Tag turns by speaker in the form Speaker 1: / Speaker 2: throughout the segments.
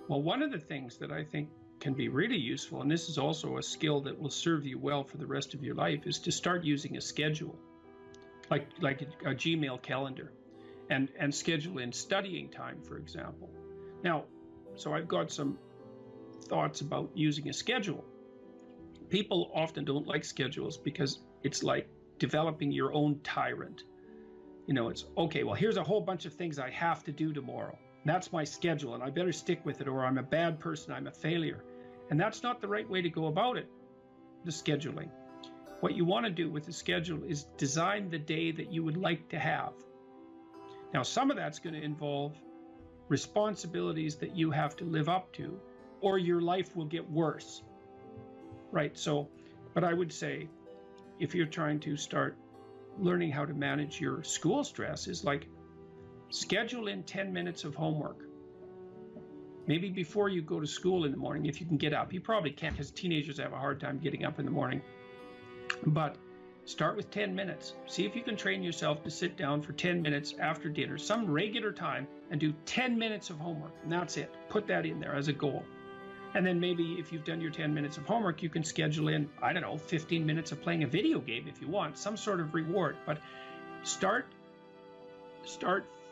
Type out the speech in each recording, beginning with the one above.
Speaker 1: Well, one of the things that I think can be really useful, and this is also a skill that will serve you well for the rest of your life, is to start using a schedule, like a Gmail calendar, and schedule in studying time, for example. Now, so I've got some thoughts about using a schedule. People often don't like schedules because it's like developing your own tyrant. It's okay, well, here's a whole bunch of things I have to do tomorrow. That's my schedule, and I better stick with it, or I'm a bad person, I'm a failure. And that's not the right way to go about it, the scheduling. What you want to do with the schedule is design the day that you would like to have. Now, some of that's going to involve responsibilities that you have to live up to, or your life will get worse. Right? So, but I would say, if you're trying to start learning how to manage your school stress, is like schedule in 10 minutes of homework. Maybe before you go to school in the morning, if you can get up. You probably can't, because teenagers have a hard time getting up in the morning. But start with 10 minutes. See if you can train yourself to sit down for 10 minutes after dinner, some regular time, and do 10 minutes of homework. And that's it. Put that in there as a goal. And then maybe if you've done your 10 minutes of homework, you can schedule in, 15 minutes of playing a video game if you want, some sort of reward. But start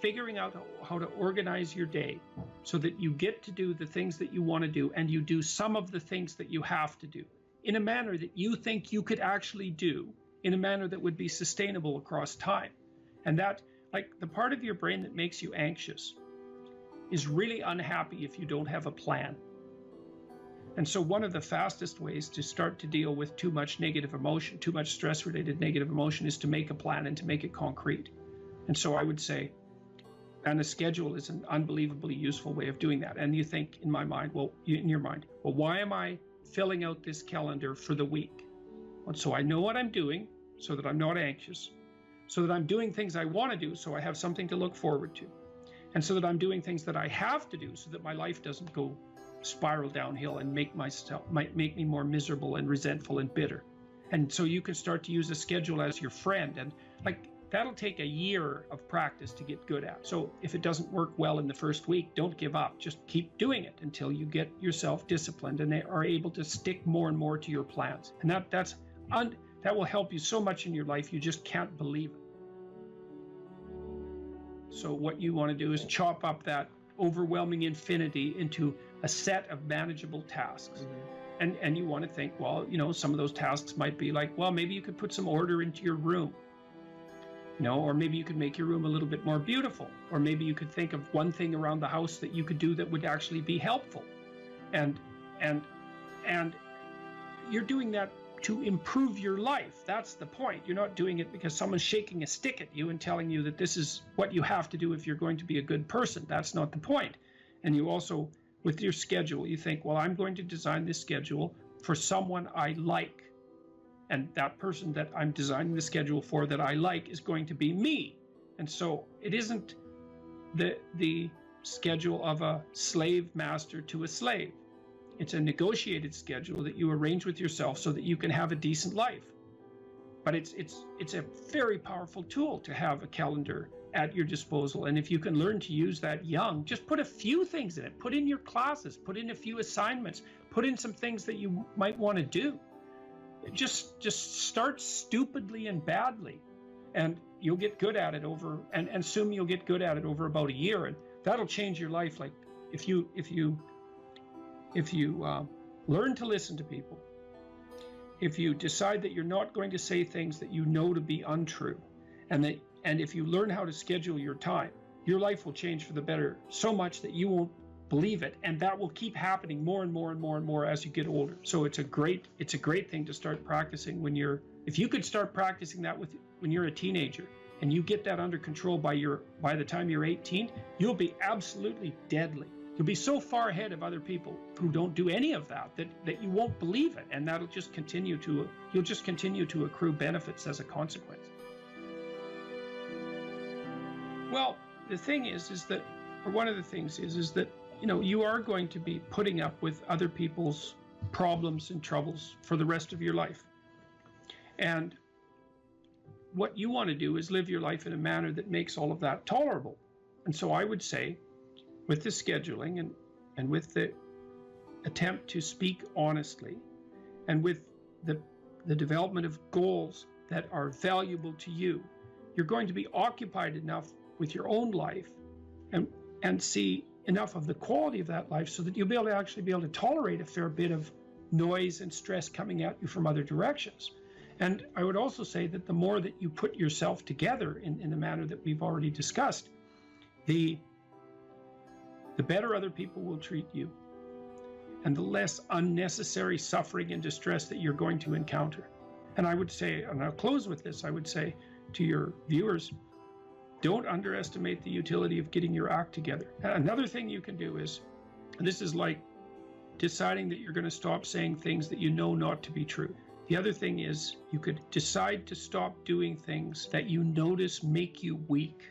Speaker 1: figuring out how to organize your day so that you get to do the things that you want to do, and you do some of the things that you have to do in a manner that you think you could actually do, in a manner that would be sustainable across time. And that, like, the part of your brain that makes you anxious is really unhappy if you don't have a plan. And so one of the fastest ways to start to deal with too much negative emotion, too much stress-related negative emotion, is to make a plan and to make it concrete. And so I would say, and a schedule is an unbelievably useful way of doing that. And you think, in your mind, why am I filling out this calendar for the week? Well, so I know what I'm doing, so that I'm not anxious, so that I'm doing things I want to do, so I have something to look forward to, and so that I'm doing things that I have to do, so that my life doesn't go spiral downhill and make me more miserable and resentful and bitter. And so you can start to use a schedule as your friend, and that'll take a year of practice to get good at. So if it doesn't work well in the first week, don't give up. Just keep doing it until you get yourself disciplined and they are able to stick more and more to your plans. And that will help you so much in your life, you just can't believe it. So what you want to do is chop up that overwhelming infinity into a set of manageable tasks. Mm-hmm. And you want to think, well, some of those tasks might be like, well, maybe you could put some order into your room. Or maybe you could make your room a little bit more beautiful. Or maybe you could think of one thing around the house that you could do that would actually be helpful. And you're doing that to improve your life. That's the point. You're not doing it because someone's shaking a stick at you and telling you that this is what you have to do if you're going to be a good person. That's not the point. And you also, with your schedule, you think, well, I'm going to design this schedule for someone I like. And that person that I'm designing the schedule for that I like is going to be me. And so it isn't the schedule of a slave master to a slave. It's a negotiated schedule that you arrange with yourself so that you can have a decent life. But it's a very powerful tool to have a calendar at your disposal. And if you can learn to use that young, just put a few things in it. Put in your classes, put in a few assignments, put in some things that you might want to do. Just start stupidly and badly, and you'll get good at it and assume you'll get good at it over about a year, and that'll change your life. Like if you learn to listen to people, if you decide that you're not going to say things that you know to be untrue, and if you learn how to schedule your time, your life will change for the better so much that you won't believe it, and that will keep happening more and more and more and more as you get older. So it's a great thing to start practicing if you could start practicing that when you're a teenager, and you get that under control by the time you're 18, you'll be absolutely deadly. You'll be so far ahead of other people who don't do any of that you won't believe it, and you'll just continue to accrue benefits as a consequence. Well, the thing is that, or one of the things is that, you are going to be putting up with other people's problems and troubles for the rest of your life. And what you want to do is live your life in a manner that makes all of that tolerable. And so I would say, with the scheduling and with the attempt to speak honestly, and with the development of goals that are valuable to you, you're going to be occupied enough with your own life and see enough of the quality of that life so that you'll be able to actually be able to tolerate a fair bit of noise and stress coming at you from other directions. And I would also say that the more that you put yourself together in the manner that we've already discussed, the better other people will treat you, and the less unnecessary suffering and distress that you're going to encounter. And I would say, and I'll close with this, I would say to your viewers, don't underestimate the utility of getting your act together. Another thing you can do is, and this is like deciding that you're going to stop saying things that you know not to be true. The other thing is, you could decide to stop doing things that you notice make you weak.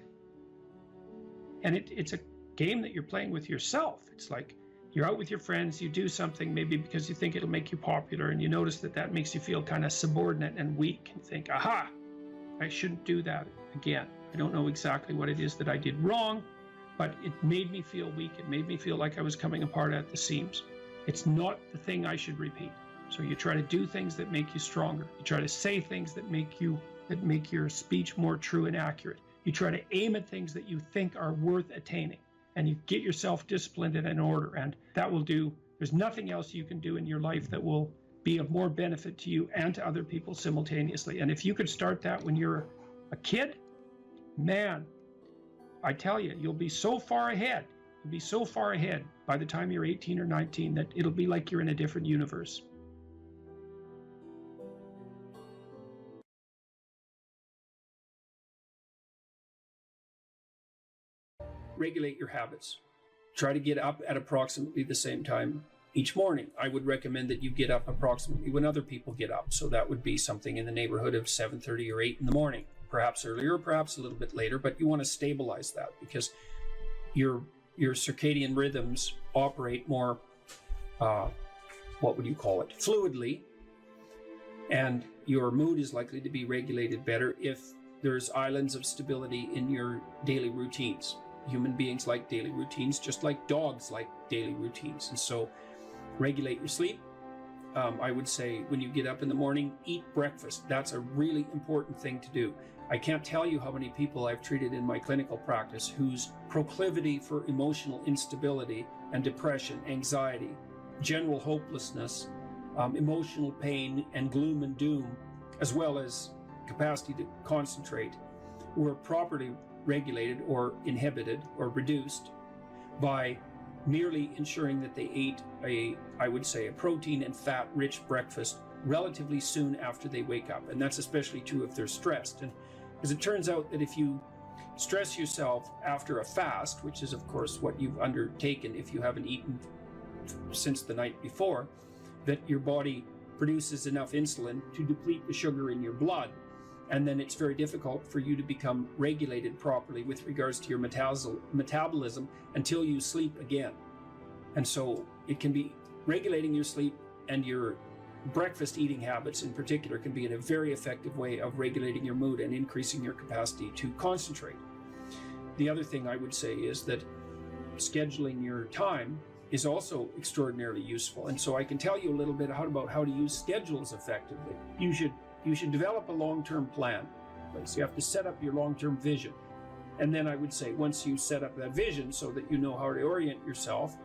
Speaker 1: And it's a game that you're playing with yourself. It's like you're out with your friends, you do something maybe because you think it'll make you popular, and you notice that makes you feel kind of subordinate and weak, and think, aha, I shouldn't do that again. I don't know exactly what it is that I did wrong, but it made me feel weak. It made me feel like I was coming apart at the seams. It's not the thing I should repeat. So you try to do things that make you stronger. You try to say things that make your speech more true and accurate. You try to aim at things that you think are worth attaining, and you get yourself disciplined and in order, and that will do. There's nothing else you can do in your life that will be of more benefit to you and to other people simultaneously. And if you could start that when you're a kid, man, I tell you, you'll be so far ahead. You'll be so far ahead by the time you're 18 or 19 that it'll be like you're in a different universe. Regulate your habits. Try to get up at approximately the same time each morning. I would recommend that you get up approximately when other people get up. So that would be something in the neighborhood of 7:30 or 8 in the morning, perhaps earlier, perhaps a little bit later, but you want to stabilize that because your circadian rhythms operate more, fluidly, and your mood is likely to be regulated better if there's islands of stability in your daily routines. Human beings like daily routines, just like dogs like daily routines. And so regulate your sleep. I would say when you get up in the morning, eat breakfast. That's a really important thing to do. I can't tell you how many people I've treated in my clinical practice whose proclivity for emotional instability and depression, anxiety, general hopelessness, emotional pain and gloom and doom, as well as capacity to concentrate, were properly regulated or inhibited or reduced by merely ensuring that they ate a protein and fat rich breakfast relatively soon after they wake up. And that's especially true if they're stressed. And as it turns out that if you stress yourself after a fast, which is of course what you've undertaken if you haven't eaten since the night before, that your body produces enough insulin to deplete the sugar in your blood. And then it's very difficult for you to become regulated properly with regards to your metabolism until you sleep again. And so it can be regulating your sleep, and your breakfast eating habits in particular can be in a very effective way of regulating your mood and increasing your capacity to concentrate. The other thing I would say is that scheduling your time is also extraordinarily useful. And so I can tell you a little bit about how to use schedules effectively. You should develop a long-term plan. So you have to set up your long-term vision. And then I would say once you set up that vision so that you know how to orient yourself,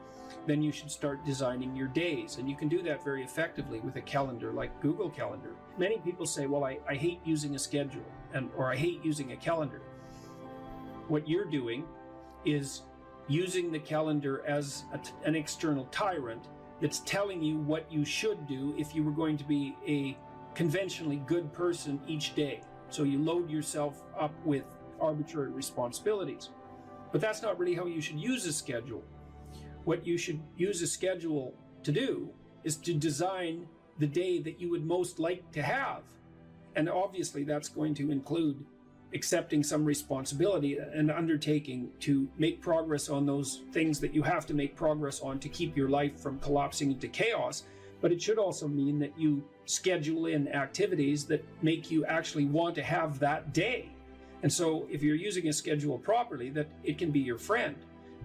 Speaker 1: then you should start designing your days. And you can do that very effectively with a calendar like Google Calendar. Many people say, well, I hate using a schedule or I hate using a calendar. What you're doing is using the calendar as an external tyrant that's telling you what you should do if you were going to be a conventionally good person each day. So you load yourself up with arbitrary responsibilities. But that's not really how you should use a schedule. What you should use a schedule to do is to design the day that you would most like to have. And obviously that's going to include accepting some responsibility and undertaking to make progress on those things that you have to make progress on to keep your life from collapsing into chaos. But it should also mean that you schedule in activities that make you actually want to have that day. And so if you're using a schedule properly, that it can be your friend.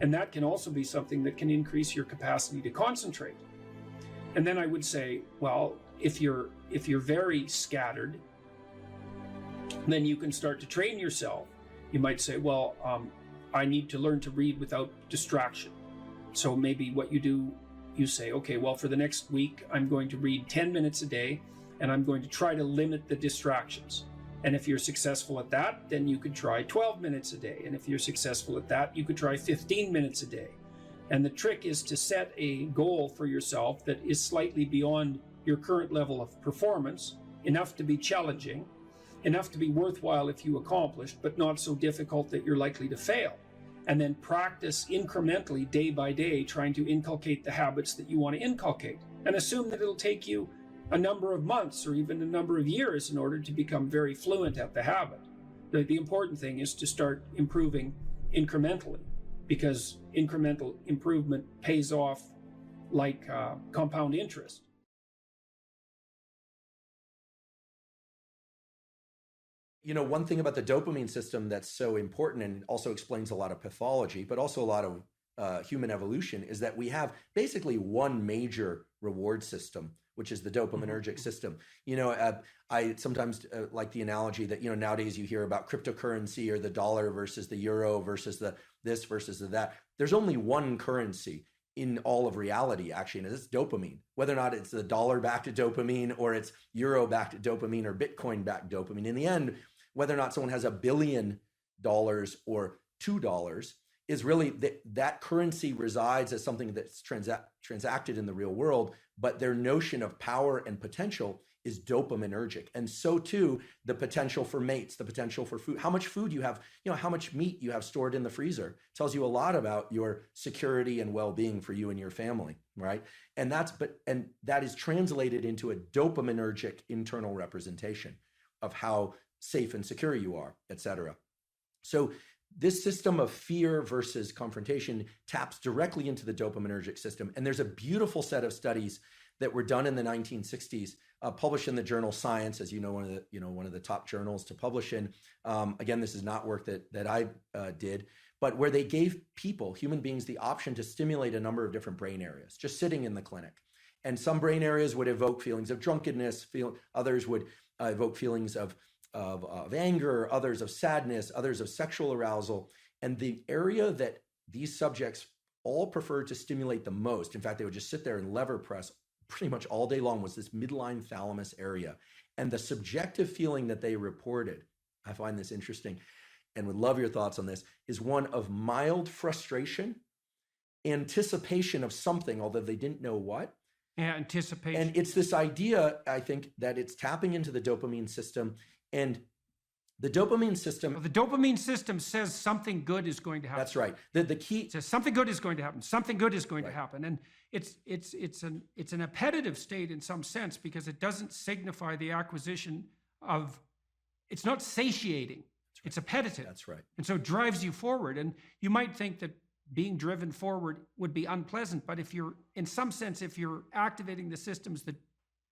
Speaker 1: And that can also be something that can increase your capacity to concentrate. And then I would say, well, if you're very scattered, then you can start to train yourself. You might say, well, I need to learn to read without distraction. So maybe what you do, you say, okay, well, for the next week, I'm going to read 10 minutes a day, and I'm going to try to limit the distractions. And if you're successful at that, then you could try 12 minutes a day. And if you're successful at that, you could try 15 minutes a day. And the trick is to set a goal for yourself that is slightly beyond your current level of performance, enough to be challenging, enough to be worthwhile if you accomplish, but not so difficult that you're likely to fail. And then practice incrementally, day by day, trying to inculcate the habits that you want to inculcate. And assume that it'll take you a number of months or even a number of years in order to become very fluent at the habit. The important thing is to start improving incrementally, because incremental improvement pays off like compound interest.
Speaker 2: You know, one thing about the dopamine system that's so important and also explains a lot of pathology, but also a lot of human evolution, is that we have basically one major reward system, which is the dopaminergic system. You know, I sometimes like the analogy that, you know, nowadays you hear about cryptocurrency or the dollar versus the euro versus the this versus the that. There's only one currency in all of reality, actually, and it's dopamine. Whether or not it's the dollar-backed dopamine or it's euro-backed dopamine or Bitcoin-backed dopamine, in the end, whether or not someone has $1 billion or $2 is really that currency resides as something that's transacted in the real world, but their notion of power and potential is dopaminergic. And so too, the potential for mates, the potential for food, how much food you have, you know, how much meat you have stored in the freezer tells you a lot about your security and well-being for you and your family, right? And that is translated into a dopaminergic internal representation of how safe and secure you are, et cetera. So this system of fear versus confrontation taps directly into the dopaminergic system. And there's a beautiful set of studies that were done in the 1960s, published in the journal Science, as you know, one of the top journals to publish in. Again, this is not work that I did, but where they gave people, human beings, the option to stimulate a number of different brain areas, just sitting in the clinic. And some brain areas would evoke feelings of drunkenness, others would evoke feelings of anger, others of sadness, others of sexual arousal. And the area that these subjects all preferred to stimulate the most, in fact, they would just sit there and lever press pretty much all day long, was this midline thalamus area. And the subjective feeling that they reported, I find this interesting and would love your thoughts on this, is one of mild frustration, anticipation of something, although they didn't know what.
Speaker 1: Yeah, anticipation.
Speaker 2: And it's this idea, I think, that it's tapping into the dopamine system. And the dopamine system...
Speaker 1: Well, the dopamine system says something good is going to happen.
Speaker 2: That's right. The key...
Speaker 1: It says something good is going to happen. Something good is going to happen. And it's an appetitive state in some sense, because it doesn't signify the acquisition of... It's not satiating. Right. It's appetitive.
Speaker 2: That's right.
Speaker 1: And so it drives you forward. And you might think that being driven forward would be unpleasant, but if you're, in some sense, if you're activating the systems that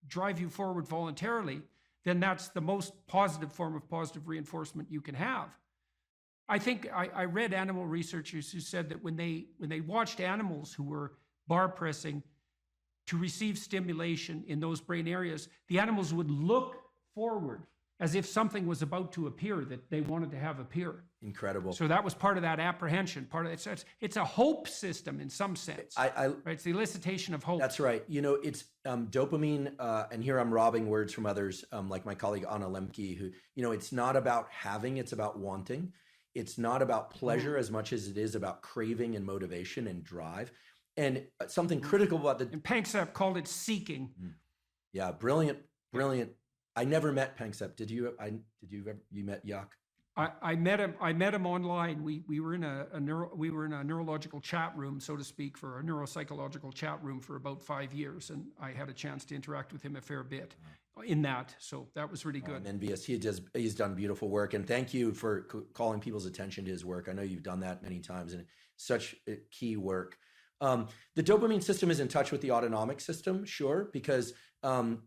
Speaker 1: drive you forward voluntarily, then that's the most positive form of positive reinforcement you can have. I think I read animal researchers who said that when they watched animals who were bar pressing to receive stimulation in those brain areas, the animals would look forward as if something was about to appear that they wanted to have appear.
Speaker 2: Incredible.
Speaker 1: So that was part of that apprehension. Part of it's a hope system in some sense. Right? It's the elicitation of hope.
Speaker 2: That's right. You know, it's dopamine, and here I'm robbing words from others, like my colleague Anna Lemke, who, you know, it's not about having, it's about wanting. It's not about pleasure as much as it is about craving and motivation and drive. And something critical about the...
Speaker 1: And Panksepp called it seeking.
Speaker 2: Yeah, brilliant. I never met Panksepp. Did you? You met Yuck?
Speaker 1: I met him online. We were in a neurological chat room, so to speak, for a neuropsychological chat room for about 5 years, and I had a chance to interact with him a fair bit in that. So that was really good.
Speaker 2: And envious. He's done beautiful work, and thank you for calling people's attention to his work. I know you've done that many times, and such key work. The dopamine system is in touch with the autonomic system, sure, because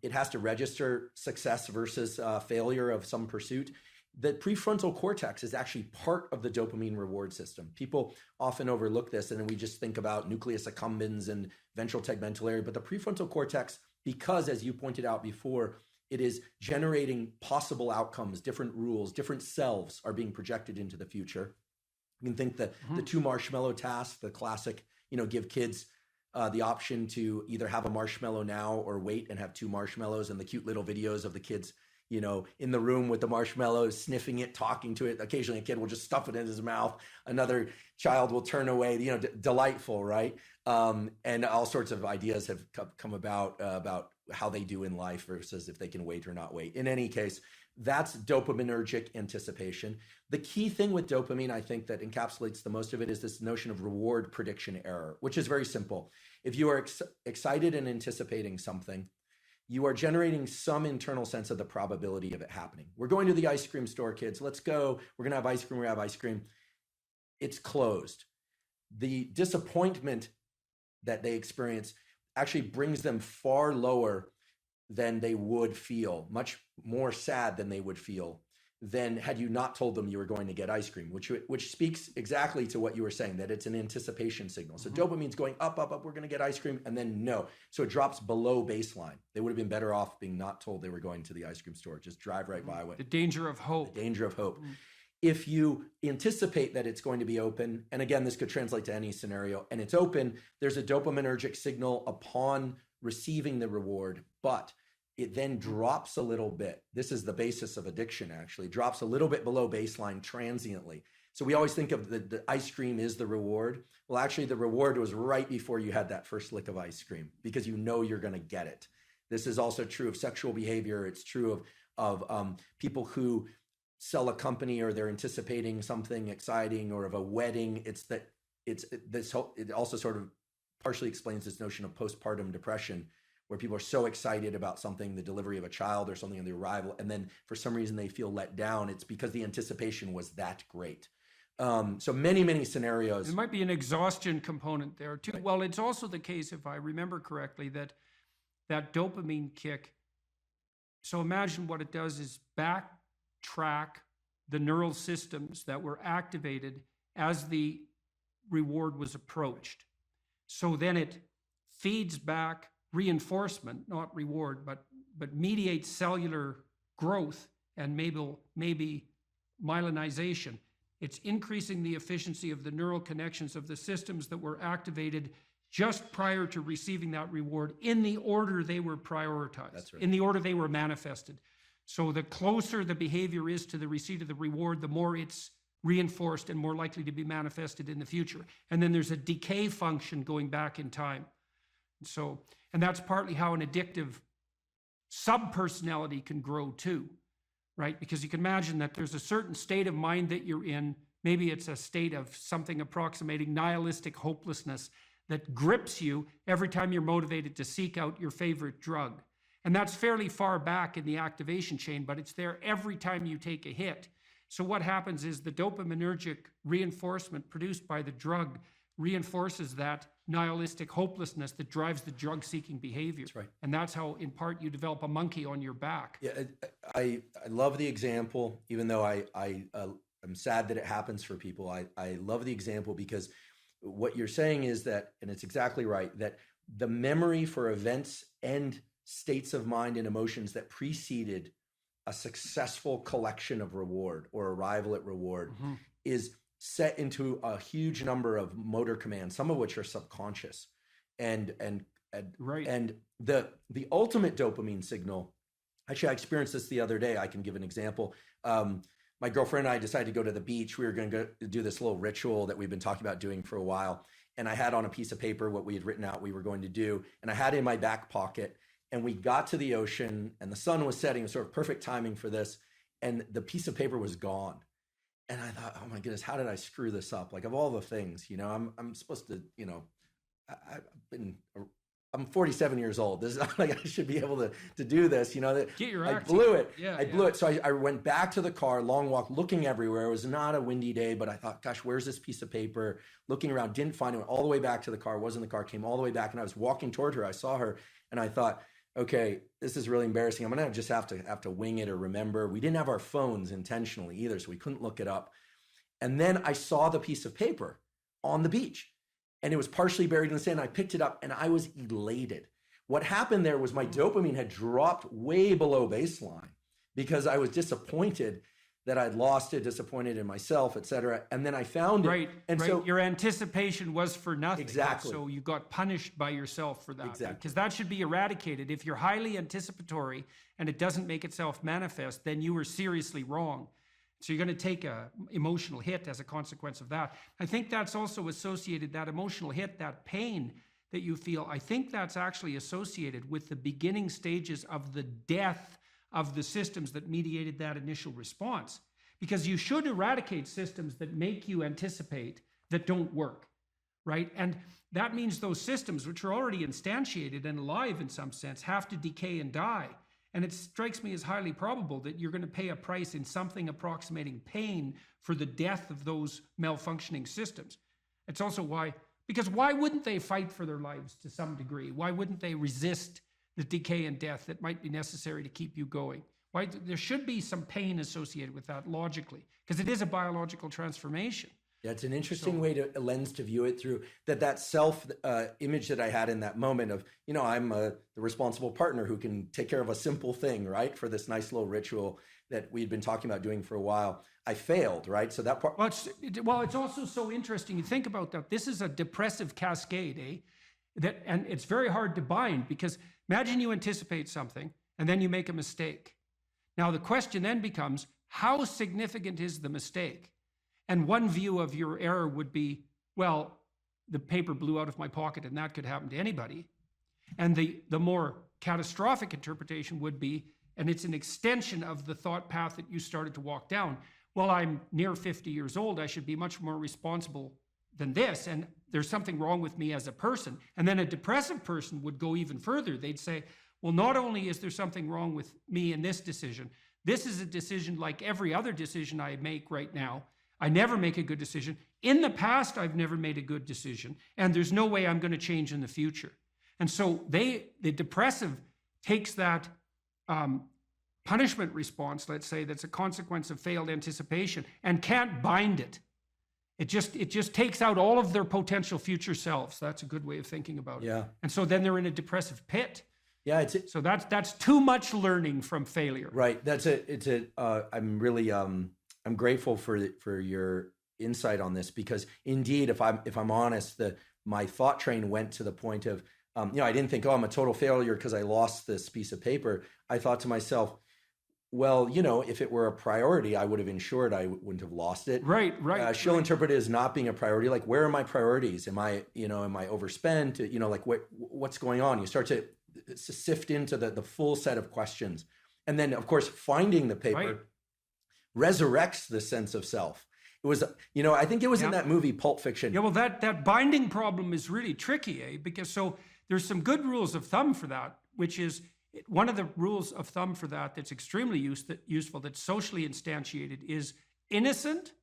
Speaker 2: it has to register success versus failure of some pursuit. The prefrontal cortex is actually part of the dopamine reward system. People often overlook this, and then we just think about nucleus accumbens and ventral tegmental area. But the prefrontal cortex, because as you pointed out before, it is generating possible outcomes, different rules, different selves are being projected into the future. You can think that the 2 marshmallow task, the classic, give kids the option to either have a marshmallow now or wait and have 2 marshmallows, and the cute little videos of the kids in the room with the marshmallows, sniffing it, talking to it. Occasionally a kid will just stuff it in his mouth. Another child will turn away, delightful, right? And all sorts of ideas have come about how they do in life versus if they can wait or not wait. In any case, that's dopaminergic anticipation. The key thing with dopamine, I think, that encapsulates the most of it is this notion of reward prediction error, which is very simple. If you are excited and anticipating something, you are generating some internal sense of the probability of it happening. We're going to the ice cream store, kids. Let's go. We're going to have ice cream. We have ice cream. It's closed. The disappointment that they experience actually brings them far lower than they would feel, much more sad than they would feel than had you not told them you were going to get ice cream, which speaks exactly to what you were saying, that it's an anticipation signal. So dopamine's going up, we're going to get ice cream, and then no. So it drops below baseline. They would have been better off being not told they were going to the ice cream store. Just drive right by it.
Speaker 1: The danger of hope.
Speaker 2: The danger of hope. If you anticipate that it's going to be open, and again, this could translate to any scenario, and it's open, there's a dopaminergic signal upon receiving the reward, but it then drops a little bit. This is the basis of addiction, actually. Drops a little bit below baseline transiently. So we always think of the ice cream is the reward. Well, actually, the reward was right before you had that first lick of ice cream because you know you're going to get it. This is also true of sexual behavior. It's true of people who sell a company or they're anticipating something exciting, or of a wedding. It also sort of partially explains this notion of postpartum depression, where people are so excited about something, the delivery of a child or something, on the arrival, and then for some reason they feel let down. It's because the anticipation was that great. So many scenarios.
Speaker 1: There might be an exhaustion component there too.
Speaker 2: Right.
Speaker 1: Well, it's also the case, if I remember correctly, that dopamine kick. So imagine what it does is backtrack the neural systems that were activated as the reward was approached. So then it feeds back reinforcement, not reward, but mediates cellular growth and maybe myelinization. It's increasing the efficiency of the neural connections of the systems that were activated just prior to receiving that reward in the order they were prioritized.
Speaker 2: That's right.
Speaker 1: In the order they were manifested. So the closer the behavior is to the receipt of the reward, the more it's reinforced and more likely to be manifested in the future. And then there's a decay function going back in time. And that's partly how an addictive subpersonality can grow too, right? Because you can imagine that there's a certain state of mind that you're in. Maybe it's a state of something approximating nihilistic hopelessness that grips you every time you're motivated to seek out your favorite drug. And that's fairly far back in the activation chain, but it's there every time you take a hit. So what happens is the dopaminergic reinforcement produced by the drug reinforces that nihilistic hopelessness that drives the drug-seeking behavior.
Speaker 2: That's right.
Speaker 1: And that's how, in part, you develop a monkey on your back.
Speaker 2: Yeah, I love the example, even though I'm sad that it happens for people. I love the example because what you're saying is that, and it's exactly right, that the memory for events and states of mind and emotions that preceded a successful collection of reward or arrival at reward is set into a huge number of motor commands, some of which are subconscious, and
Speaker 1: Right.
Speaker 2: And the ultimate dopamine signal. Actually, I experienced this the other day. I can give an example. My girlfriend and I decided to go to the beach. We were going to go do this little ritual that we've been talking about doing for a while. And I had on a piece of paper what we had written out we were going to do. And I had it in my back pocket. And we got to the ocean and the sun was setting. It was sort of perfect timing for this. And the piece of paper was gone. And I thought, oh my goodness, how did I screw this up? Like, of all the things, I'm supposed to, I'm 47 years old. This is not like I should be able to do this, Get
Speaker 1: your
Speaker 2: I
Speaker 1: act
Speaker 2: blew
Speaker 1: together.
Speaker 2: it. I blew it. So I went back to the car, long walk, looking everywhere. It was not a windy day, but I thought, gosh, where's this piece of paper? Looking around, didn't find it. Went all the way back to the car, was in the car, came all the way back. And I was walking toward her. I saw her and I thought, okay, this is really embarrassing. I'm gonna just have to wing it or remember. We didn't have our phones intentionally either, so we couldn't look it up. And then I saw the piece of paper on the beach, and it was partially buried in the sand. I picked it up and I was elated. What happened there was my dopamine had dropped way below baseline because I was disappointed that I'd lost it, disappointed in myself, et cetera. And then I found it.
Speaker 3: Right.
Speaker 2: And
Speaker 3: right.
Speaker 2: so
Speaker 3: your anticipation was for nothing.
Speaker 2: Exactly.
Speaker 3: So you got punished by yourself for that.
Speaker 2: Exactly.
Speaker 3: Because that should be eradicated. If you're highly anticipatory and it doesn't make itself manifest, then you were seriously wrong. So you're going to take a emotional hit as a consequence of that. I think that's also associated, that emotional hit, that pain that you feel, I think that's actually associated with the beginning stages of the death of the systems that mediated that initial response. Because you should eradicate systems that make you anticipate that don't work, right? And that means those systems, which are already instantiated and alive in some sense, have to decay and die. And it strikes me as highly probable that you're going to pay a price in something approximating pain for the death of those malfunctioning systems. It's also why, because why wouldn't they fight for their lives to some degree? Why wouldn't they resist the decay and death that might be necessary to keep you going? Why? There should be some pain associated with that logically, because it is a biological transformation.
Speaker 2: Yeah, it's an interesting a lens to view it through, that self image that I had in that moment of, I'm the responsible partner who can take care of a simple thing, right? For this nice little ritual that we'd been talking about doing for a while. I failed, right? So that part.
Speaker 3: Well, it's also so interesting. You think about that. This is a depressive cascade, and it's very hard to bind, because imagine you anticipate something and then you make a mistake. Now, the question then becomes, how significant is the mistake? And one view of your error would be, well, the paper blew out of my pocket and that could happen to anybody. And the more catastrophic interpretation would be, and it's an extension of the thought path that you started to walk down, well, I'm near 50 years old, I should be much more responsible than this, and there's something wrong with me as a person. And then a depressive person would go even further. They'd say, well, not only is there something wrong with me in this decision, this is a decision like every other decision I make right now. I never make a good decision. In the past, I've never made a good decision, and there's no way I'm going to change in the future. And so the depressive takes that punishment response, let's say, that's a consequence of failed anticipation, and can't bind it. It just takes out all of their potential future selves. That's a good way of thinking about it.
Speaker 2: Yeah.
Speaker 3: And so then they're in a depressive pit.
Speaker 2: Yeah,
Speaker 3: so that's too much learning from failure.
Speaker 2: Right. I'm really I'm grateful for your insight on this, because indeed, if I'm honest, my thought train went to the point of I didn't think, I'm a total failure because I lost this piece of paper. I thought to myself, well, if it were a priority, I would have ensured I wouldn't have lost it.
Speaker 3: Right.
Speaker 2: She'll interpret it as not being a priority. Like, where are my priorities? Am I overspent? Like what's going on? You start to sift into the full set of questions. And then, of course, finding the paper resurrects the sense of self. It was, I think it was in that movie, Pulp Fiction.
Speaker 3: Yeah, well, that binding problem is really tricky, because so there's some good rules of thumb for that, which is one of the rules of thumb for that's extremely useful, that's socially instantiated, is innocent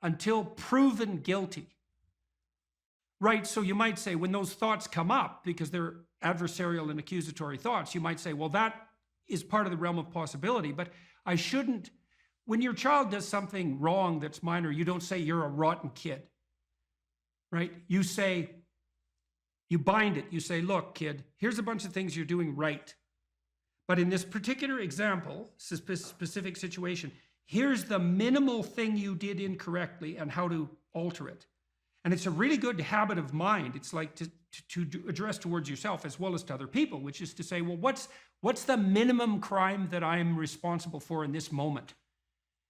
Speaker 3: until proven guilty. Right, so you might say when those thoughts come up, because they're adversarial and accusatory thoughts, you might say, well, that is part of the realm of possibility, but I shouldn't. When your child does something wrong that's minor, you don't say you're a rotten kid, right? You bind it. You say, look, kid, here's a bunch of things you're doing right. But in this particular example, specific situation, here's the minimal thing you did incorrectly and how to alter it. And it's a really good habit of mind. It's like to address towards yourself as well as to other people, which is to say, well, what's the minimum crime that I'm responsible for in this moment?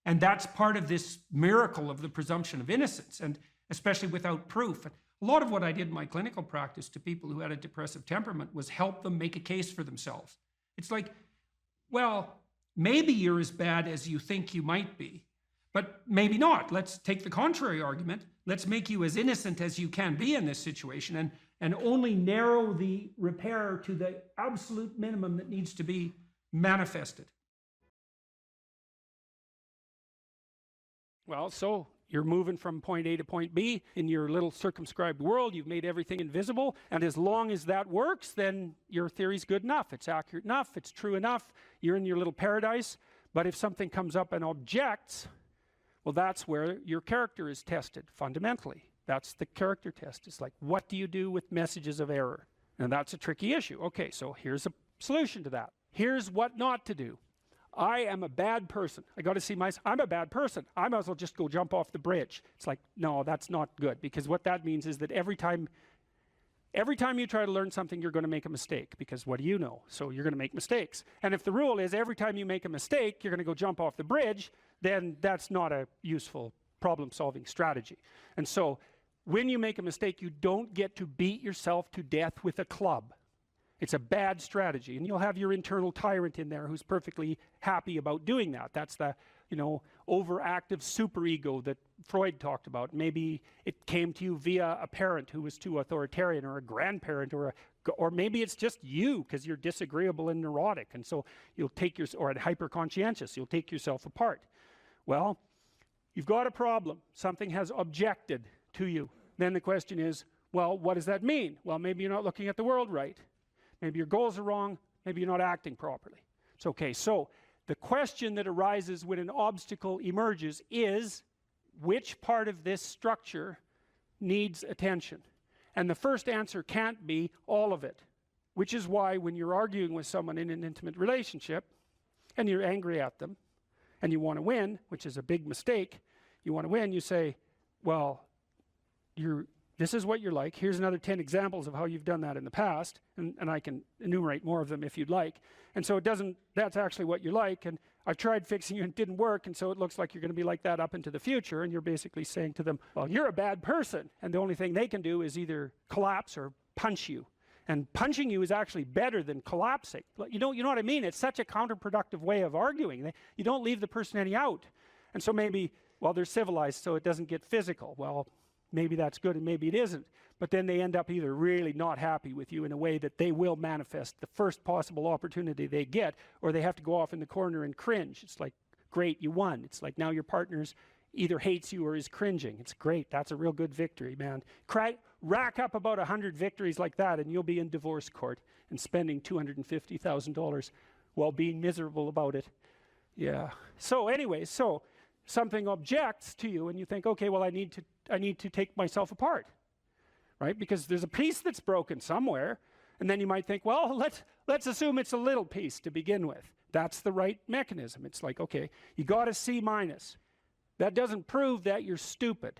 Speaker 3: And that's part of this miracle of the presumption of innocence, and especially without proof. A lot of what I did in my clinical practice to people who had a depressive temperament was help them make a case for themselves. It's like, well, maybe you're as bad as you think you might be, but maybe not. Let's take the contrary argument. Let's make you as innocent as you can be in this situation, and only narrow the repair to the absolute minimum that needs to be manifested. Well, so You're moving from point A to point B in your little circumscribed world. You've made everything invisible. And as long as that works, then your theory's good enough. It's accurate enough. It's true enough. You're in your little paradise. But if something comes up and objects, well, that's where your character is tested fundamentally. That's the character test. It's like, what do you do with messages of error? And that's a tricky issue. Okay, so here's a solution to that. Here's what not to do. I am a bad person. I got to see myself. I'm a bad person. I might as well just go jump off the bridge. It's like, no, that's not good, because what that means is that every time you try to learn something, you're going to make a mistake, because what do you know? So you're going to make mistakes. And if the rule is every time you make a mistake, you're going to go jump off the bridge, then that's not a useful problem-solving strategy. And so when you make a mistake, you don't get to beat yourself to death with a club. It's a bad strategy, and you'll have your internal tyrant in there who's perfectly happy about doing that. That's the, overactive superego that Freud talked about. Maybe it came to you via a parent who was too authoritarian, or a grandparent, or maybe it's just you because you're disagreeable and neurotic, and so you'll take or hyper-conscientious. You'll take yourself apart. Well, you've got a problem. Something has objected to you. Then the question is, well, what does that mean? Well, maybe you're not looking at the world right. Maybe your goals are wrong. Maybe you're not acting properly. It's okay. So the question that arises when an obstacle emerges is, which part of this structure needs attention? And the first answer can't be all of it, which is why when you're arguing with someone in an intimate relationship and you're angry at them and you want to win, which is a big mistake, you want to win, you say, well, this is what you're like. Here's another 10 examples of how you've done that in the past, and I can enumerate more of them if you'd like. And so that's actually what you're like, and I've tried fixing you and it didn't work, and so it looks like you're going to be like that up into the future, and you're basically saying to them, well, you're a bad person, and the only thing they can do is either collapse or punch you. And punching you is actually better than collapsing. You know what I mean? It's such a counterproductive way of arguing. You don't leave the person any out. And so maybe, well, they're civilized, so it doesn't get physical. Well, maybe that's good and maybe it isn't. But then they end up either really not happy with you in a way that they will manifest the first possible opportunity they get, or they have to go off in the corner and cringe. It's like, great, you won. It's like now your partner's either hates you or is cringing. It's great. That's a real good victory, man. Rack up about 100 victories like that and you'll be in divorce court and spending $250,000 while being miserable about it. Yeah. So anyway, something objects to you and you think, okay, well, I need to take myself apart, right? Because there's a piece that's broken somewhere. And then you might think, well, let's assume it's a little piece to begin with. That's the right mechanism. It's like, okay, you got a C-. That doesn't prove that you're stupid.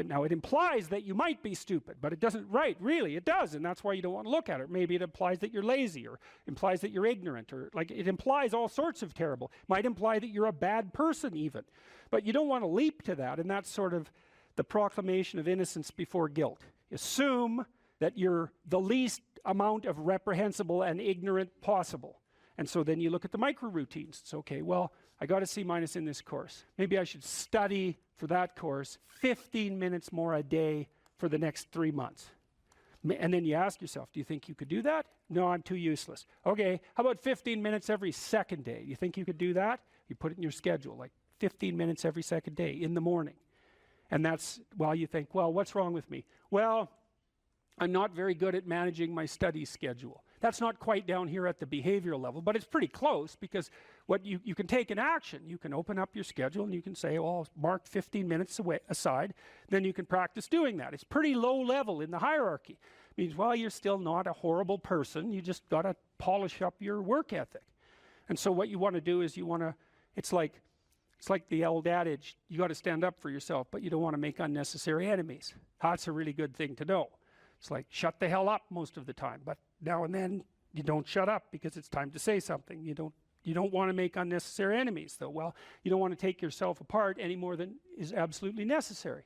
Speaker 3: Now, it implies that you might be stupid, but it doesn't, right, really, it does, and that's why you don't want to look at it. Maybe it implies that you're lazy, or implies that you're ignorant, or like it implies all sorts of terrible. Might imply that you're a bad person even. But you don't want to leap to that, and that's sort of the proclamation of innocence before guilt. Assume that you're the least amount of reprehensible and ignorant possible. And so then you look at the micro routines. It's okay, well, I got a C- in this course. Maybe I should study for that course 15 minutes more a day for the next 3 months. And then you ask yourself, do you think you could do that? No, I'm too useless. Okay, how about 15 minutes every second day? You think you could do that? You put it in your schedule, like 15 minutes every second day in the morning. And that's, well, you think, well, what's wrong with me? Well, I'm not very good at managing my study schedule. That's not quite down here at the behavioral level, but it's pretty close, because what you can take an action. You can open up your schedule and you can say, oh, I'll mark 15 minutes aside. Then you can practice doing that. It's pretty low level in the hierarchy. It means, well, you're still not a horrible person. You just got to polish up your work ethic. And so what you want to do is it's like the old adage, you got to stand up for yourself, but you don't want to make unnecessary enemies. That's a really good thing to know. It's like, shut the hell up most of the time, but now and then you don't shut up because it's time to say something. You don't want to make unnecessary enemies, though. Well, you don't want to take yourself apart any more than is absolutely necessary.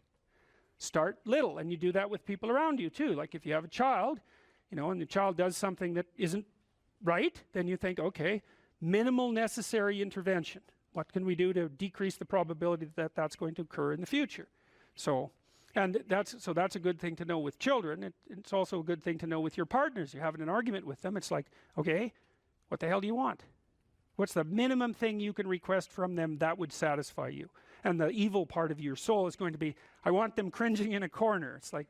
Speaker 3: Start little, and you do that with people around you too. Like if you have a child, and the child does something that isn't right, then you think, okay, minimal necessary intervention. What can we do to decrease the probability that that's going to occur in the future? That's a good thing to know with children. It's also a good thing to know with your partners. You're having an argument with them. It's like, okay, what the hell do you want? What's the minimum thing you can request from them that would satisfy you? And the evil part of your soul is going to be, I want them cringing in a corner. It's like,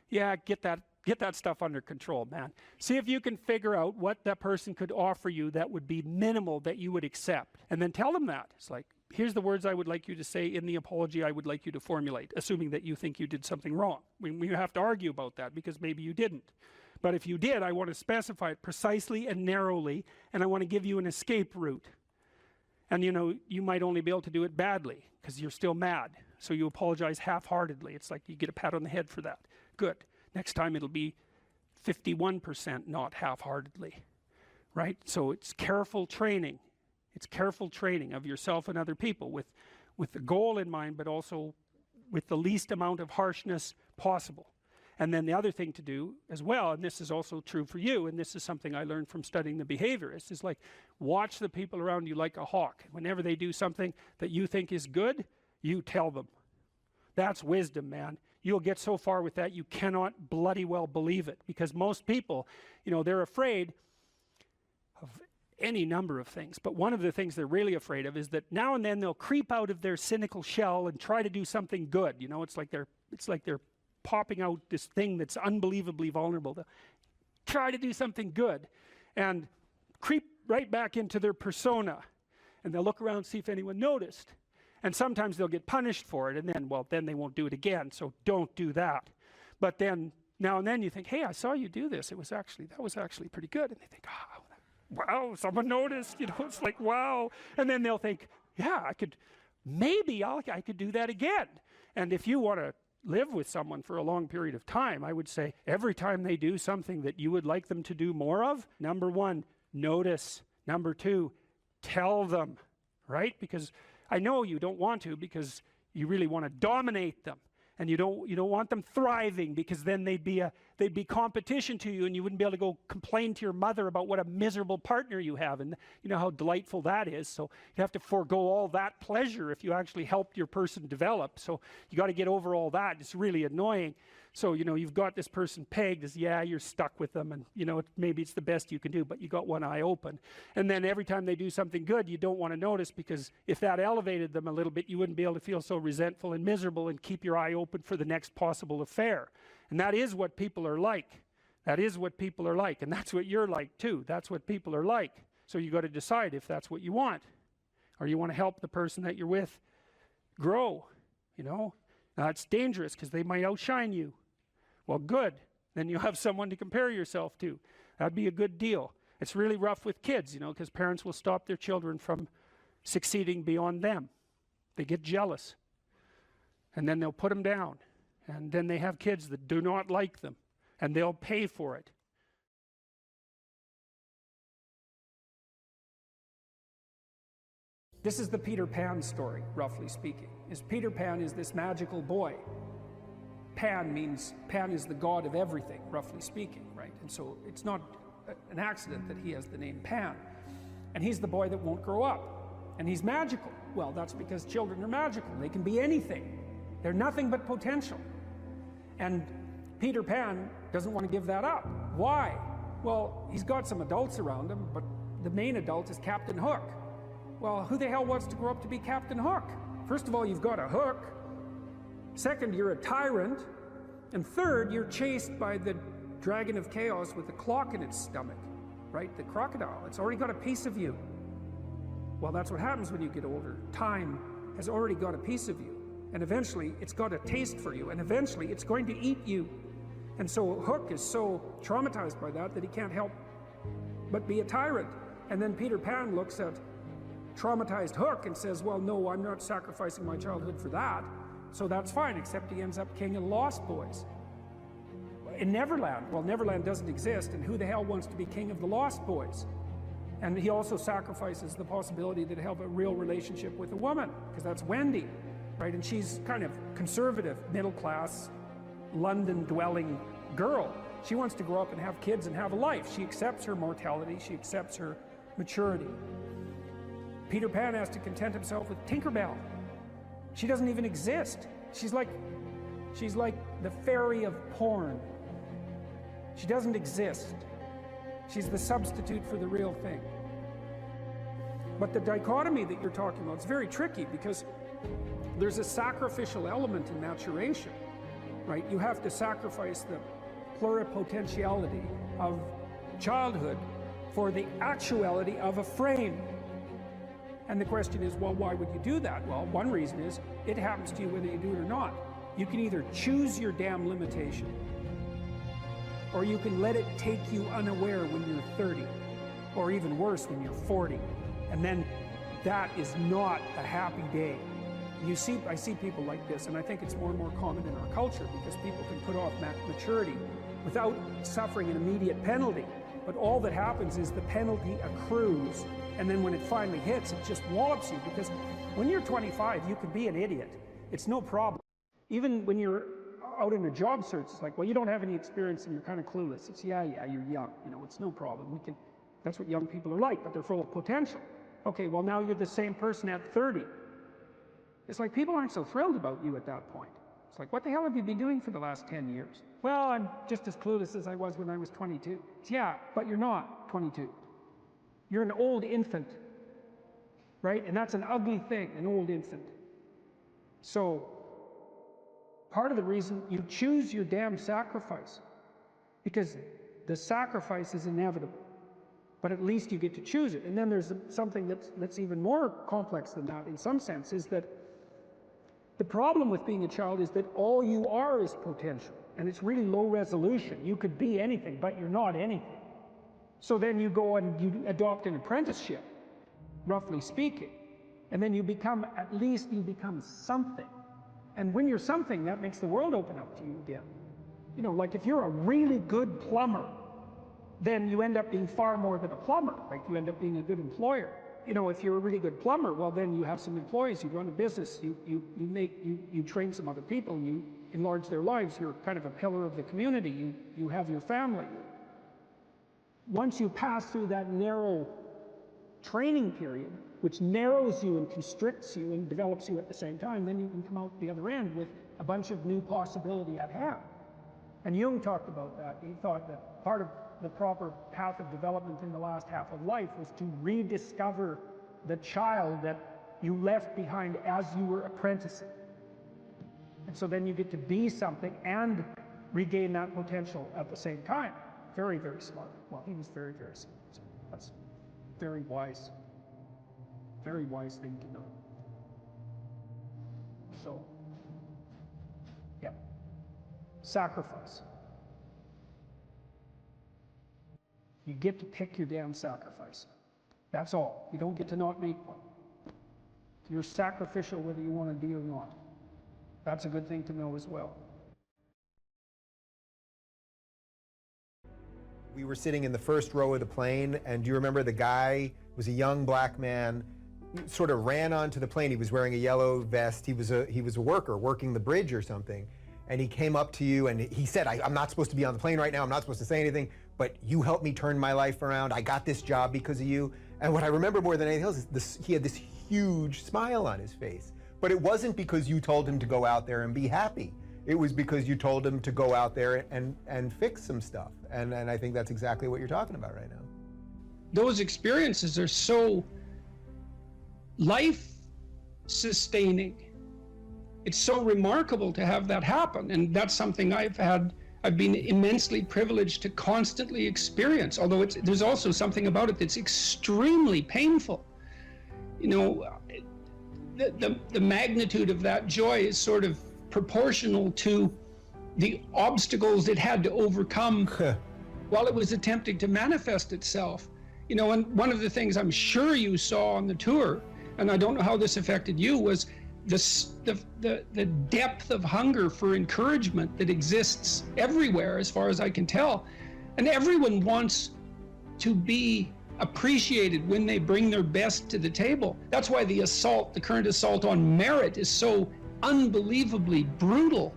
Speaker 3: yeah, get that stuff under control, man. See if you can figure out what that person could offer you that would be minimal that you would accept. And then tell them that. It's like, here's the words I would like you to say in the apology I would like you to formulate, assuming that you think you did something wrong. We have to argue about that because maybe you didn't. But if you did, I want to specify it precisely and narrowly, and I want to give you an escape route. And you know, you might only be able to do it badly because you're still mad. So you apologize half-heartedly. It's like you get a pat on the head for that. Good. Next time it'll be 51% not half-heartedly, right? So it's careful training. It's careful training of yourself and other people with the goal in mind, but also with the least amount of harshness possible. And then the other thing to do as well, and this is also true for you, and this is something I learned from studying the behaviorists, is like watch the people around you like a hawk. Whenever they do something that you think is good, you tell them. That's wisdom, man. You'll get so far with that you cannot bloody well believe it, because most people, you know, they're afraid of any number of things, but one of the things they're really afraid of is that now and then they'll creep out of their cynical shell and try to do something good. You know, it's like they're popping out this thing that's unbelievably vulnerable. They'll try to do something good and creep right back into their persona, and they'll look around and see if anyone noticed. And sometimes they'll get punished for it, and then, well, then they won't do it again, so don't do that. But then, now and then you think, hey, I saw you do this. That was actually pretty good. And they think, oh, wow, someone noticed. You know, it's like, wow. And then they'll think, yeah, I could do that again. And if you want to live with someone for a long period of time, I would say every time they do something that you would like them to do more of, number one, notice. Number two, tell them, right? Because I know you don't want to, because you really want to dominate them, and you don't want them thriving, because then they'd be competition to you, and you wouldn't be able to go complain to your mother about what a miserable partner you have, and you know how delightful that is. So you have to forego all that pleasure if you actually help your person develop. So you got to get over all that. It's really annoying. So, you know, you've got this person pegged as, yeah, you're stuck with them, and, you know, maybe it's the best you can do, but you got one eye open. And then every time they do something good, you don't want to notice, because if that elevated them a little bit, you wouldn't be able to feel so resentful and miserable and keep your eye open for the next possible affair. And that is what people are like. That is what people are like. And that's what you're like, too. That's what people are like. So you got to decide if that's what you want, or you want to help the person that you're with grow, you know. Now, it's dangerous because they might outshine you. Well, good. Then you'll have someone to compare yourself to. That'd be a good deal. It's really rough with kids, you know, because parents will stop their children from succeeding beyond them. They get jealous. And then they'll put them down. And then they have kids that do not like them. And they'll pay for it. This is the Peter Pan story, roughly speaking. Peter Pan is this magical boy. Pan is the god of everything, roughly speaking, right? And so it's not an accident that he has the name Pan. And he's the boy that won't grow up. And he's magical. Well, that's because children are magical. They can be anything. They're nothing but potential. And Peter Pan doesn't want to give that up. Why? Well, he's got some adults around him, but the main adult is Captain Hook. Well, who the hell wants to grow up to be Captain Hook? First of all, you've got a hook. Second, you're a tyrant. And third, you're chased by the dragon of chaos with a clock in its stomach, right? The crocodile. It's already got a piece of you. Well, that's what happens when you get older. Time has already got a piece of you. And eventually, it's got a taste for you. And eventually, it's going to eat you. And so Hook is so traumatized by that he can't help but be a tyrant. And then Peter Pan looks at traumatized Hook and says, well, no, I'm not sacrificing my childhood for that. So that's fine, except he ends up king of the Lost Boys. In Neverland, well, Neverland doesn't exist, and who the hell wants to be king of the Lost Boys? And he also sacrifices the possibility that he'll have a real relationship with a woman, because that's Wendy, right? And she's kind of conservative, middle-class, London-dwelling girl. She wants to grow up and have kids and have a life. She accepts her mortality. She accepts her maturity. Peter Pan has to content himself with Tinkerbell. She doesn't even exist. She's like the fairy of porn. She doesn't exist. She's the substitute for the real thing. But the dichotomy that you're talking about is very tricky, because there's a sacrificial element in maturation, right? You have to sacrifice the pluripotentiality of childhood for the actuality of a frame. And the question is, well, why would you do that? Well, one reason is it happens to you whether you do it or not. You can either choose your damn limitation, or you can let it take you unaware when you're 30, or even worse, when you're 40. And then that is not a happy day. I see people like this, and I think it's more and more common in our culture because people can put off maturity without suffering an immediate penalty. But all that happens is the penalty accrues, and then when it finally hits, it just wallops you, because when you're 25, you could be an idiot. It's no problem. Even when you're out in a job search, it's like, well, you don't have any experience and you're kind of clueless. It's, yeah, you're young, it's no problem. That's what young people are like, but they're full of potential. Okay, well, now you're the same person at 30. It's like people aren't so thrilled about you at that point. It's like, what the hell have you been doing for the last 10 years? Well, I'm just as clueless as I was when I was 22. Yeah, but you're not 22. You're an old infant, right? And that's an ugly thing, an old infant. So, part of the reason you choose your damn sacrifice, because the sacrifice is inevitable, but at least you get to choose it. And then there's something that's even more complex than that in some sense, is that the problem with being a child is that all you are is potential, and it's really low resolution. You could be anything, but you're not anything. So then you go and you adopt an apprenticeship, roughly speaking, and then you become something. And when you're something, that makes the world open up to you again. Like if you're a really good plumber, then you end up being far more than a plumber. Like you end up being a good employer. If you're a really good plumber, well, then you have some employees, you run a business, you train some other people, you enlarge their lives, you're kind of a pillar of the community, you have your family. Once you pass through that narrow training period, which narrows you and constricts you and develops you at the same time, then you can come out the other end with a bunch of new possibility at hand. And Jung talked about that. He thought that part of the proper path of development in the last half of life was to rediscover the child that you left behind as you were apprenticing. And so then you get to be something and regain that potential at the same time. Very, very smart. Well, he was very, very smart. So that's very wise thing to know. So, yeah. Sacrifice. You get to pick your damn sacrifice. That's all. You don't get to not make one. You're sacrificial whether you want to be or not. That's a good thing to know as well.
Speaker 4: We were sitting in the first row of the plane, and do you remember the guy was a young black man, sort of ran onto the plane. He was wearing a yellow vest. He was a worker working the bridge or something. And he came up to you and he said, I'm not supposed to be on the plane right now. I'm not supposed to say anything, but you helped me turn my life around. I got this job because of you. And what I remember more than anything else is he had this huge smile on his face. But it wasn't because you told him to go out there and be happy. It was because you told him to go out there and fix some stuff. And I think that's exactly what you're talking about right now.
Speaker 1: Those experiences are so life-sustaining. It's so remarkable to have that happen, and that's something I've been immensely privileged to constantly experience, although there's also something about it that's extremely painful. The magnitude of that joy is sort of proportional to the obstacles it had to overcome while it was attempting to manifest itself. And one of the things I'm sure you saw on the tour, and I don't know how this affected you, was the depth of hunger for encouragement that exists everywhere, as far as I can tell. And everyone wants to be appreciated when they bring their best to the table. That's why the current assault on merit is so unbelievably brutal,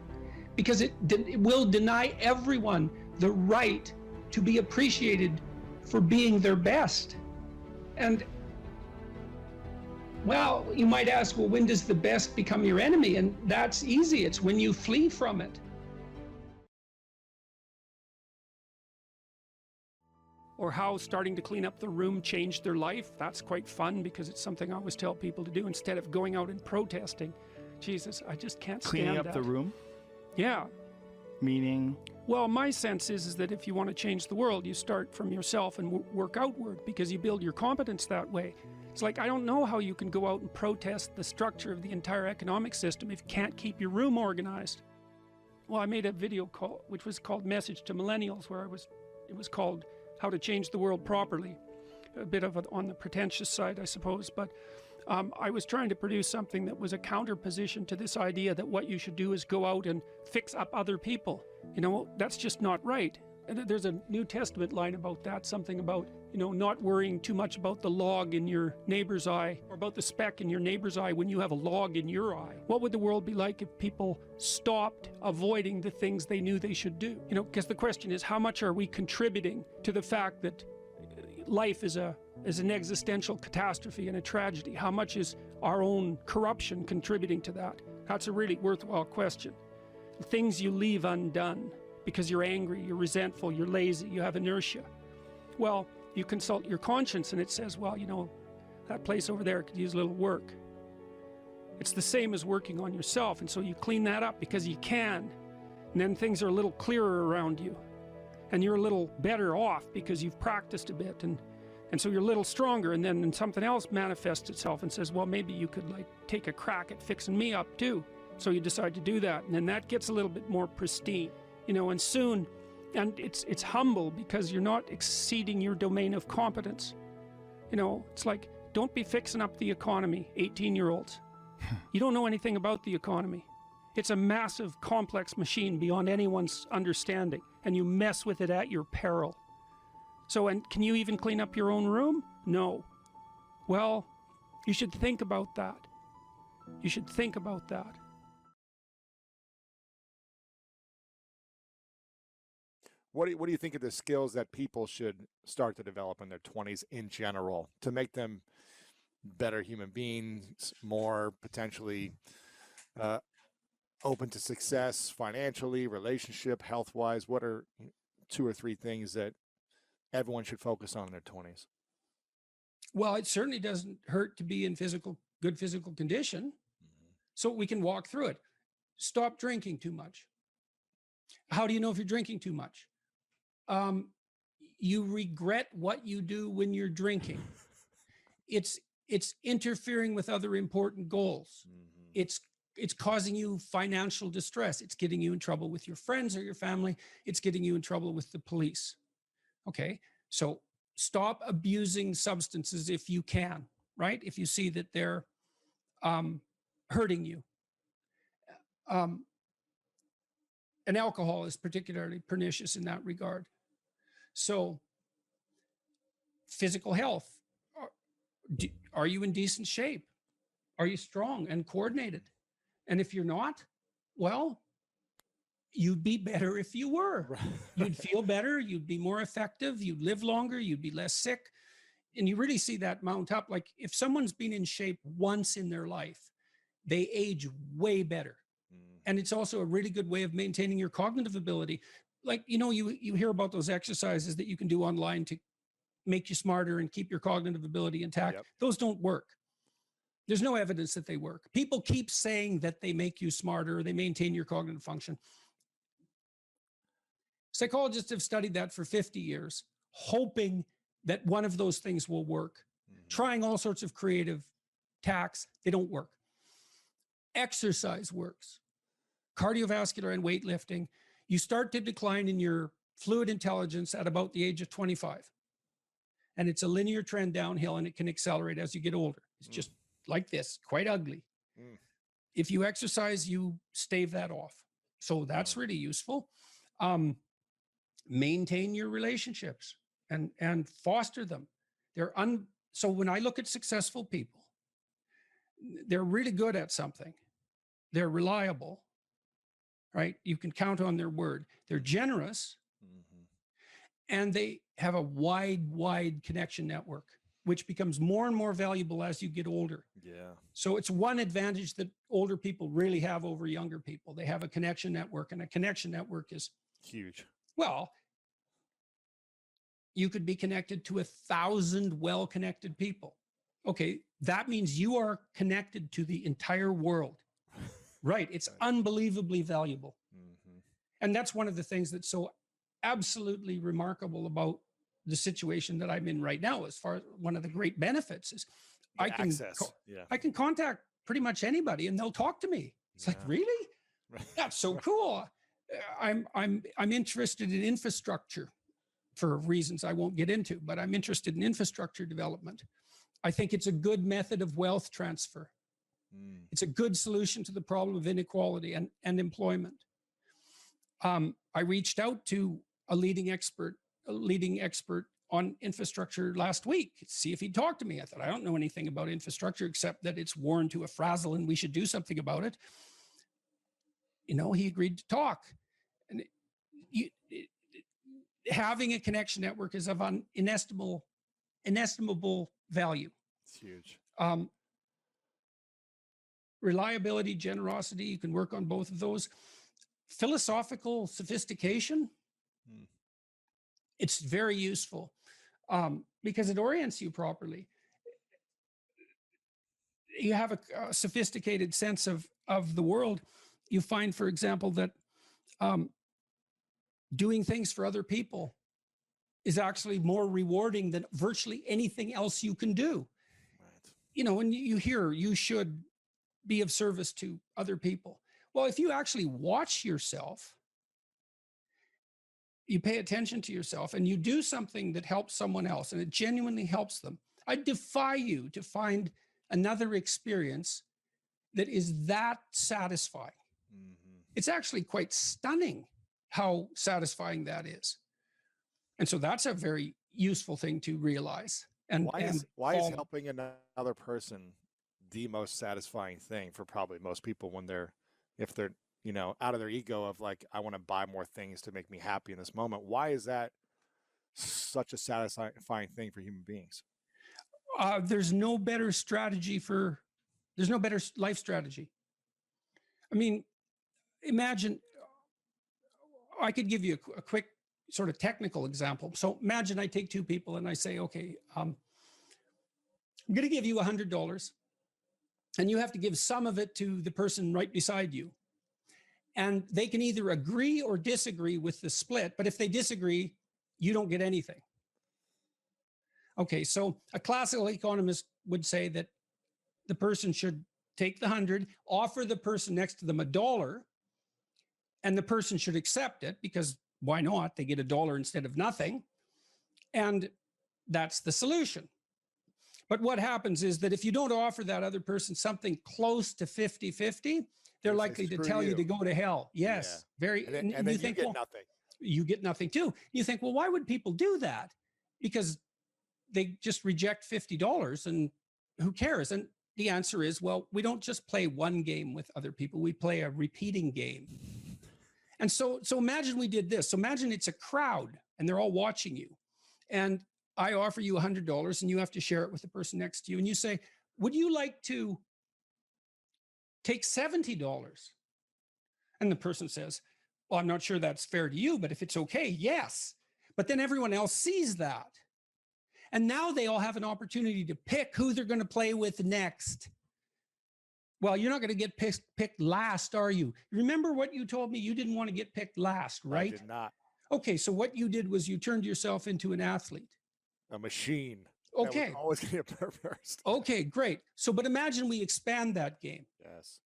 Speaker 1: because it will deny everyone the right to be appreciated for being their best. And well, you might ask, well, when does the best become your enemy? And that's easy. It's when you flee from it.
Speaker 3: or how starting to clean up the room changed their life. That's quite fun because it's something I always tell people to do instead of going out and protesting. Jesus, I just can't stand
Speaker 5: Cleaning up
Speaker 3: that.
Speaker 5: the room?
Speaker 3: Yeah.
Speaker 5: Meaning?
Speaker 3: Well, my sense is that if you want to change the world, you start from yourself and work outward, because you build your competence that way. It's like, I don't know how you can go out and protest the structure of the entire economic system if you can't keep your room organized. Well, I made a video which was called Message to Millennials, where it was called How to Change the World Properly. A bit of on the pretentious side, I suppose, but I was trying to produce something that was a counterposition to this idea that what you should do is go out and fix up other people. You know, that's just not right. And there's a New Testament line about that, something about, you know, not worrying too much about the log in your neighbor's eye, or about the speck in your neighbor's eye when you have a log in your eye. What would the world be like if people stopped avoiding the things they knew they should do? You know, because the question is, how much are we contributing to the fact that life is an existential catastrophe and a tragedy? How much is our own corruption contributing to that? That's a really worthwhile question. The things you leave undone because you're angry, you're resentful, you're lazy, you have inertia. Well, you consult your conscience and it says, well, you know, that place over there could use a little work. It's the same as working on yourself, and so you clean that up because you can, and then things are a little clearer around you, and you're a little better off because you've practiced a bit, and so you're a little stronger, and then something else manifests itself and says, well, maybe you could like take a crack at fixing me up too. So you decide to do that, and then that gets a little bit more pristine, you know, and soon, and it's humble because you're not exceeding your domain of competence. You know, it's like, don't be fixing up the economy, 18-year-olds. You don't know anything about the economy. It's a massive, complex machine beyond anyone's understanding, and you mess with it at your peril. So, and can you even clean up your own room? No. Well, you should think about that. You should think about that.
Speaker 6: What do you think of the skills that people should start to develop in their 20s in general to make them better human beings, more potentially open to success financially, relationship, health-wise? What are 2 or 3 things that everyone should focus on in their 20s?
Speaker 3: Well, it certainly doesn't hurt to be in good physical condition, so we can walk through it. Stop drinking too much. How do you know if you're drinking too much? You regret what you do when you're drinking. It's interfering with other important goals. It's causing you financial distress. It's getting you in trouble with your friends or your family. It's getting you in trouble with the police. Okay, so stop abusing substances if you can, right? If you see that they're hurting you. And alcohol is particularly pernicious in that regard. So, physical health. Are you in decent shape? Are you strong and coordinated? And if you're not, well, you'd be better if you were. Right. You'd feel better, you'd be more effective, you'd live longer, you'd be less sick. And you really see that mount up. Like if someone's been in shape once in their life, they age way better. And it's also a really good way of maintaining your cognitive ability. Like, you know, you hear about those exercises that you can do online to make you smarter and keep your cognitive ability intact. Yep. Those don't work. There's no evidence that they work. People keep saying that they make you smarter, or they maintain your cognitive function. Psychologists have studied that for 50 years, hoping that one of those things will work, trying all sorts of creative tacks. They don't work. Exercise works. Cardiovascular and weightlifting, you start to decline in your fluid intelligence at about the age of 25. And it's a linear trend downhill, and it can accelerate as you get older. It's just like this, quite ugly. If you exercise, you stave that off. So that's really useful. Maintain your relationships and foster them. So when I look at successful people, they're really good at something. They're reliable, right? You can count on their word. They're generous, and they have a wide connection network, which becomes more and more valuable as you get older. Yeah. So it's one advantage that older people really have over younger people. They have a connection network, and a connection network is
Speaker 6: huge.
Speaker 3: Well, you could be connected to 1,000 well-connected people. Okay, that means you are connected to the entire world. Right, it's unbelievably valuable.
Speaker 6: Mm-hmm.
Speaker 3: And that's one of the things that's so absolutely remarkable about the situation that I'm in right now. As far as one of the great benefits is I can
Speaker 6: access.
Speaker 3: I can contact pretty much anybody and they'll talk to me. It's like, really? That's so cool. I'm interested in infrastructure for reasons I won't get into, but I'm interested in infrastructure development. I think it's a good method of wealth transfer. It's a good solution to the problem of inequality and employment. I reached out to a leading expert on infrastructure last week to see if he'd talk to me. I thought, I don't know anything about infrastructure except that it's worn to a frazzle and we should do something about it. You know, he agreed to talk. And having a connection network is of inestimable value.
Speaker 6: It's huge.
Speaker 3: Reliability, generosity, you can work on both of those. Philosophical sophistication, it's very useful because it orients you properly. You have a sophisticated sense of the world. You find, for example, that doing things for other people is actually more rewarding than virtually anything else you can do.
Speaker 6: Right.
Speaker 3: You know, and you hear you should be of service to other people. Well, if you actually watch yourself, you pay attention to yourself and you do something that helps someone else and it genuinely helps them, I defy you to find another experience that is that satisfying. Mm-hmm. It's actually quite stunning how satisfying that is. And so that's a very useful thing to realize. And
Speaker 6: why is helping another person the most satisfying thing for probably most people when if they're, you know, out of their ego of like, I want to buy more things to make me happy in this moment? Why is that such a satisfying thing for human beings?
Speaker 3: There's no better life strategy. I mean, imagine, I could give you a quick sort of technical example. So imagine I take two people and I say, okay, I'm going to give you $100 and you have to give some of it to the person right beside you. And they can either agree or disagree with the split, but if they disagree, you don't get anything. Okay, so a classical economist would say that the person should take the 100, offer the person next to them $1, and the person should accept it because why not? They get $1 instead of nothing. And that's the solution. But what happens is that if you don't offer that other person something close to 50-50, they're likely to tell you to go to hell. Yes. Yeah. Very.
Speaker 6: And then you think, get nothing.
Speaker 3: You get nothing too. You think, well, why would people do that? Because they just reject $50 and who cares? And the answer is, well, we don't just play one game with other people. We play a repeating game. And so imagine we did this. So imagine it's a crowd and they're all watching you. And I offer you $100 and you have to share it with the person next to you. And you say, would you like to take $70? And the person says, well, I'm not sure that's fair to you, but if it's okay, yes. But then everyone else sees that. And now they all have an opportunity to pick who they're going to play with next. Well, you're not going to get picked last, are you? Remember what you told me? You didn't want to get picked last, right?
Speaker 6: I did not.
Speaker 3: Okay, so what you did was you turned yourself into an athlete.
Speaker 6: A machine.
Speaker 3: Okay.
Speaker 6: That was always going to get first.
Speaker 3: Okay, great. So, but imagine we expand that game.
Speaker 6: Yes.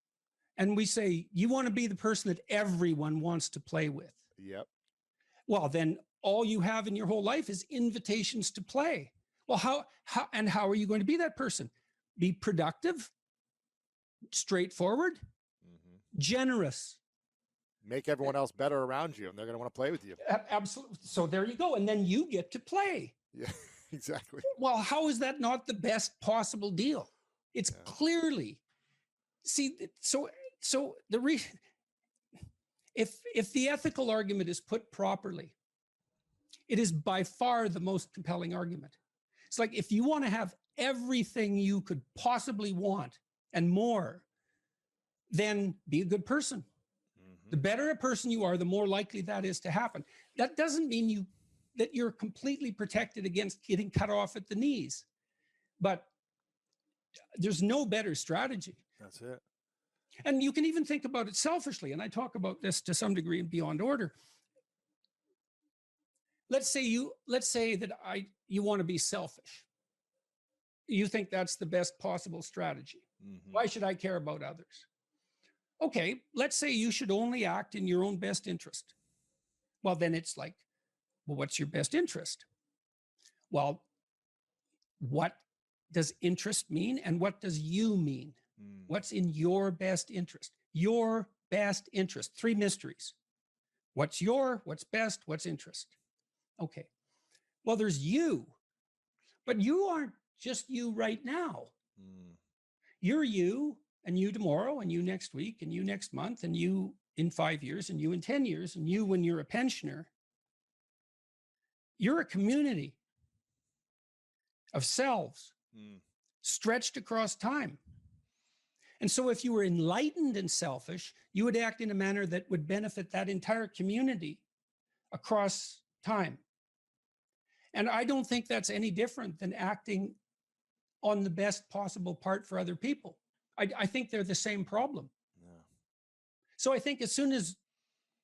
Speaker 3: And we say, you want to be the person that everyone wants to play with.
Speaker 6: Yep.
Speaker 3: Well, then all you have in your whole life is invitations to play. Well, how are you going to be that person? Be productive, straightforward, generous.
Speaker 6: Make everyone else better around you, and they're going to want to play with you.
Speaker 3: Absolutely. So there you go. And then you get to play.
Speaker 6: Yeah, exactly.
Speaker 3: Well, how is that not the best possible deal? It's clearly, see, so if the ethical argument is put properly, it is by far the most compelling argument. It's like, if you want to have everything you could possibly want and more, then be a good person. The better a person you are, the more likely that is to happen. That doesn't mean you that you're completely protected against getting cut off at the knees. But there's no better strategy.
Speaker 6: That's it.
Speaker 3: And you can even think about it selfishly. And I talk about this to some degree in Beyond Order. Let's say that you want to be selfish. You think that's the best possible strategy.
Speaker 6: Mm-hmm.
Speaker 3: Why should I care about others? Okay, let's say you should only act in your own best interest. Well, then it's like, well, what's your best interest? Well, what does interest mean and what does you mean? What's in your best interest? Your best interest. 3 mysteries. What's best, what's interest? Okay. Well, there's you, but you aren't just you right now. You're you, and you tomorrow, and you next week, and you next month, and you in 5 years, and you in 10 years, and you when you're a pensioner. You're a community of selves stretched across time. And so if you were enlightened and selfish, you would act in a manner that would benefit that entire community across time. And I don't think that's any different than acting on the best possible part for other people. I think they're the same problem.
Speaker 6: Yeah.
Speaker 3: So I think as soon as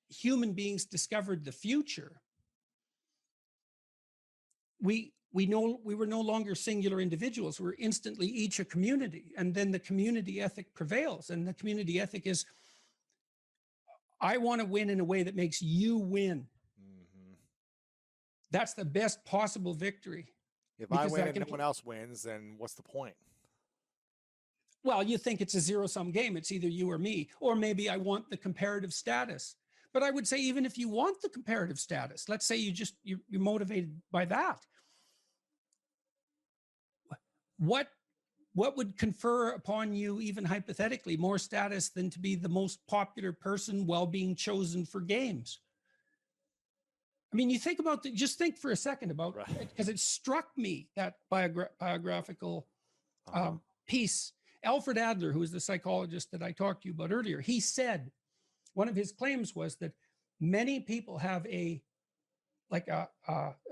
Speaker 3: human beings discovered the future, we were no longer singular individuals. We're instantly each a community. And then the community ethic prevails. And the community ethic is, I want to win in a way that makes you win. That's the best possible victory.
Speaker 6: If I win and no one else wins, then what's the point?
Speaker 3: Well, you think it's a zero-sum game. It's either you or me, or maybe I want the comparative status. But I would say, even if you want the comparative status, let's say you're motivated by that. What would confer upon you, even hypothetically, more status than to be the most popular person while being chosen for games? I mean, you think about just think for a second about, because it struck me, that biographical piece. Alfred Adler, who is the psychologist that I talked to you about earlier, he said one of his claims was that many people have a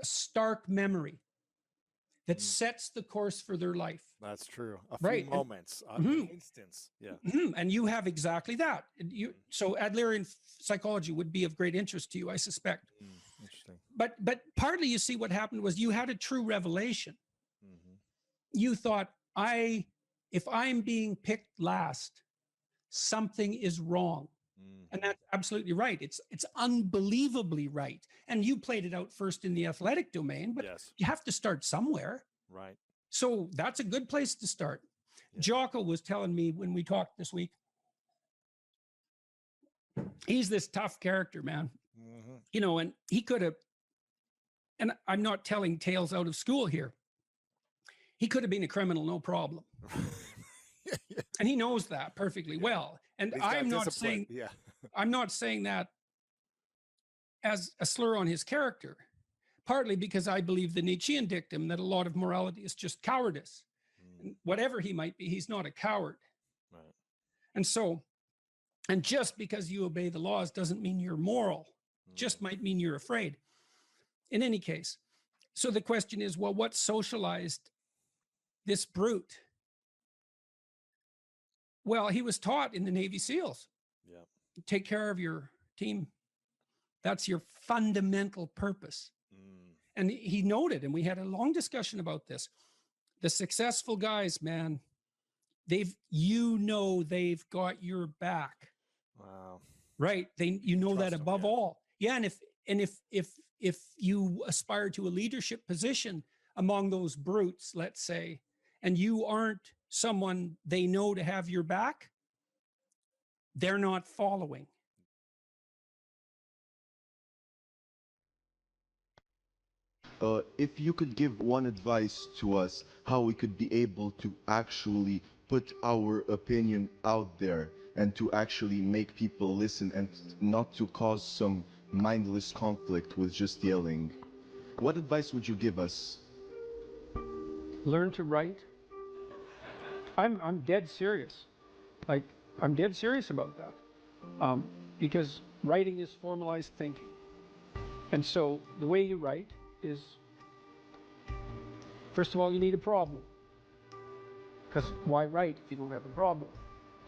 Speaker 3: stark memory that sets the course for their life.
Speaker 6: That's true. A few moments, an instance. Yeah.
Speaker 3: And you have exactly that. So Adlerian psychology would be of great interest to you, I suspect.
Speaker 6: Interesting.
Speaker 3: But partly, you see, what happened was you had a true revelation. You thought, if I'm being picked last, something is wrong. And that's absolutely right. It's unbelievably right. And you played it out first in the athletic domain, but you have to start somewhere.
Speaker 6: Right.
Speaker 3: So that's a good place to start. Yeah. Jocko was telling me when we talked this week, he's this tough character, man. And he could have, and I'm not telling tales out of school here, he could have been a criminal, no problem. And he knows that perfectly well. And I'm not saying, I'm not saying that as a slur on his character, partly because I believe the Nietzschean dictum that a lot of morality is just cowardice. And whatever he might be, he's not a coward.
Speaker 6: Right.
Speaker 3: And so, and just because you obey the laws doesn't mean you're moral, just might mean you're afraid. In any case, so the question is, well, what socialized this brute? Well, he was taught in the Navy SEALs.
Speaker 6: Yeah.
Speaker 3: Take care of your team. That's your fundamental purpose. And he noted, and we had a long discussion about this, the successful guys, man, they've got your back.
Speaker 6: Wow.
Speaker 3: Right. That above all. Yeah. And if you aspire to a leadership position among those brutes, let's say, and you aren't someone they know to have your back, they're not following.
Speaker 5: If you could give one advice to us, how we could be able to actually put our opinion out there and to actually make people listen and not to cause some mindless conflict with just yelling, what advice would you give us?
Speaker 3: Learn to write. I'm dead serious. Like, I'm dead serious about that. Because writing is formalized thinking. And so the way you write is, first of all, you need a problem. Because why write if you don't have a problem?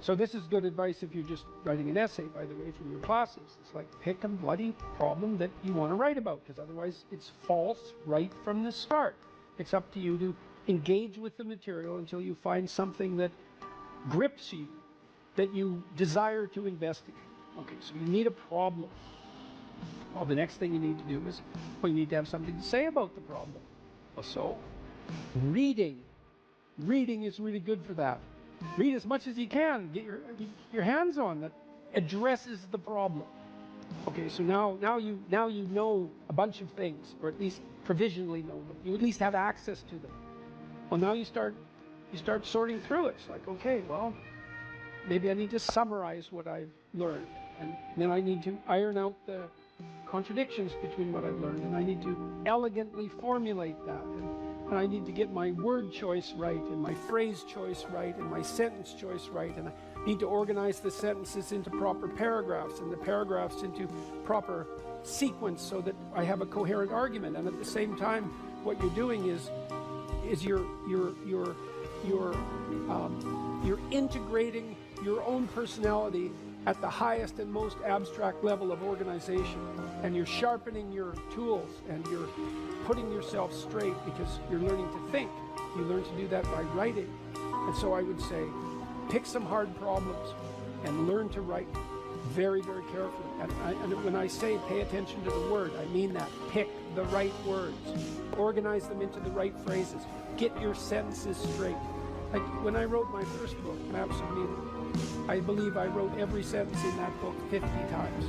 Speaker 3: So this is good advice if you're just writing an essay, by the way, from your classes. It's like, pick a bloody problem that you want to write about, because otherwise it's false right from the start. It's up to you to engage with the material until you find something that grips you, that you desire to investigate. Okay, so you need a problem. Well, the next thing you need to do is, well, you need to have something to say about the problem. So, reading is really good for that. Read as much as you can. Get your hands on that addresses the problem. Okay, so now you know a bunch of things, or at least provisionally know them. You at least have access to them. Well, now you start sorting through it. It's like, okay, well, maybe I need to summarize what I've learned, and then I need to iron out the contradictions between what I've learned, and I need to elegantly formulate that, and I need to get my word choice right, and my phrase choice right, and my sentence choice right, and I need to organize the sentences into proper paragraphs, and the paragraphs into proper sequence, so that I have a coherent argument. And at the same time, what you're doing is you're integrating your own personality at the highest and most abstract level of organization, and you're sharpening your tools, and you're putting yourself straight, because you're learning to think. You learn to do that by writing. And so I would say, pick some hard problems and learn to write very, very carefully. And when I say pay attention to the word, I mean that. Pick the right words, organize them into the right phrases, get your sentences straight. Like when I wrote my first book, Maps of Meaning, I believe I wrote every sentence in that book 50 times.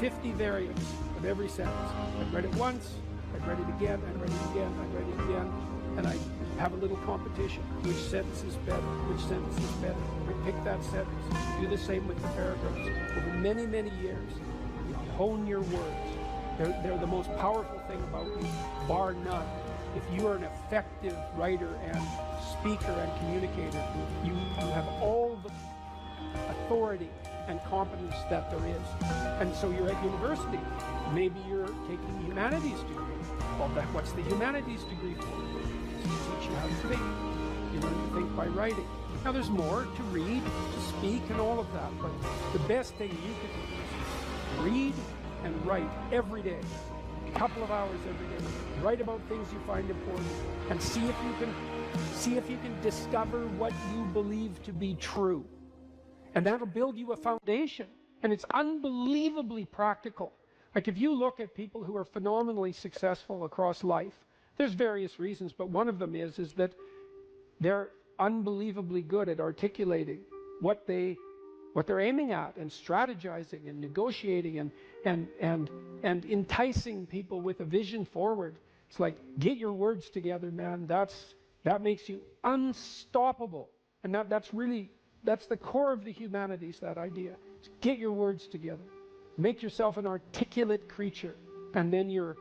Speaker 3: 50 variants of every sentence. I read it once, I read it again, I read it again, I read it again, and I have a little competition. Which sentence is better? Which sentence is better? I pick that sentence. Do the same with the paragraphs. Over many, many years, you hone your words. They're the most powerful thing about you, bar none. If you are an effective writer and speaker and communicator, you have all the authority and competence that there is. And so you're at university. Maybe you're taking a humanities degree. Well, what's the humanities degree for? It's to teach you how to think. You learn to think by writing. Now there's more to read, to speak, and all of that. But the best thing you can do is read and write every day. A couple of hours every day. Write about things you find important, and see if you can discover what you believe to be true. And that'll build you a foundation. And it's unbelievably practical. Like if you look at people who are phenomenally successful across life, there's various reasons, but one of them is that they're unbelievably good at articulating what they're aiming at, and strategizing and negotiating and enticing people with a vision forward. It's like, get your words together, man. That makes you unstoppable. And that's the core of the humanities, that idea. Get your words together. Make yourself an articulate creature, and then you're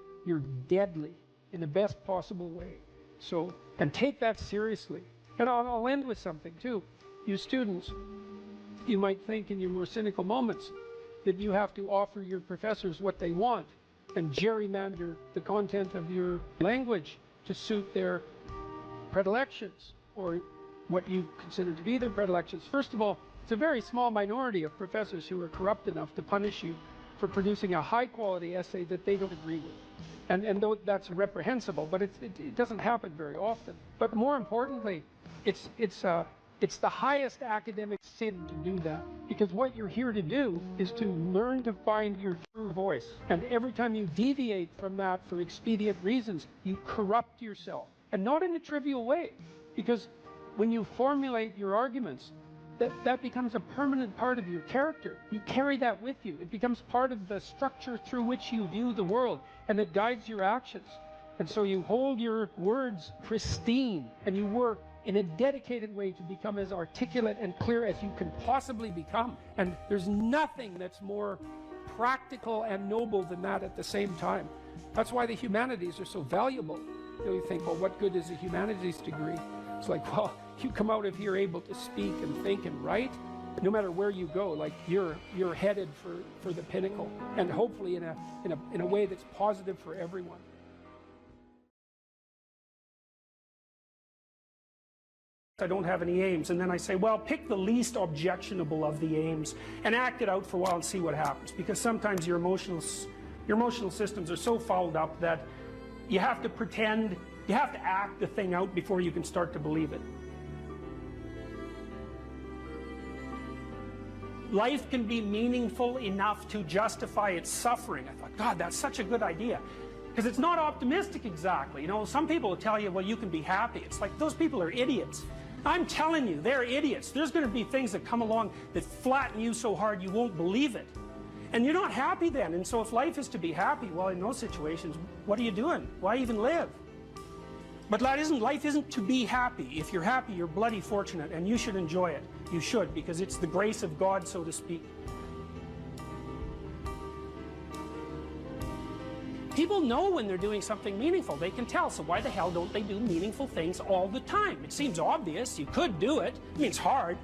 Speaker 3: deadly in the best possible way. So, and take that seriously. And I'll end with something too. You students, you might think in your more cynical moments that you have to offer your professors what they want and gerrymander the content of your language to suit their predilections, or what you consider to be their predilections. First of all, it's a very small minority of professors who are corrupt enough to punish you for producing a high-quality essay that they don't agree with. And though that's reprehensible, but it doesn't happen very often. But more importantly, it's the highest academic sin to do that, because what you're here to do is to learn to find your true voice. And every time you deviate from that for expedient reasons, you corrupt yourself. And not in a trivial way, because when you formulate your arguments, that becomes a permanent part of your character. You carry that with you. It becomes part of the structure through which you view the world, and it guides your actions. And so you hold your words pristine, and you work in a dedicated way to become as articulate and clear as you can possibly become. And there's nothing that's more practical and noble than that at the same time. That's why the humanities are so valuable. You think, well, what good is a humanities degree? It's like, well, you come out of here able to speak and think and write, no matter where you go, like you're headed for the pinnacle, and hopefully in a way that's positive for everyone. I don't have any aims. And then I say, well, pick the least objectionable of the aims and act it out for a while and see what happens. Because sometimes your emotional systems are so fouled up that you have to pretend, you have to act the thing out before you can start to believe it. Life can be meaningful enough to justify its suffering. I thought, God, that's such a good idea. Because it's not optimistic exactly. You know, some people will tell you, well, you can be happy. It's like, those people are idiots. I'm telling you, they're idiots. There's going to be things that come along that flatten you so hard you won't believe it. And you're not happy then. And so if life is to be happy, well, in those situations, what are you doing? Why even live? But life isn't to be happy. If you're happy, you're bloody fortunate, and you should enjoy it. You should, because it's the grace of God, so to speak. People know when they're doing something meaningful. They can tell. So why the hell don't they do meaningful things all the time? It seems obvious. You could do it. I mean, it's hard,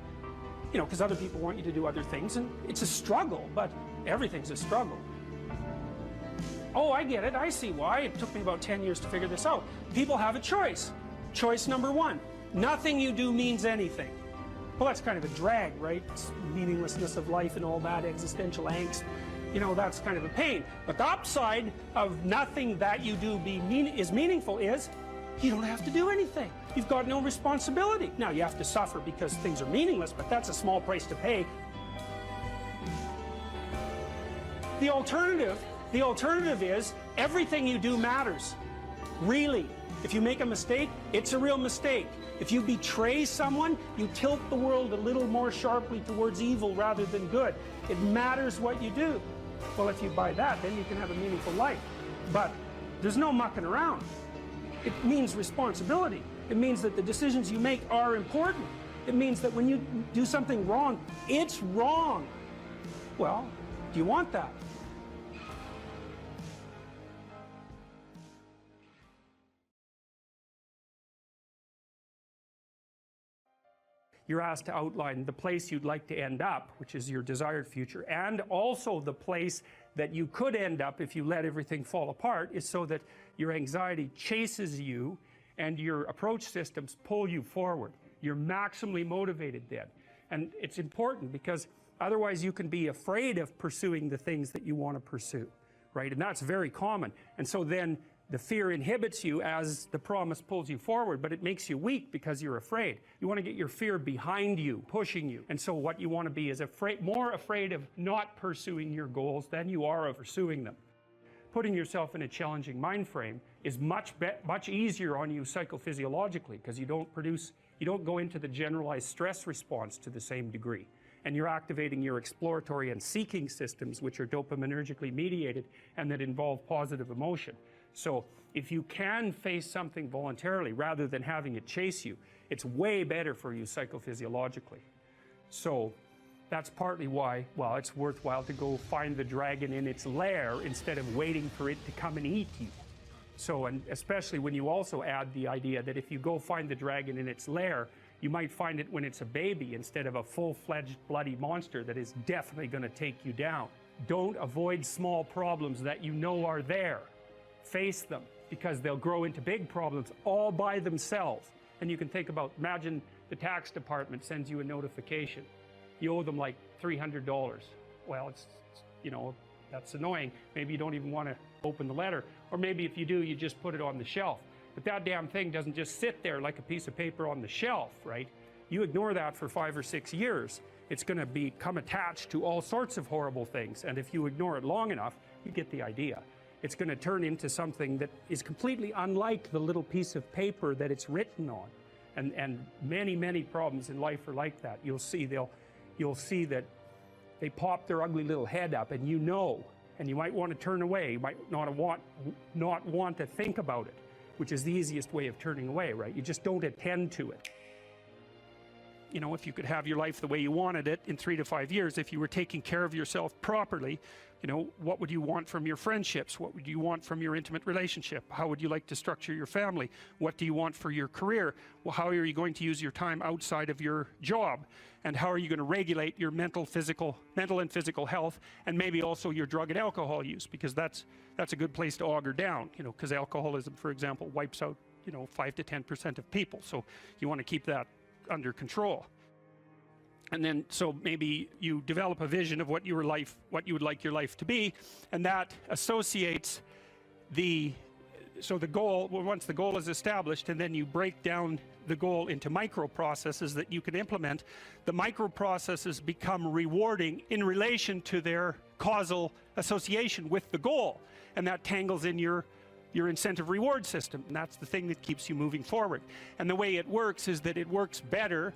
Speaker 3: you know, because other people want you to do other things, and it's a struggle, but everything's a struggle. Oh, I get it. I see why. It took me about 10 years to figure this out. People have a choice. Choice number one, nothing you do means anything. Well, that's kind of a drag, right? It's meaninglessness of life and all that, existential angst. You know, that's kind of a pain. But the upside of nothing that you do is meaningful is you don't have to do anything. You've got no responsibility. Now, you have to suffer because things are meaningless, but that's a small price to pay. The alternative is everything you do matters. Really. If you make a mistake, it's a real mistake. If you betray someone, you tilt the world a little more sharply towards evil rather than good. It matters what you do. Well, if you buy that, then you can have a meaningful life. But there's no mucking around. It means responsibility. It means that the decisions you make are important. It means that when you do something wrong, it's wrong. Well, do you want that? You're asked to outline the place you'd like to end up, which is your desired future, and also the place that you could end up if you let everything fall apart, is so that your anxiety chases you and your approach systems pull you forward. You're maximally motivated then. And it's important because otherwise you can be afraid of pursuing the things that you want to pursue, right? And that's very common. And so then the fear inhibits you as the promise pulls you forward, but it makes you weak because you're afraid. You want to get your fear behind you, pushing you. And so what you want to be is more afraid of not pursuing your goals than you are of pursuing them. Putting yourself in a challenging mind frame is much easier on you psychophysiologically because you don't go into the generalized stress response to the same degree. And you're activating your exploratory and seeking systems, which are dopaminergically mediated and that involve positive emotion. So if you can face something voluntarily rather than having it chase you, it's way better for you psychophysiologically. So that's partly why, well, it's worthwhile to go find the dragon in its lair instead of waiting for it to come and eat you. So, and especially when you also add the idea that if you go find the dragon in its lair, you might find it when it's a baby instead of a full-fledged bloody monster that is definitely going to take you down. Don't avoid small problems that you know are there. Face them, because they'll grow into big problems all by themselves. And you can think about, imagine the tax department sends you a notification. You owe them like $300. Well, it's you know, that's annoying. Maybe you don't even want to open the letter. Or maybe if you do, you just put it on the shelf. But that damn thing doesn't just sit there like a piece of paper on the shelf, right? You ignore that for 5 or 6 years, it's going to become attached to all sorts of horrible things. And if you ignore it long enough, you get the idea. It's going to turn into something that is completely unlike the little piece of paper that it's written on. And many, many problems in life are like that. You'll see that they pop their ugly little head up, and you know, and you might want to turn away. You might not want to think about it, which is the easiest way of turning away, right? You just don't attend to it. You know, if you could have your life the way you wanted it in 3 to 5 years, if you were taking care of yourself properly, you know, what would you want from your friendships? What would you want from your intimate relationship? How would you like to structure your family? What do you want for your career? Well, how are you going to use your time outside of your job? And how are you going to regulate your mental and physical health, and maybe also your drug and alcohol use? Because that's a good place to auger down, you know, because alcoholism, for example, wipes out, you know, 5 to 10% of people. So you want to keep that under control. And then, so maybe you develop a vision of what you would like your life to be, and that associates the goal. Well, once the goal is established, and then you break down the goal into micro processes that you can implement, the micro processes become rewarding in relation to their causal association with the goal, and that tangles in your incentive reward system, and that's the thing that keeps you moving forward. And the way it works is that it works better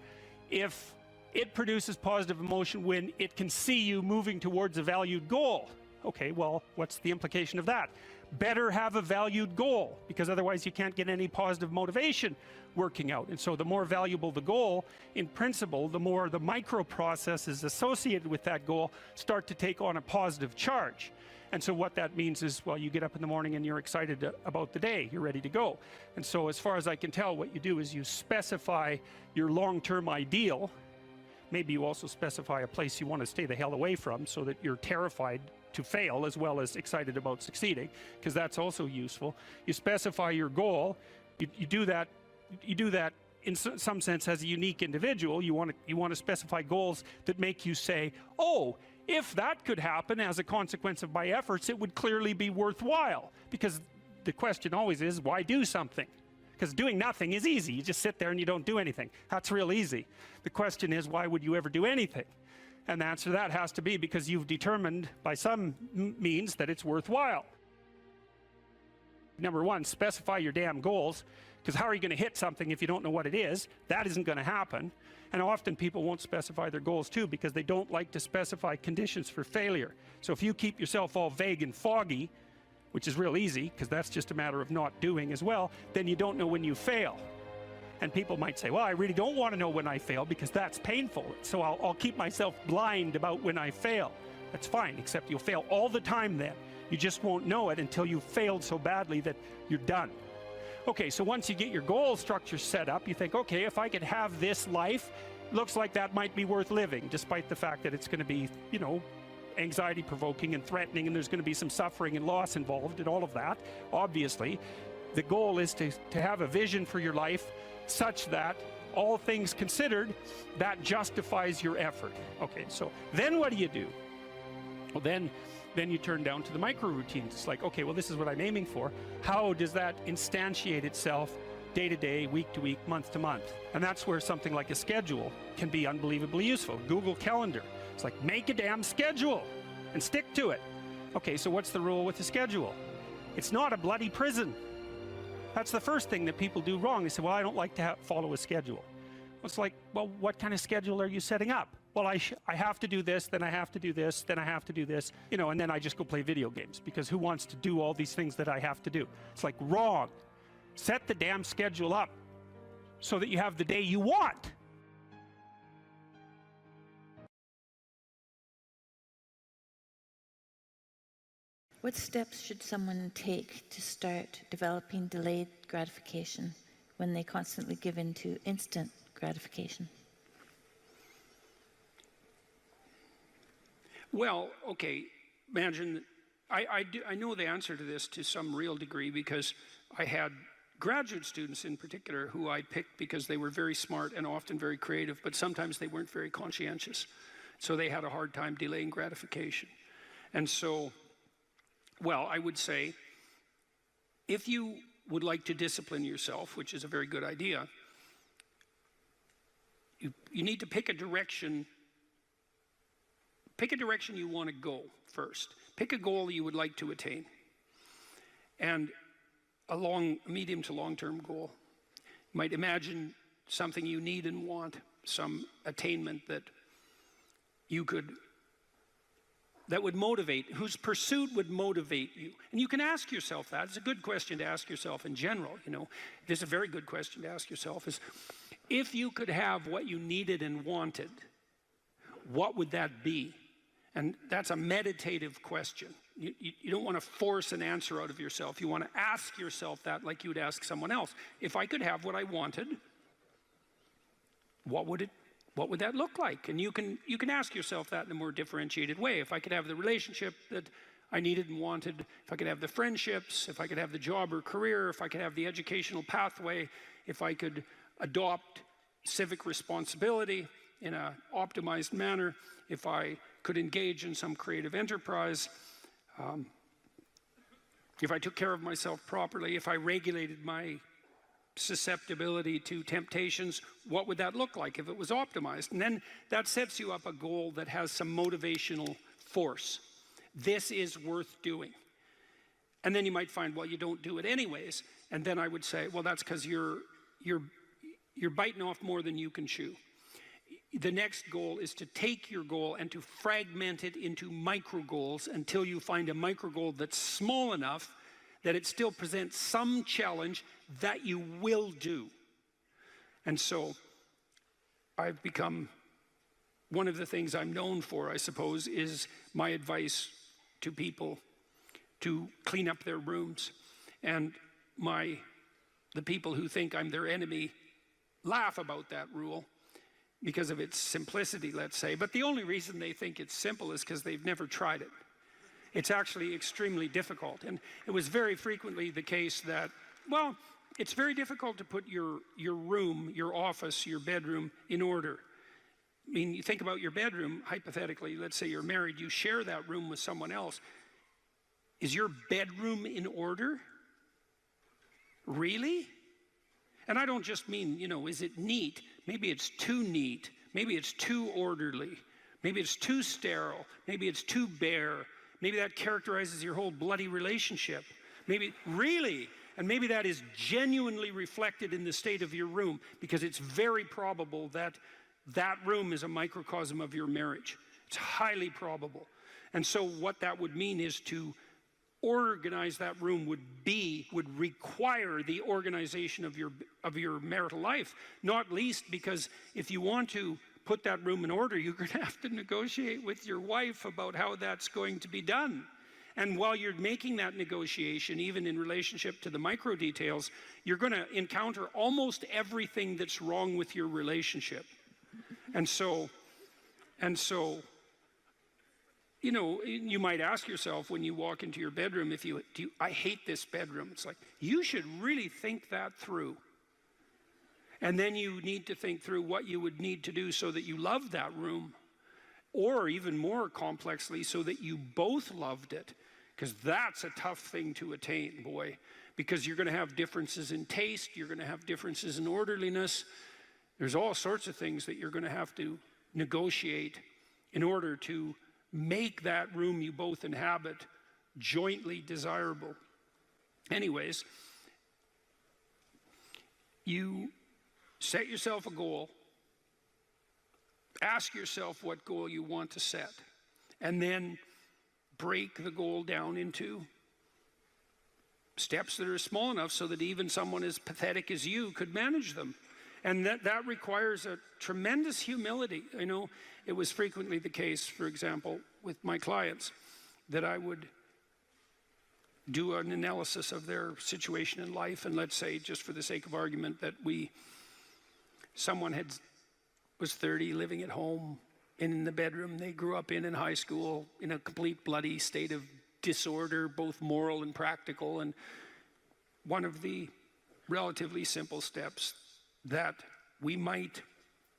Speaker 3: if it produces positive emotion when it can see you moving towards a valued goal. Okay, well, what's the implication of that? Better have a valued goal, because otherwise you can't get any positive motivation working out. And so the more valuable the goal, in principle, the more the micro processes associated with that goal start to take on a positive charge. And so what that means is, well, you get up in the morning and you're excited about the day, you're ready to go. And so as far as I can tell, what you do is you specify your long-term ideal. Maybe you also specify a place you want to stay the hell away from, so that you're terrified to fail as well as excited about succeeding, because that's also useful. You specify your goal. You do that in some sense as a unique individual. You want to specify goals that make you say, oh, if that could happen as a consequence of my efforts, it would clearly be worthwhile. Because the question always is, why do something? Because doing nothing is easy. You just sit there and you don't do anything. That's real easy. The question is, why would you ever do anything? And the answer to that has to be because you've determined by some means that it's worthwhile. Number one, specify your damn goals, because how are you going to hit something if you don't know what it is? That isn't going to happen. And often people won't specify their goals too, because they don't like to specify conditions for failure. So if you keep yourself all vague and foggy, which is real easy, because that's just a matter of not doing as well, then you don't know when you fail. And people might say, well, I really don't want to know when I fail, because that's painful. So I'll keep myself blind about when I fail. That's fine, except you'll fail all the time then. You just won't know it until you've failed so badly that you're done. Okay, so once you get your goal structure set up, you think, okay, if I could have this life, looks like that might be worth living, despite the fact that it's going to be, you know, anxiety provoking and threatening, and there's going to be some suffering and loss involved and all of that. Obviously, the goal is to have a vision for your life such that, all things considered, that justifies your effort. Okay, so then what do? Well, then you turn down to the micro routines. It's like, okay, well, this is what I'm aiming for. How does that instantiate itself day to day, week to week, month to month? And that's where something like a schedule can be unbelievably useful. Google Calendar. It's like, make a damn schedule and stick to it. Okay, so what's the rule with the schedule? It's not a bloody prison. That's the first thing that people do wrong. They say, well, I don't like to follow a schedule. It's like, well, what kind of schedule are you setting up? Well, I have to do this, then I have to do this, then I have to do this, you know, and then I just go play video games, because who wants to do all these things that I have to do? It's like, wrong. Set the damn schedule up so that you have the day you want.
Speaker 7: What steps should someone take to start developing delayed gratification when they constantly give in to instant gratification?
Speaker 1: Well, okay, imagine, I know the answer to this to some real degree, because I had graduate students in particular who I picked because they were very smart and often very creative, but sometimes they weren't very conscientious. So they had a hard time delaying gratification. And so, well, I would say, if you would like to discipline yourself, which is a very good idea, you need to pick a direction. Pick a direction you want to go first. Pick a goal you would like to attain, and a medium to long-term goal. You might imagine something you need and want, some attainment that would motivate, whose pursuit would motivate you. And you can ask yourself that. It's a good question to ask yourself in general, you know. It is a very good question to ask yourself, is if you could have what you needed and wanted, what would that be? And that's a meditative question. You don't want to force an answer out of yourself. You want to ask yourself that like you would ask someone else. If I could have what I wanted, what would that look like? And you can ask yourself that in a more differentiated way. If I could have the relationship that I needed and wanted, if I could have the friendships, if I could have the job or career, if I could have the educational pathway, if I could adopt
Speaker 3: civic responsibility in an optimized manner, if I could engage in some creative enterprise, if I took care of myself properly, if I regulated my susceptibility to temptations, what would that look like if it was optimized? And then that sets you up a goal that has some motivational force. This is worth doing. And then you might find, well, you don't do it anyways. And then I would say, well, that's because you're biting off more than you can chew. The next goal is to take your goal and to fragment it into micro goals until you find a micro goal that's small enough that it still presents some challenge that you will do. And so I've become, one of the things I'm known for, I suppose, is my advice to people to clean up their rooms. And the people who think I'm their enemy laugh about that rule because of its simplicity, let's say. But the only reason they think it's simple is because they've never tried it. It's actually extremely difficult. And it was very frequently the case that, well, it's very difficult to put your room, your office, your bedroom in order. I mean, you think about your bedroom, hypothetically, let's say you're married, you share that room with someone else. Is your bedroom in order? Really? And I don't just mean, is it neat? Maybe it's too neat. Maybe it's too orderly. Maybe it's too sterile. Maybe it's too bare. Maybe that characterizes your whole bloody relationship. Maybe, really? And maybe that is genuinely reflected in the state of your room, because it's very probable that that room is a microcosm of your marriage. It's highly probable. And so what that would mean is to organize that room would require the organization of your marital life, not least because if you want to put that room in order, you're going to have to negotiate with your wife about how that's going to be done. And while you're making that negotiation, even in relationship to the micro details, you're going to encounter almost everything that's wrong with your relationship. And so, you might ask yourself when you walk into your bedroom, I hate this bedroom. It's like, you should really think that through. And then you need to think through what you would need to do so that you love that room, or even more complexly, so that you both loved it. Because that's a tough thing to attain, boy, because you're going to have differences in taste, you're going to have differences in orderliness. There's all sorts of things that you're going to have to negotiate in order to make that room you both inhabit jointly desirable. Anyways, you set yourself a goal, ask yourself what goal you want to set, and then break the goal down into steps that are small enough so that even someone as pathetic as you could manage them. And that requires a tremendous humility. I know it was frequently the case, for example, with my clients, that I would do an analysis of their situation in life, and let's say, just for the sake of argument, that someone was 30, living at home, in the bedroom they grew up in high school, in a complete bloody state of disorder, both moral and practical. And one of the relatively simple steps that we might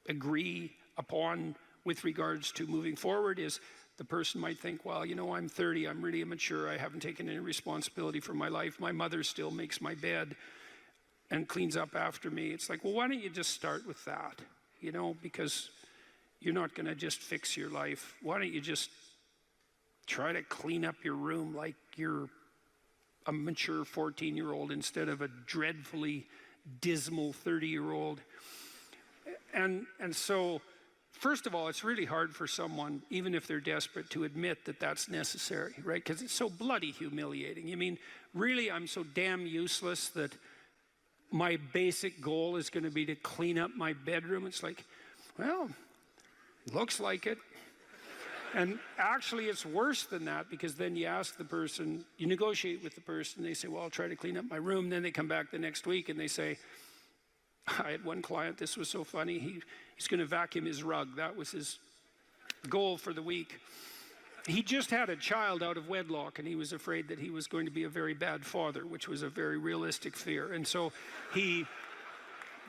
Speaker 3: agree upon with regards to moving forward is the person might think, well, I'm 30, I'm really immature, I haven't taken any responsibility for my life, my mother still makes my bed and cleans up after me. It's like, well, why don't you just start with that? Because you're not going to just fix your life. Why don't you just try to clean up your room like you're a mature 14-year-old instead of a dreadfully dismal 30-year-old. And so, first of all, it's really hard for someone, even if they're desperate, to admit that that's necessary, right? Because it's so bloody humiliating. I mean, really, I'm so damn useless that my basic goal is going to be to clean up my bedroom. It's like, well, looks like it. And actually, it's worse than that, because then you ask the person, you negotiate with the person, they say, well, I'll try to clean up my room. Then they come back the next week and they say, I had one client, this was so funny, he's going to vacuum his rug. That was his goal for the week. He just had a child out of wedlock, and he was afraid that he was going to be a very bad father, which was a very realistic fear. And so he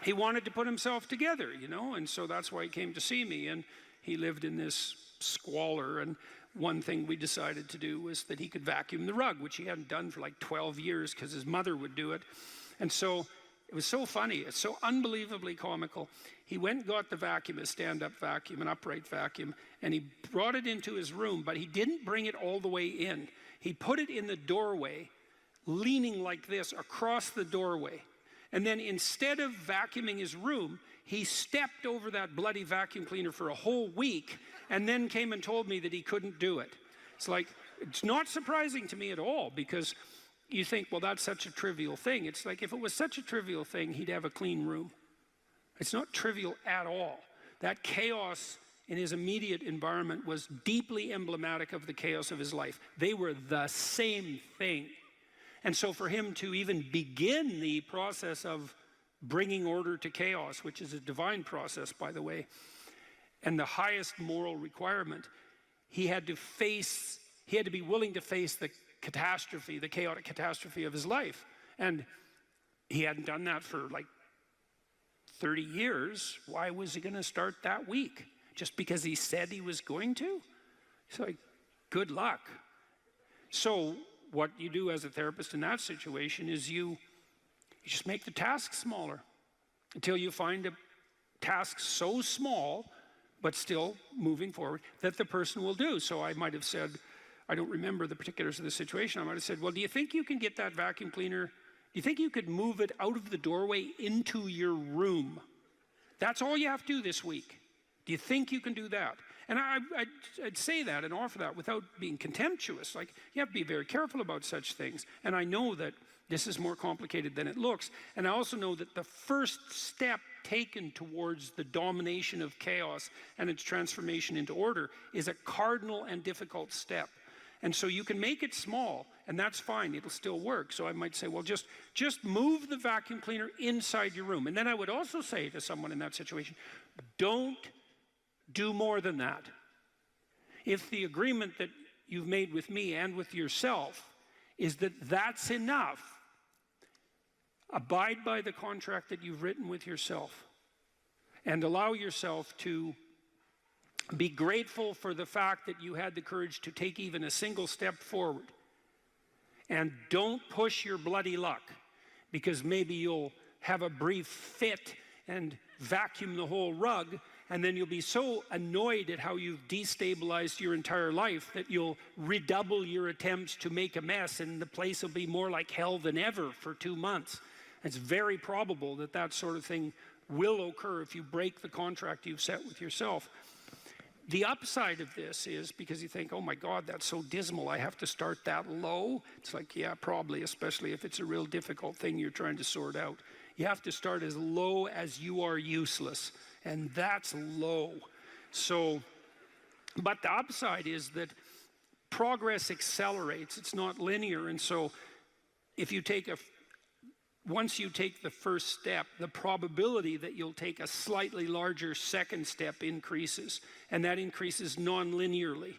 Speaker 1: he wanted to put himself together, you know, and so that's why he came to see me. And he lived in this squalor, and one thing we decided to do was that he could vacuum the rug, which he hadn't done for like 12 years because his mother would do it. And so it was so funny, it's so unbelievably comical. He went and got the vacuum, a stand-up vacuum, an upright vacuum, and he brought it into his room, but he didn't bring it all the way in. He put it in the doorway, leaning like this across the doorway. And then instead of vacuuming his room, he stepped over that bloody vacuum cleaner for a whole week and then came and told me that he couldn't do it. It's like, it's not surprising to me at all, because you think, well, that's such a trivial thing. It's like, if it was such a trivial thing, he'd have a clean room. It's not trivial at all. That chaos in his immediate environment was deeply emblematic of the chaos of his life. They were the same thing. And so for him to even begin the process of bringing order to chaos, which is a divine process, by the way, and the highest moral requirement, he had to be willing to face the catastrophe, the chaotic catastrophe of his life. And he hadn't done that for like 30 years. Why was he going to start that week? Just because he said he was going to? It's like, good luck. So what you do as a therapist in that situation is you just make the task smaller until you find a task so small, but still moving forward, that the person will do. So I might have said, I don't remember the particulars of the situation, I might have said, well, do you think you can get that vacuum cleaner, do you think you could move it out of the doorway into your room? That's all you have to do this week. Do you think you can do that? And I'd say that and offer that without being contemptuous. Like, you have to be very careful about such things. And I know that this is more complicated than it looks. And I also know that the first step taken towards the domination of chaos and its transformation into order is a cardinal and difficult step. And so you can make it small, and that's fine, it'll still work. So I might say, well, just move the vacuum cleaner inside your room. And then I would also say to someone in that situation, don't do more than that. If the agreement that you've made with me and with yourself is that that's enough, abide by the contract that you've written with yourself and allow yourself to be grateful for the fact that you had the courage to take even a single step forward. And don't push your bloody luck, because maybe you'll have a brief fit and vacuum the whole rug, and then you'll be so annoyed at how you've destabilized your entire life that you'll redouble your attempts to make a mess, and the place will be more like hell than ever for 2 months. It's very probable that that sort of thing will occur if you break the contract you've set with yourself. The upside of this is, because you think, oh my God, that's so dismal, I have to start that low. It's like, yeah, probably, especially if it's a real difficult thing you're trying to sort out. You have to start as low as you are useless, and that's low. So, but the upside is that progress accelerates. It's not linear, and so if you take once you take the first step, the probability that you'll take a slightly larger second step increases, and that increases non-linearly.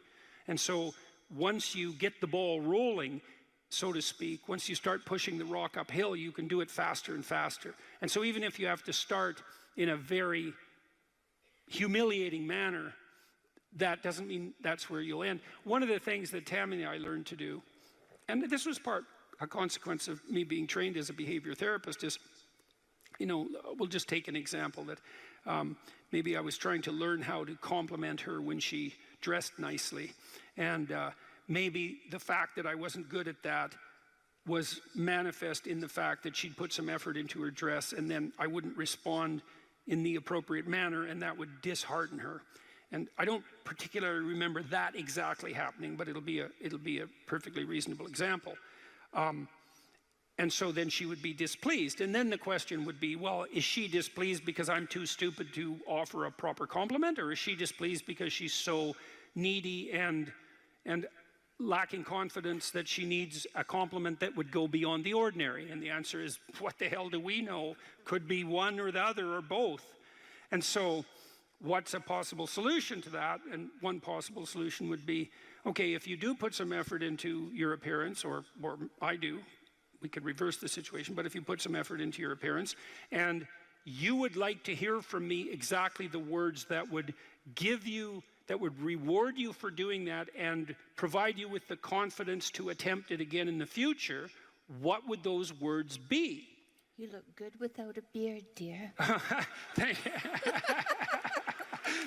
Speaker 1: And so once you get the ball rolling, so to speak, once you start pushing the rock uphill, you can do it faster and faster. And so even if you have to start in a very humiliating manner, that doesn't mean that's where you'll end. One of the things that Tammy and I learned to do, and this was a consequence of me being trained as a behavior therapist, is, you know, we'll just take an example that maybe I was trying to learn how to compliment her when she dressed nicely. And maybe the fact that I wasn't good at that was manifest in the fact that she'd put some effort into her dress, and then I wouldn't respond in the appropriate manner, and that would dishearten her. And I don't particularly remember that exactly happening, but it'll be a perfectly reasonable example. And so then she would be displeased. And then the question would be, well, is she displeased because I'm too stupid to offer a proper compliment, or is she displeased because she's so needy and lacking confidence that she needs a compliment that would go beyond the ordinary? And the answer is, what the hell do we know? Could be one or the other or both. And so what's a possible solution to that? And one possible solution would be, okay, if you do put some effort into your appearance, or I do, we could reverse the situation, but if you put some effort into your appearance and
Speaker 3: you would like to hear from me exactly the words that would give you, that would reward you for doing that and provide you with the confidence to attempt it again in the future, what would those words be?
Speaker 7: You look good without a beard, dear.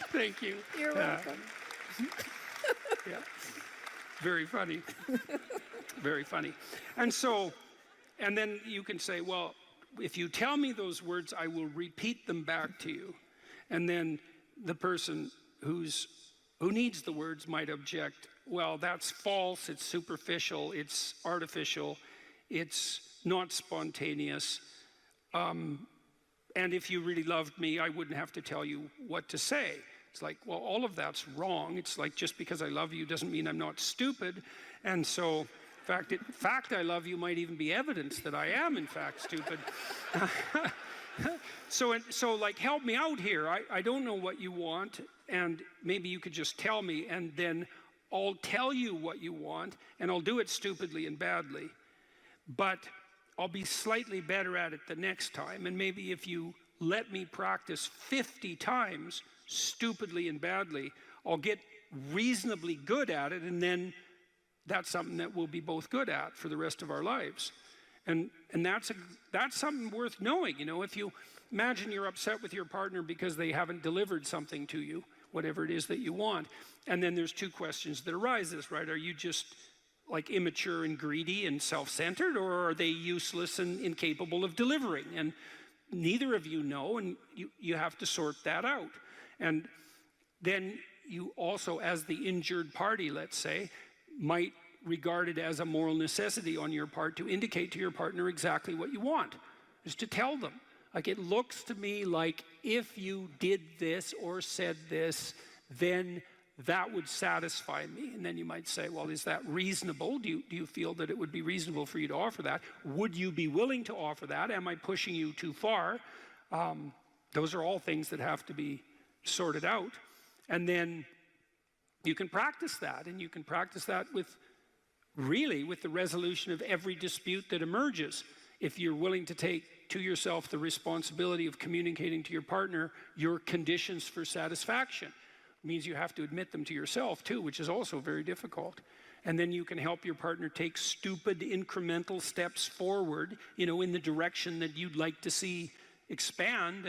Speaker 3: Thank you.
Speaker 7: You're welcome.
Speaker 3: Yeah. Very funny. Very funny. And so, and then you can say, well, if you tell me those words, I will repeat them back to you. And then the person who needs the words might object, well, that's false, it's superficial, it's artificial, it's not spontaneous. And if you really loved me, I wouldn't have to tell you what to say. It's like, well, all of that's wrong. It's like, just because I love you doesn't mean I'm not stupid. And so, in fact, I love you might even be evidence that I am, in fact, stupid. So like, help me out here. I don't know what you want, and maybe you could just tell me, and then I'll tell you what you want, and I'll do it stupidly and badly. But I'll be slightly better at it the next time, and maybe if you let me practice 50 times, stupidly and badly, I'll get reasonably good at it, and then that's something that we'll be both good at for the rest of our lives. And that's something worth knowing. You know, if you imagine you're upset with your partner because they haven't delivered something to you, whatever it is that you want, and then there's two questions that arises, right? Are you just like immature and greedy and self-centered, or are they useless and incapable of delivering? And neither of you know, and you have to sort that out. And then you also, as the injured party, let's say, might regard it as a moral necessity on your part to indicate to your partner exactly what you want, is to tell them. Like, it looks to me like if you did this or said this, then that would satisfy me. And then you might say, well, is that reasonable? Do you feel that it would be reasonable for you to offer that? Would you be willing to offer that? Am I pushing you too far? Those are all things that have to be sorted out. And then you can practice that, and you can practice that with the resolution of every dispute that emerges. If you're willing to take to yourself the responsibility of communicating to your partner your conditions for satisfaction, it means you have to admit them to yourself too, which is also very difficult. And then you can help your partner take stupid incremental steps forward, in the direction that you'd like to see expand,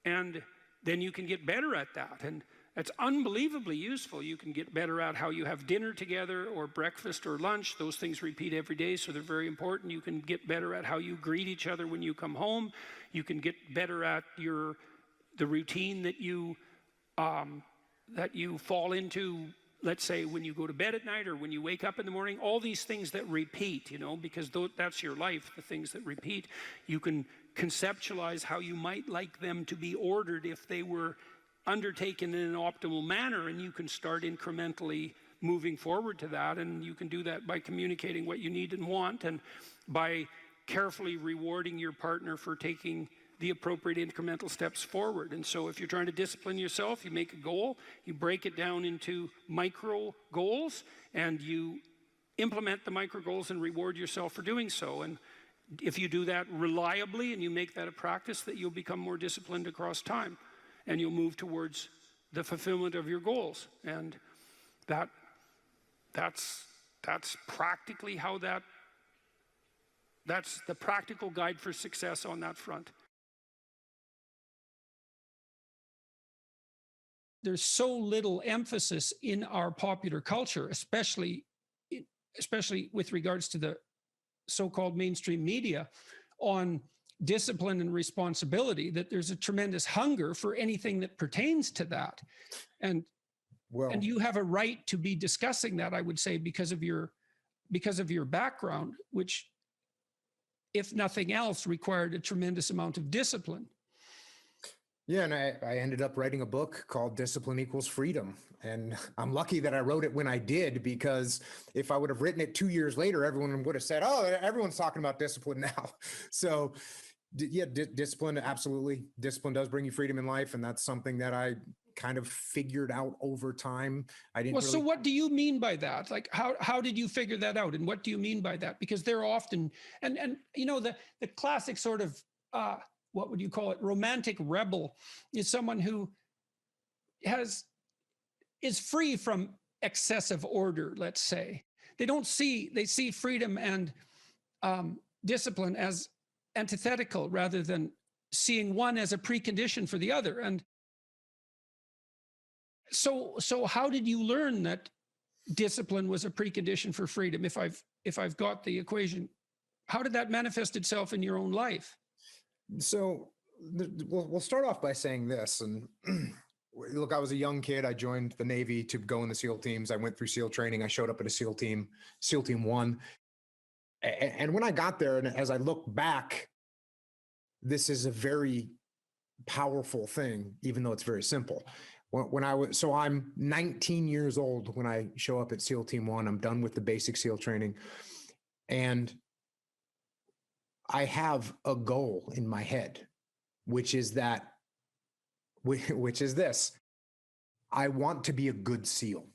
Speaker 3: and then you can get better at that. And it's unbelievably useful. You can get better at how you have dinner together, or breakfast or lunch. Those things repeat every day, so they're very important. You can get better at how you greet each other when you come home. You can get better at the routine that you fall into, let's say, when you go to bed at night or when you wake up in the morning. All these things that repeat, because that's your life, the things that repeat. You can conceptualize how you might like them to be ordered if they were undertaken in an optimal manner, and you can start incrementally moving forward to that. And you can do that by communicating what you need and want, and by carefully rewarding your partner for taking the appropriate incremental steps forward. And so if you're trying to discipline yourself, you make a goal, you break it down into micro goals, and you implement the micro goals and reward yourself for doing so. And if you do that reliably and you make that a practice, that you'll become more disciplined across time, and you'll move towards the fulfillment of your goals. And that's practically how that's the practical guide for success on that front. There's so little emphasis in our popular culture, especially with regards to the so-called mainstream media, on discipline and responsibility, that there's a tremendous hunger for anything that pertains to that. And you have a right to be discussing that, I would say, because of your background, which, if nothing else, required a tremendous amount of discipline.
Speaker 8: Yeah, and I ended up writing a book called Discipline Equals Freedom. And I'm lucky that I wrote it when I did, because if I would have written it 2 years later, everyone would have said, oh, everyone's talking about discipline now. So yeah, discipline, absolutely. Discipline does bring you freedom in life. And that's something that I kind of figured out over time.
Speaker 3: So what do you mean by that? Like, how did you figure that out? And what do you mean by that? Because they're often, and the classic sort of what would you call it? Romantic rebel is someone who is free from excessive order, let's say. They see freedom and discipline as antithetical rather than seeing one as a precondition for the other. And so how did you learn that discipline was a precondition for freedom? If I've got the equation, how did that manifest itself in your own life?
Speaker 8: So we'll start off by saying this. And look, I was a young kid. I joined the Navy to go in the SEAL teams. I went through SEAL training. I showed up at a SEAL team 1. And when I got there, and as I look back, this is a very powerful thing, even though it's very simple. So I'm 19 years old when I show up at SEAL Team 1. I'm done with the basic SEAL training. And I have a goal in my head, which is this. I want to be a good SEAL.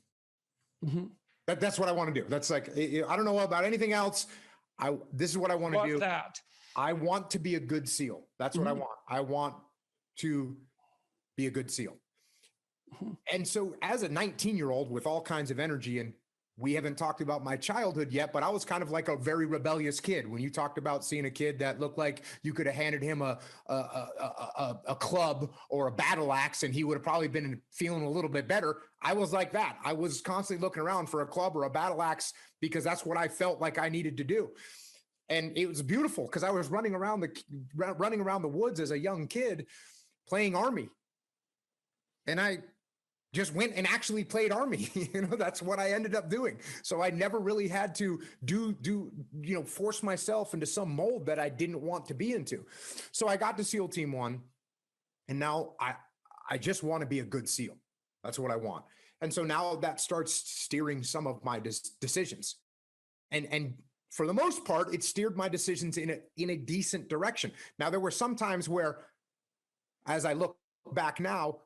Speaker 3: Mm-hmm.
Speaker 8: That's what I want to do. That's like, I don't know about anything else. This is what I want to do. I want to be a good SEAL. That's what I want. I want to be a good SEAL. And so as a 19-year-old with all kinds of energy, and we haven't talked about my childhood yet, but I was kind of like a very rebellious kid. When you talked about seeing a kid that looked like you could have handed him a club or a battle axe and he would have probably been feeling a little bit better, I was like that. I was constantly looking around for a club or a battle axe because that's what I felt like I needed to do. And it was beautiful because I was running around the woods as a young kid playing Army. And I just went and actually played Army. That's what I ended up doing. So I never really had to force myself into some mold that I didn't want to be into. So I got to SEAL Team 1, and now I just want to be a good SEAL. That's what I want. And so now that starts steering some of my decisions. And for the most part, it steered my decisions in a decent direction. Now, there were some times where, as I look back now,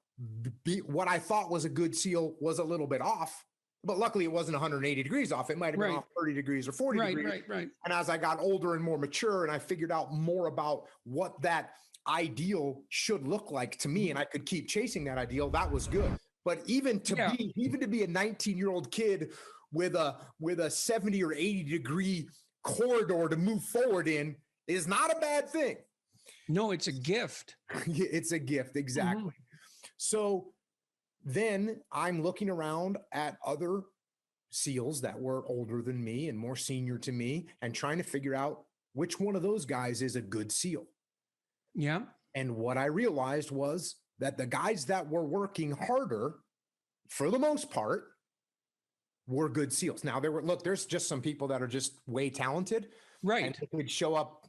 Speaker 8: what I thought was a good SEAL was a little bit off, but luckily it wasn't 180 degrees off. It might have been off 30 degrees or 40 degrees.
Speaker 3: Right.
Speaker 8: And as I got older and more mature and I figured out more about what that ideal should look like to me, and I could keep chasing that ideal, that was good. But even to be a 19-year-old kid with a 70 or 80 degree corridor to move forward in is not a bad thing.
Speaker 3: No, it's a gift.
Speaker 8: It's a gift. Exactly. Mm-hmm. So then I'm looking around at other SEALs that were older than me and more senior to me and trying to figure out which one of those guys is a good SEAL.
Speaker 3: Yeah.
Speaker 8: And what I realized was that the guys that were working harder, for the most part, were good SEALs. Now there's just some people that are just way talented.
Speaker 3: Right.
Speaker 8: And they could show up,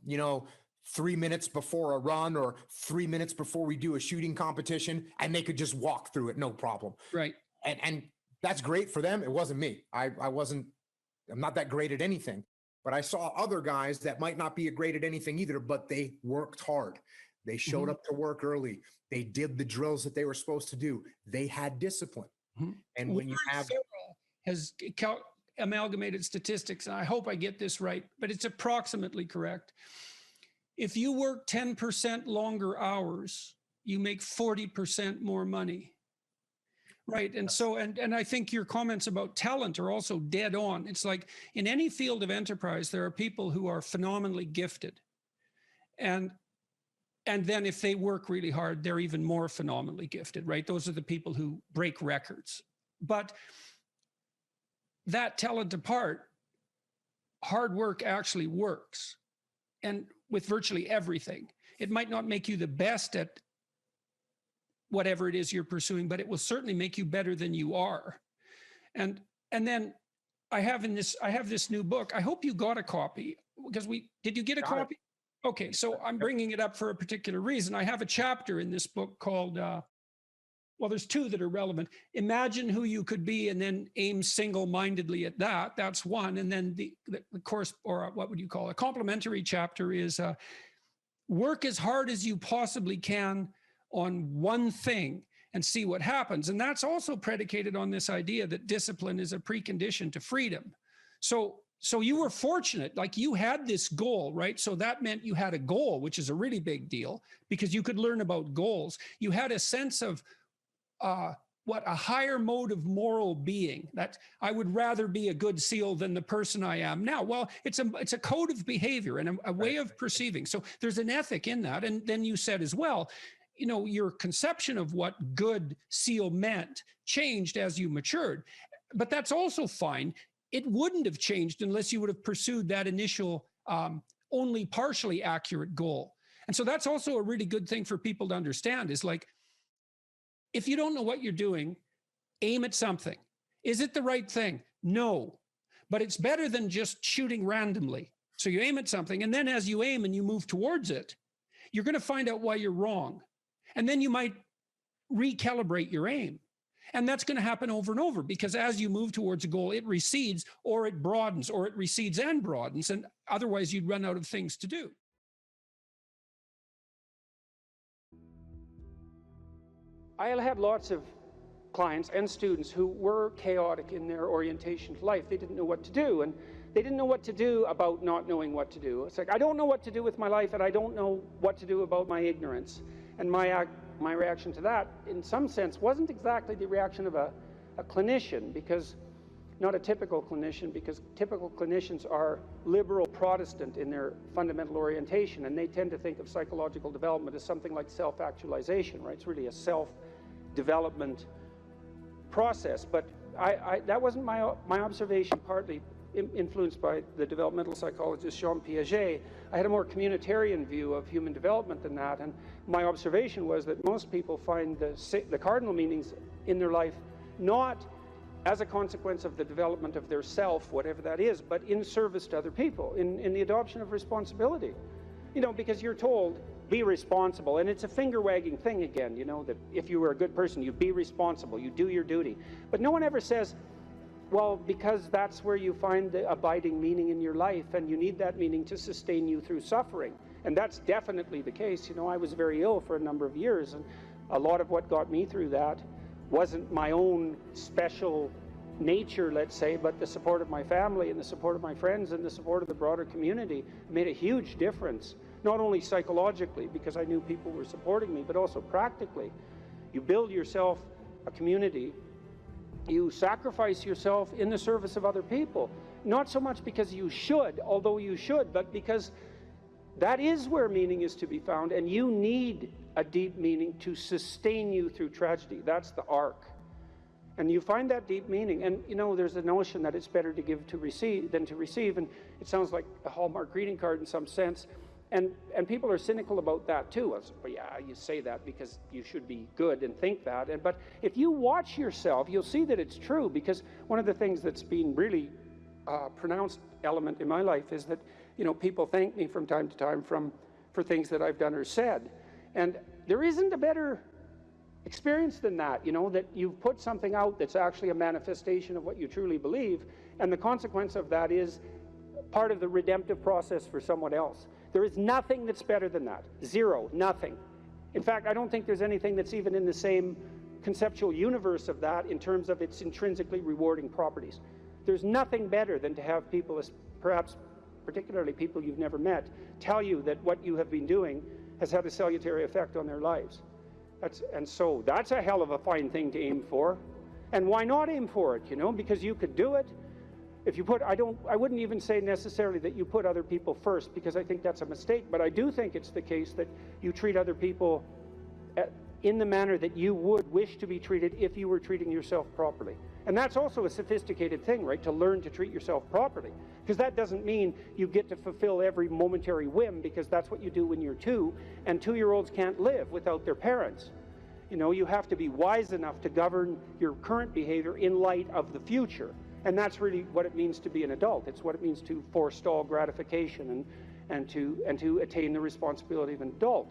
Speaker 8: 3 minutes before a run or 3 minutes before we do a shooting competition, and they could just walk through it. No problem.
Speaker 3: Right.
Speaker 8: And that's great for them. It wasn't me. I'm not that great at anything, but I saw other guys that might not be great at anything either, but they worked hard. They showed up to work early. They did the drills that they were supposed to do. They had discipline. Mm-hmm. And when you have
Speaker 3: has amalgamated statistics, and I hope I get this right, but it's approximately correct. If you work 10% longer hours, you make 40% more money. Right. And so, and I think your comments about talent are also dead on. It's like in any field of enterprise, there are people who are phenomenally gifted. And then if they work really hard, they're even more phenomenally gifted, right? Those are the people who break records. But that talent apart, hard work actually works. And with virtually everything, it might not make you the best at whatever it is you're pursuing, but it will certainly make you better than you are. And then I have this new book. I hope you got a copy because did you get a copy? Okay. So I'm bringing it up for a particular reason. I have a chapter in this book called, there's two that are relevant. Imagine who you could be and then aim single-mindedly at that. That's one. And then the course, or what would you call it? A complementary chapter is work as hard as you possibly can on one thing and see what happens. And that's also predicated on this idea that discipline is a precondition to freedom. So So you were fortunate, like you had this goal, right? So that meant you had a goal, which is a really big deal because you could learn about goals. You had a sense of what a higher mode of moral being, that I would rather be a good SEAL than the person I am now. Well, it's a code of behavior and a way of perceiving. So there's an ethic in that. And then you said as well, you know, your conception of what good SEAL meant changed as you matured. But that's also fine. It wouldn't have changed unless you would have pursued that initial only partially accurate goal. And so that's also a really good thing for people to understand is like, if you don't know what you're doing, aim at something. Is it the right thing? No, but it's better than just shooting randomly. So you aim at something, and then as you aim and you move towards it, you're going to find out why you're wrong. And then you might recalibrate your aim. And that's going to happen over and over because as you move towards a goal, it recedes or it broadens or it recedes and broadens. And otherwise you'd run out of things to do. I had lots of clients and students who were chaotic in their orientation to life. They didn't know what to do. And they didn't know what to do about not knowing what to do. It's like, I don't know what to do with my life and I don't know what to do about my ignorance. And my reaction to that, in some sense, wasn't exactly the reaction of a clinician, because not a typical clinician, because typical clinicians are liberal Protestant in their fundamental orientation, and they tend to think of psychological development as something like self-actualization, right? It's really a self-development process. But that wasn't my observation, partly influenced by the developmental psychologist Jean Piaget. I had a more communitarian view of human development than that, and my observation was that most people find the cardinal meanings in their life not as a consequence of the development of their self, whatever that is, but in service to other people, in the adoption of responsibility. You know, because you're told, be responsible, and it's a finger-wagging thing again, you know, that if you were a good person, you be responsible, you do your duty. But no one ever says, well, because that's where you find the abiding meaning in your life, and you need that meaning to sustain you through suffering. And that's definitely the case. You know, I was very ill for a number of years, and a lot of what got me through that wasn't my own special nature, let's say, but the support of my family and the support of my friends and the support of the broader community made a huge difference, not only psychologically, because I knew people were supporting me, but also practically. You build yourself a community. You sacrifice yourself in the service of other people, not so much because you should, although you should, but because that is where meaning is to be found, and you need a deep meaning to sustain you through tragedy. That's the arc. And you find that deep meaning, and you know, there's a notion that it's better to give to receive than to receive, and it sounds like a Hallmark greeting card in some sense. And people are cynical about that too. Well, yeah, you say that because you should be good and think that. But if you watch yourself, you'll see that it's true, because one of the things that's been really pronounced element in my life is that, you know, people thank me from time to time for things that I've done or said. And there isn't a better experience than that, you know, that you've put something out that's actually a manifestation of what you truly believe, and the consequence of that is part of the redemptive process for someone else. There is nothing that's better than that. Zero, nothing. In fact, I don't think there's anything that's even in the same conceptual universe of that in terms of its intrinsically rewarding properties. There's nothing better than to have people, perhaps particularly people you've never met, tell you that what you have been doing has had a salutary effect on their lives. And so that's a hell of a fine thing to aim for. And why not aim for it, you know? Because you could do it. If you put, I wouldn't even say necessarily that you put other people first, because I think that's a mistake, but I do think it's the case that you treat other people in the manner that you would wish to be treated if you were treating yourself properly. And that's also a sophisticated thing, right? To learn to treat yourself properly. Because that doesn't mean you get to fulfill every momentary whim, because that's what you do when you're 2, and 2-year-olds can't live without their parents. You know, you have to be wise enough to govern your current behavior in light of the future. And that's really what it means to be an adult. It's what it means to forestall gratification and to attain the responsibility of an adult.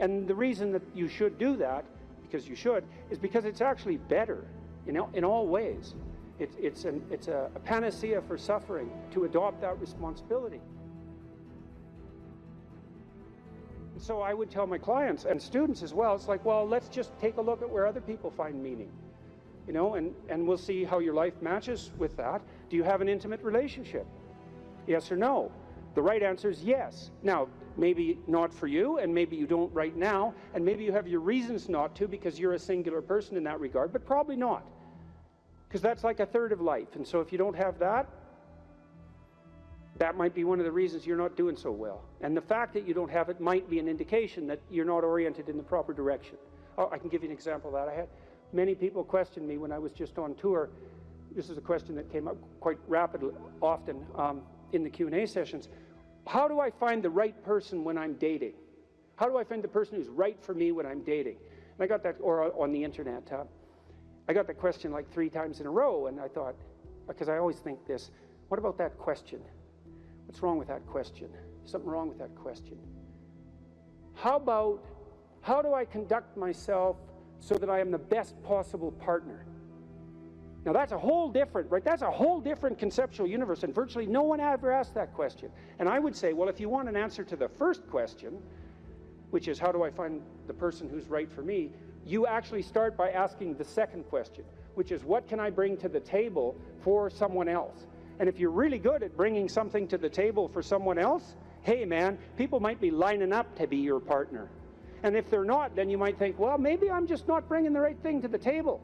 Speaker 3: And the reason that you should do that, because you should, is because it's actually better, you know, in all ways. It's a panacea for suffering to adopt that responsibility. So I would tell my clients and students as well, it's like, well, let's just take a look at where other people find meaning. You know, and we'll see how your life matches with that. Do you have an intimate relationship? Yes or no? The right answer is yes. Now, maybe not for you, and maybe you don't right now, and maybe you have your reasons not to because you're a singular person in that regard, but probably not. Because that's like a third of life. And so if you don't have that, that might be one of the reasons you're not doing so well. And the fact that you don't have it might be an indication that you're not oriented in the proper direction. Oh, I can give you an example of that. I had many people question me when I was just on tour. This is a question that came up quite rapidly, often in the Q&A sessions. How do I find the right person when I'm dating? How do I find the person who's right for me when I'm dating? And I got that, or on the internet. I got that question like 3 times in a row, and I thought, because I always think this, what about that question? What's wrong with that question? Something wrong with that question. How about, how do I conduct myself so that I am the best possible partner? Now that's a whole different, right? That's a whole different conceptual universe, and virtually no one ever asked that question. And I would say, well, if you want an answer to the first question, which is how do I find the person who's right for me, you actually start by asking the second question, which is what can I bring to the table for someone else? And if you're really good at bringing something to the table for someone else, hey man, people might be lining up to be your partner. And if they're not, then you might think, well, maybe I'm just not bringing the right thing to the table.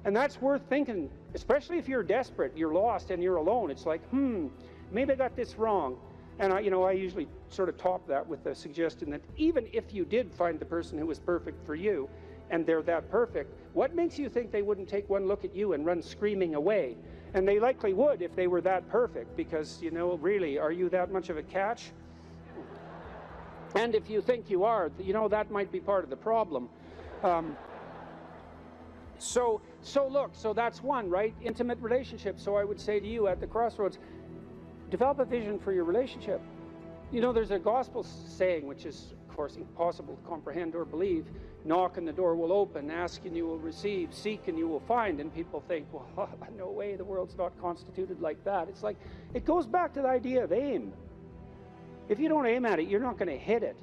Speaker 3: And that's worth thinking, especially if you're desperate, you're lost, and you're alone. It's like, maybe I got this wrong. And I usually sort of top that with the suggestion that even if you did find the person who was perfect for you, and they're that perfect, what makes you think they wouldn't take one look at you and run screaming away? And they likely would if they were that perfect, because, really, are you that much of a catch? And if you think you are, that might be part of the problem. So that's one, right? Intimate relationship. So I would say to you at the crossroads, develop a vision for your relationship. There's a gospel saying, which is, of course, impossible to comprehend or believe. Knock and the door will open, ask and you will receive, seek and you will find. And people think, well, no way, the world's not constituted like that. It's like, it goes back to the idea of aim. If you don't aim at it, you're not going to hit it.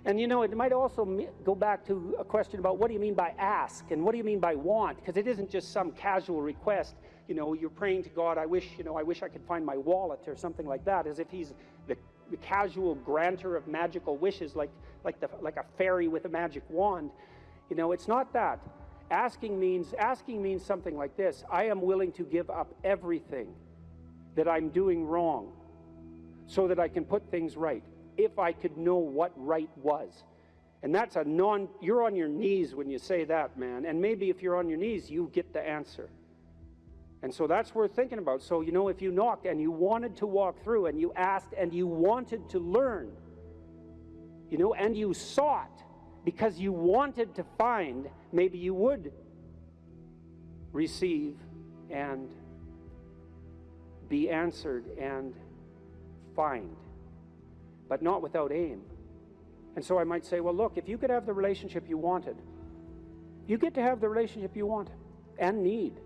Speaker 3: And it might also go back to a question about what do you mean by ask and what do you mean by want? Because it isn't just some casual request. You're praying to God, I wish I could find my wallet or something like that, as if he's the casual granter of magical wishes, like a fairy with a magic wand. It's not that. Asking means something like this: I am willing to give up everything that I'm doing wrong so that I can put things right, if I could know what right was. And that's you're on your knees when you say that, man. And maybe if you're on your knees, you get the answer. And so that's worth thinking about. So, if you knocked and you wanted to walk through and you asked and you wanted to learn, and you sought because you wanted to find, maybe you would receive and be answered and find, but not without aim. And so I might say, well, look, if you could have the relationship you wanted, you get to have the relationship you want and need.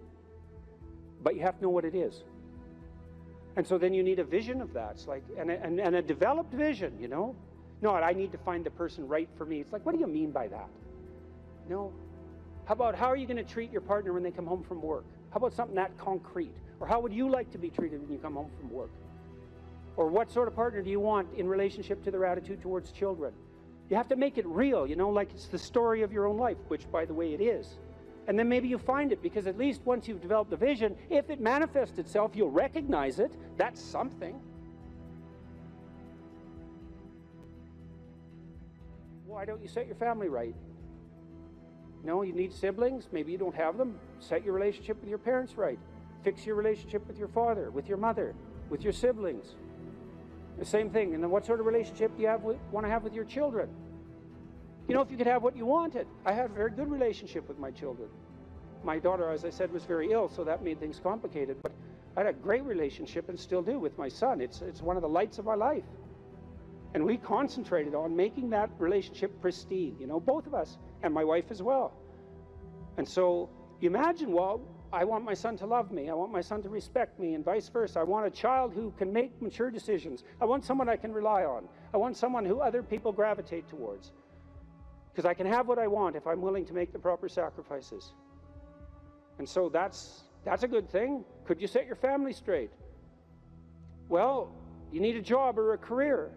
Speaker 3: But you have to know what it is. And so then you need a vision of that. It's like, and a developed vision, Not, I need to find the person right for me. It's like, what do you mean by that? How are you going to treat your partner when they come home from work? How about something that concrete? Or how would you like to be treated when you come home from work? Or what sort of partner do you want in relationship to their attitude towards children? You have to make it real, like it's the story of your own life, which, by the way, it is. And then maybe you find it, because at least once you've developed the vision, if it manifests itself, you'll recognize it. That's something. Why don't you set your family right? You need siblings. Maybe you don't have them. Set your relationship with your parents right. Fix your relationship with your father, with your mother, with your siblings. The same thing. And then what sort of relationship do you want to have with your children? If you could have what you wanted. I had a very good relationship with my children. My daughter, as I said, was very ill, so that made things complicated. But I had a great relationship, and still do, with my son. It's one of the lights of my life. And we concentrated on making that relationship pristine, both of us, and my wife as well. And so you imagine, well, I want my son to love me. I want my son to respect me, and vice versa. I want a child who can make mature decisions. I want someone I can rely on. I want someone who other people gravitate towards. Because I can have what I want if I'm willing to make the proper sacrifices. And so that's a good thing. Could you set your family straight? Well, You need a job or a career.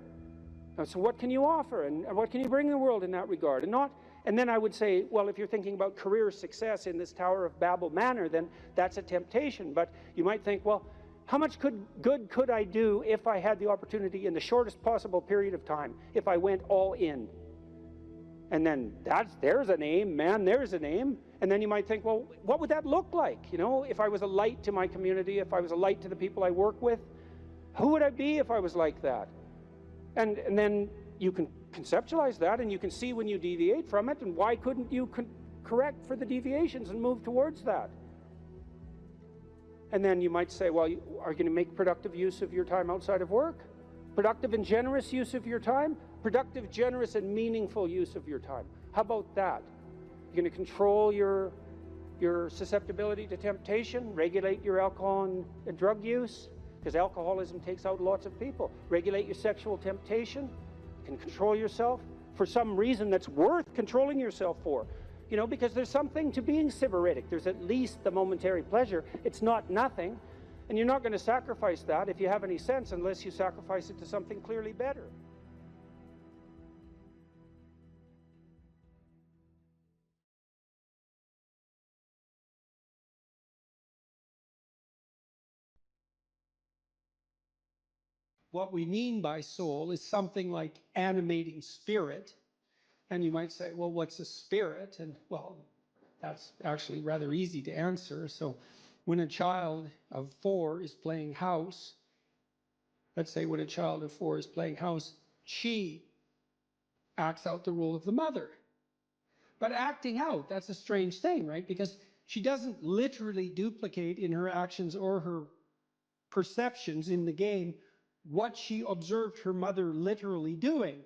Speaker 3: So what can you offer, and what can you bring the world in that regard? And then I would say, well, if you're thinking about career success in this Tower of Babel manner, then that's a temptation. But you might think, well, how much good could I do if I had the opportunity in the shortest possible period of time, if I went all in? And then there's an aim, man, there's an aim. And then you might think, well, what would that look like? You know, if I was a light to my community, if I was a light to the people I work with, who would I be if I was like that? And then you can conceptualize that, and you can see when you deviate from it, and why couldn't you correct for the deviations and move towards that? And then you might say, well, are you going to make productive use of your time outside of work? Productive and generous use of your time? Productive, generous, and meaningful use of your time. How about that? You're going to control your susceptibility to temptation, regulate your alcohol and drug use, because alcoholism takes out lots of people. Regulate your sexual temptation. You can control yourself for some reason that's worth controlling yourself for. You know, because there's something to being sybaritic. There's at least the momentary pleasure. It's not nothing. And you're not going to sacrifice that, if you have any sense, unless you sacrifice it to something clearly better. What we mean by soul is something like animating spirit. And you might say, well, what's a spirit? And well, that's actually rather easy to answer. So when a child of 4 is playing house, let's say when a child of 4 is playing house, she acts out the role of the mother. But acting out, that's a strange thing, right? Because she doesn't literally duplicate in her actions or her perceptions in the game what she observed her mother literally doing.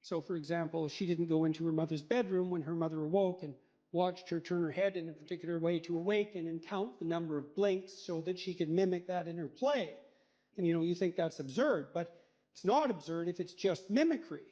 Speaker 3: So, for example, she didn't go into her mother's bedroom when her mother awoke and watched her turn her head in a particular way to awaken and count the number of blinks so that she could mimic that in her play. And, you know, you think that's absurd, but it's not absurd if it's just mimicry.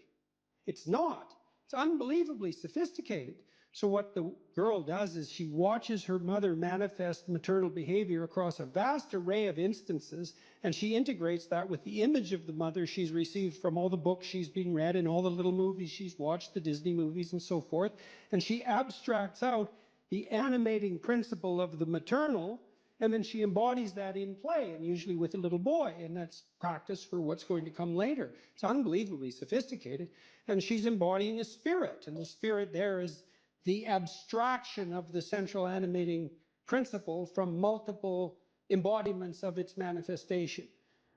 Speaker 3: It's not. It's unbelievably sophisticated. So what the girl does is she watches her mother manifest maternal behavior across a vast array of instances, and she integrates that with the image of the mother she's received from all the books she's been read and all the little movies she's watched, the Disney movies and so forth, and she abstracts out the animating principle of the maternal, and then she embodies that in play, and usually with a little boy, and that's practice for what's going to come later. It's unbelievably sophisticated, and she's embodying a spirit, and the spirit there is the abstraction of the central animating principle from multiple embodiments of its manifestation.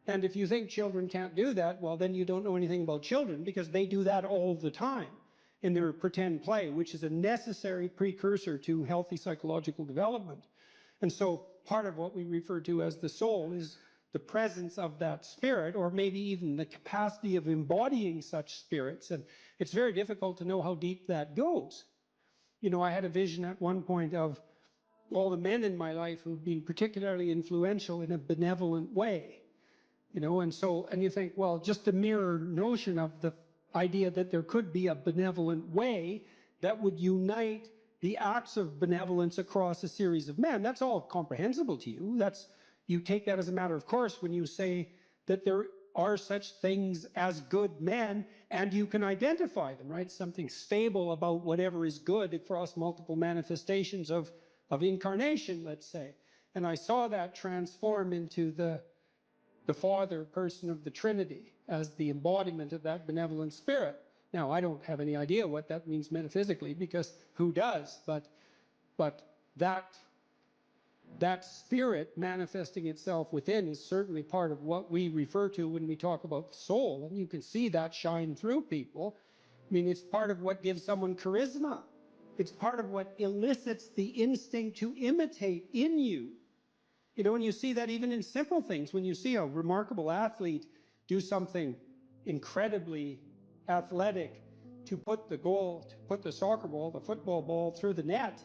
Speaker 3: And if you think children can't do that, well, then you don't know anything about children, because they do that all the time in their pretend play, which is a necessary precursor to healthy psychological development. And so part of what we refer to as the soul is the presence of that spirit, or maybe even the capacity of embodying such spirits. And it's very difficult to know how deep that goes. You know, I had a vision at one point of all the men in my life who've been particularly influential in a benevolent way. You know, and you think, well, just the mere notion of the idea that there could be a benevolent way that would unite the acts of benevolence across a series of men, that's all comprehensible to you. You take that as a matter of course when you say that there are such things as good men, and you can identify them, right? Something stable about whatever is good across multiple manifestations of incarnation, let's say. And I saw that transform into the Father person of the Trinity as the embodiment of that benevolent spirit. Now, I don't have any idea what that means metaphysically, because who does? But that spirit manifesting itself within is certainly part of what we refer to when we talk about the soul. And you can see that shine through people. I mean, it's part of what gives someone charisma. It's part of what elicits the instinct to imitate in you. You know, and you see that even in simple things. When you see a remarkable athlete do something incredibly athletic to put the soccer ball, the football ball through the net,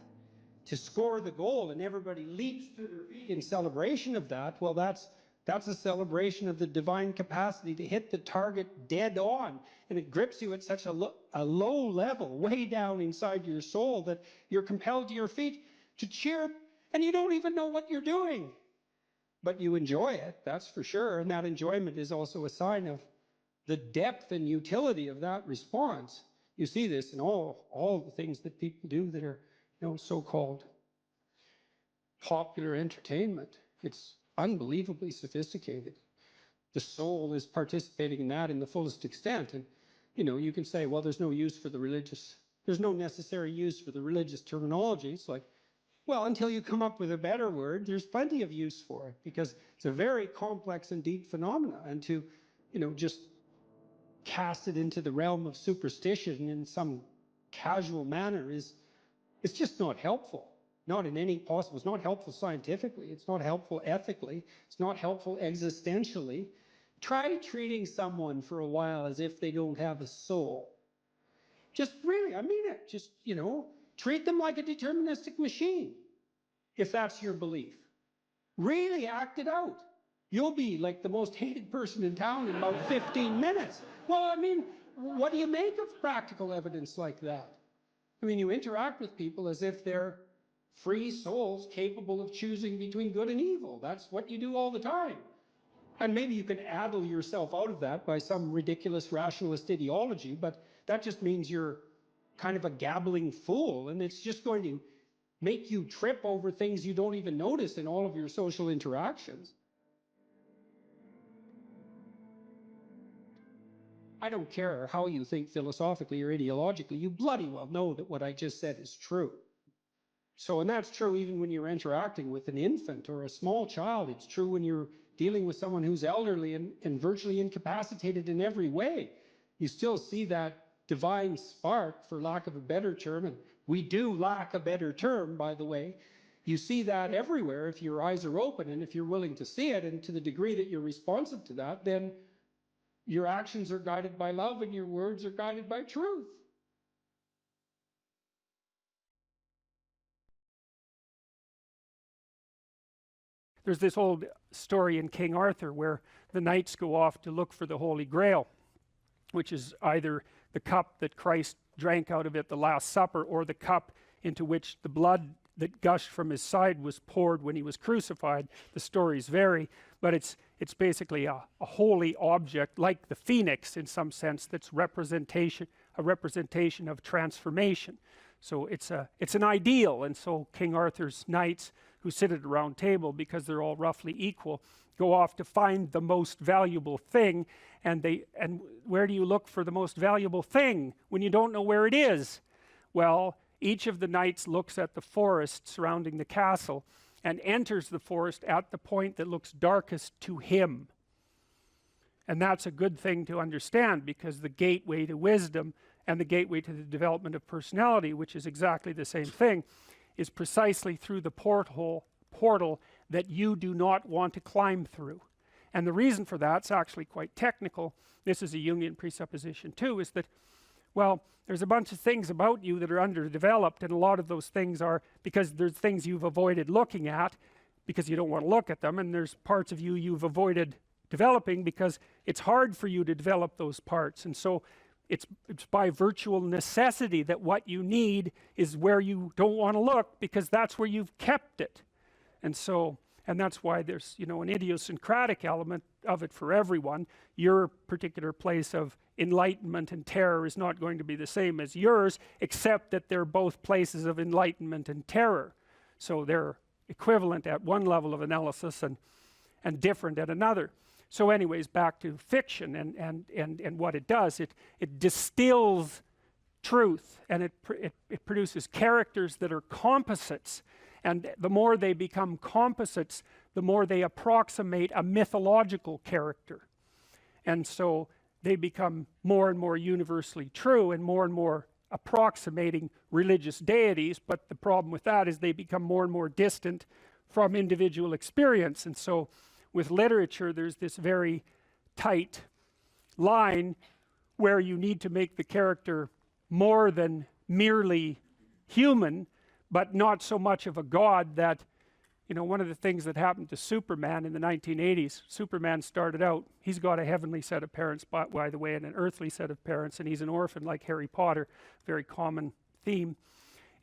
Speaker 3: to score the goal, and everybody leaps to their feet in celebration of that, well, that's a celebration of the divine capacity to hit the target dead on. And it grips you at such a low level, way down inside your soul, that you're compelled to your feet to cheer, and you don't even know what you're doing. but you enjoy it, that's for sure. And that enjoyment is also a sign of the depth and utility of that response. You see this in all the things that people do that are, so-called popular entertainment. It's unbelievably sophisticated. The soul is participating in that in the fullest extent. And, you can say, well, there's no necessary use for the religious terminology. It's like, well, until you come up with a better word, there's plenty of use for it, because it's a very complex and deep phenomena. And to, just cast it into the realm of superstition in some casual manner it's just not helpful. Not in any possible, it's not helpful scientifically, it's not helpful ethically, it's not helpful existentially. Try treating someone for a while as if they don't have a soul. Just really, I mean it, just, treat them like a deterministic machine, if that's your belief. Really act it out. You'll be like the most hated person in town in about 15 minutes. Well, I mean, what do you make of practical evidence like that? I mean, you interact with people as if they're free souls capable of choosing between good and evil. That's what you do all the time. And maybe you can addle yourself out of that by some ridiculous rationalist ideology, but that just means you're kind of a gabbling fool, and it's just going to make you trip over things you don't even notice in all of your social interactions. I don't care how you think philosophically or ideologically, you bloody well know that what I just said is true. So, and that's true even when you're interacting with an infant or a small child. It's true when you're dealing with someone who's elderly and virtually incapacitated in every way. You still see that divine spark, for lack of a better term, and we do lack a better term, by the way. You see that everywhere if your eyes are open and if you're willing to see it, and to the degree that you're responsive to that, then your actions are guided by love and your words are guided by truth. There's this old story in King Arthur where the knights go off to look for the Holy Grail, which is either the cup that Christ drank out of at the Last Supper, or the cup into which the blood that gushed from his side was poured when he was crucified. The stories vary, but it's basically a holy object, like the phoenix in some sense, that's a representation of transformation. So it's an ideal, and so King Arthur's knights, who sit at a round table because they're all roughly equal, go off to find the most valuable thing. And where do you look for the most valuable thing when you don't know where it is? Well, each of the knights looks at the forest surrounding the castle and enters the forest at the point that looks darkest to him. And that's a good thing to understand, because the gateway to wisdom and the gateway to the development of personality, which is exactly the same thing, is precisely through the portal that you do not want to climb through. And the reason for that's actually quite technical. This is a Jungian presupposition too, is that, well, there's a bunch of things about you that are underdeveloped, and a lot of those things are because there's things you've avoided looking at because you don't want to look at them, and there's parts of you you've avoided developing because it's hard for you to develop those parts. And so it's by virtual necessity that what you need is where you don't want to look, because that's where you've kept it. And so, and that's why there's, an idiosyncratic element of it for everyone. Your particular place of enlightenment and terror is not going to be the same as yours, except that they're both places of enlightenment and terror. So they're equivalent at one level of analysis and different at another. So anyways, back to fiction and what it does. It distills truth, and it produces characters that are composites. And the more they become composites, the more they approximate a mythological character. And so they become more and more universally true and more approximating religious deities. But the problem with that is they become more and more distant from individual experience. And so with literature, there's this very tight line where you need to make the character more than merely human, but not so much of a god that, one of the things that happened to Superman in the 1980s, Superman started out, he's got a heavenly set of parents, by the way, and an earthly set of parents, and he's an orphan like Harry Potter. Very common theme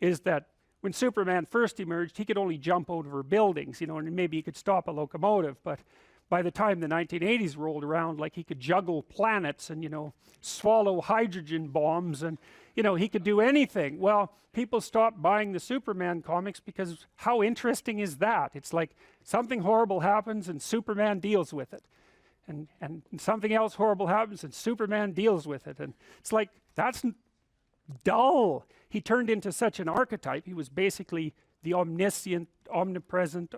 Speaker 3: is that when Superman first emerged, he could only jump over buildings, you know, and maybe he could stop a locomotive. But by the time the 1980s rolled around, like, he could juggle planets and, you know, swallow hydrogen bombs, and, you know, he could do anything. Well, people stopped buying the Superman comics because how interesting is that? It's like something horrible happens and Superman deals with it. And something else horrible happens and Superman deals with it. And it's like, that's dull. He turned into such an archetype. He was basically the omniscient, omnipresent,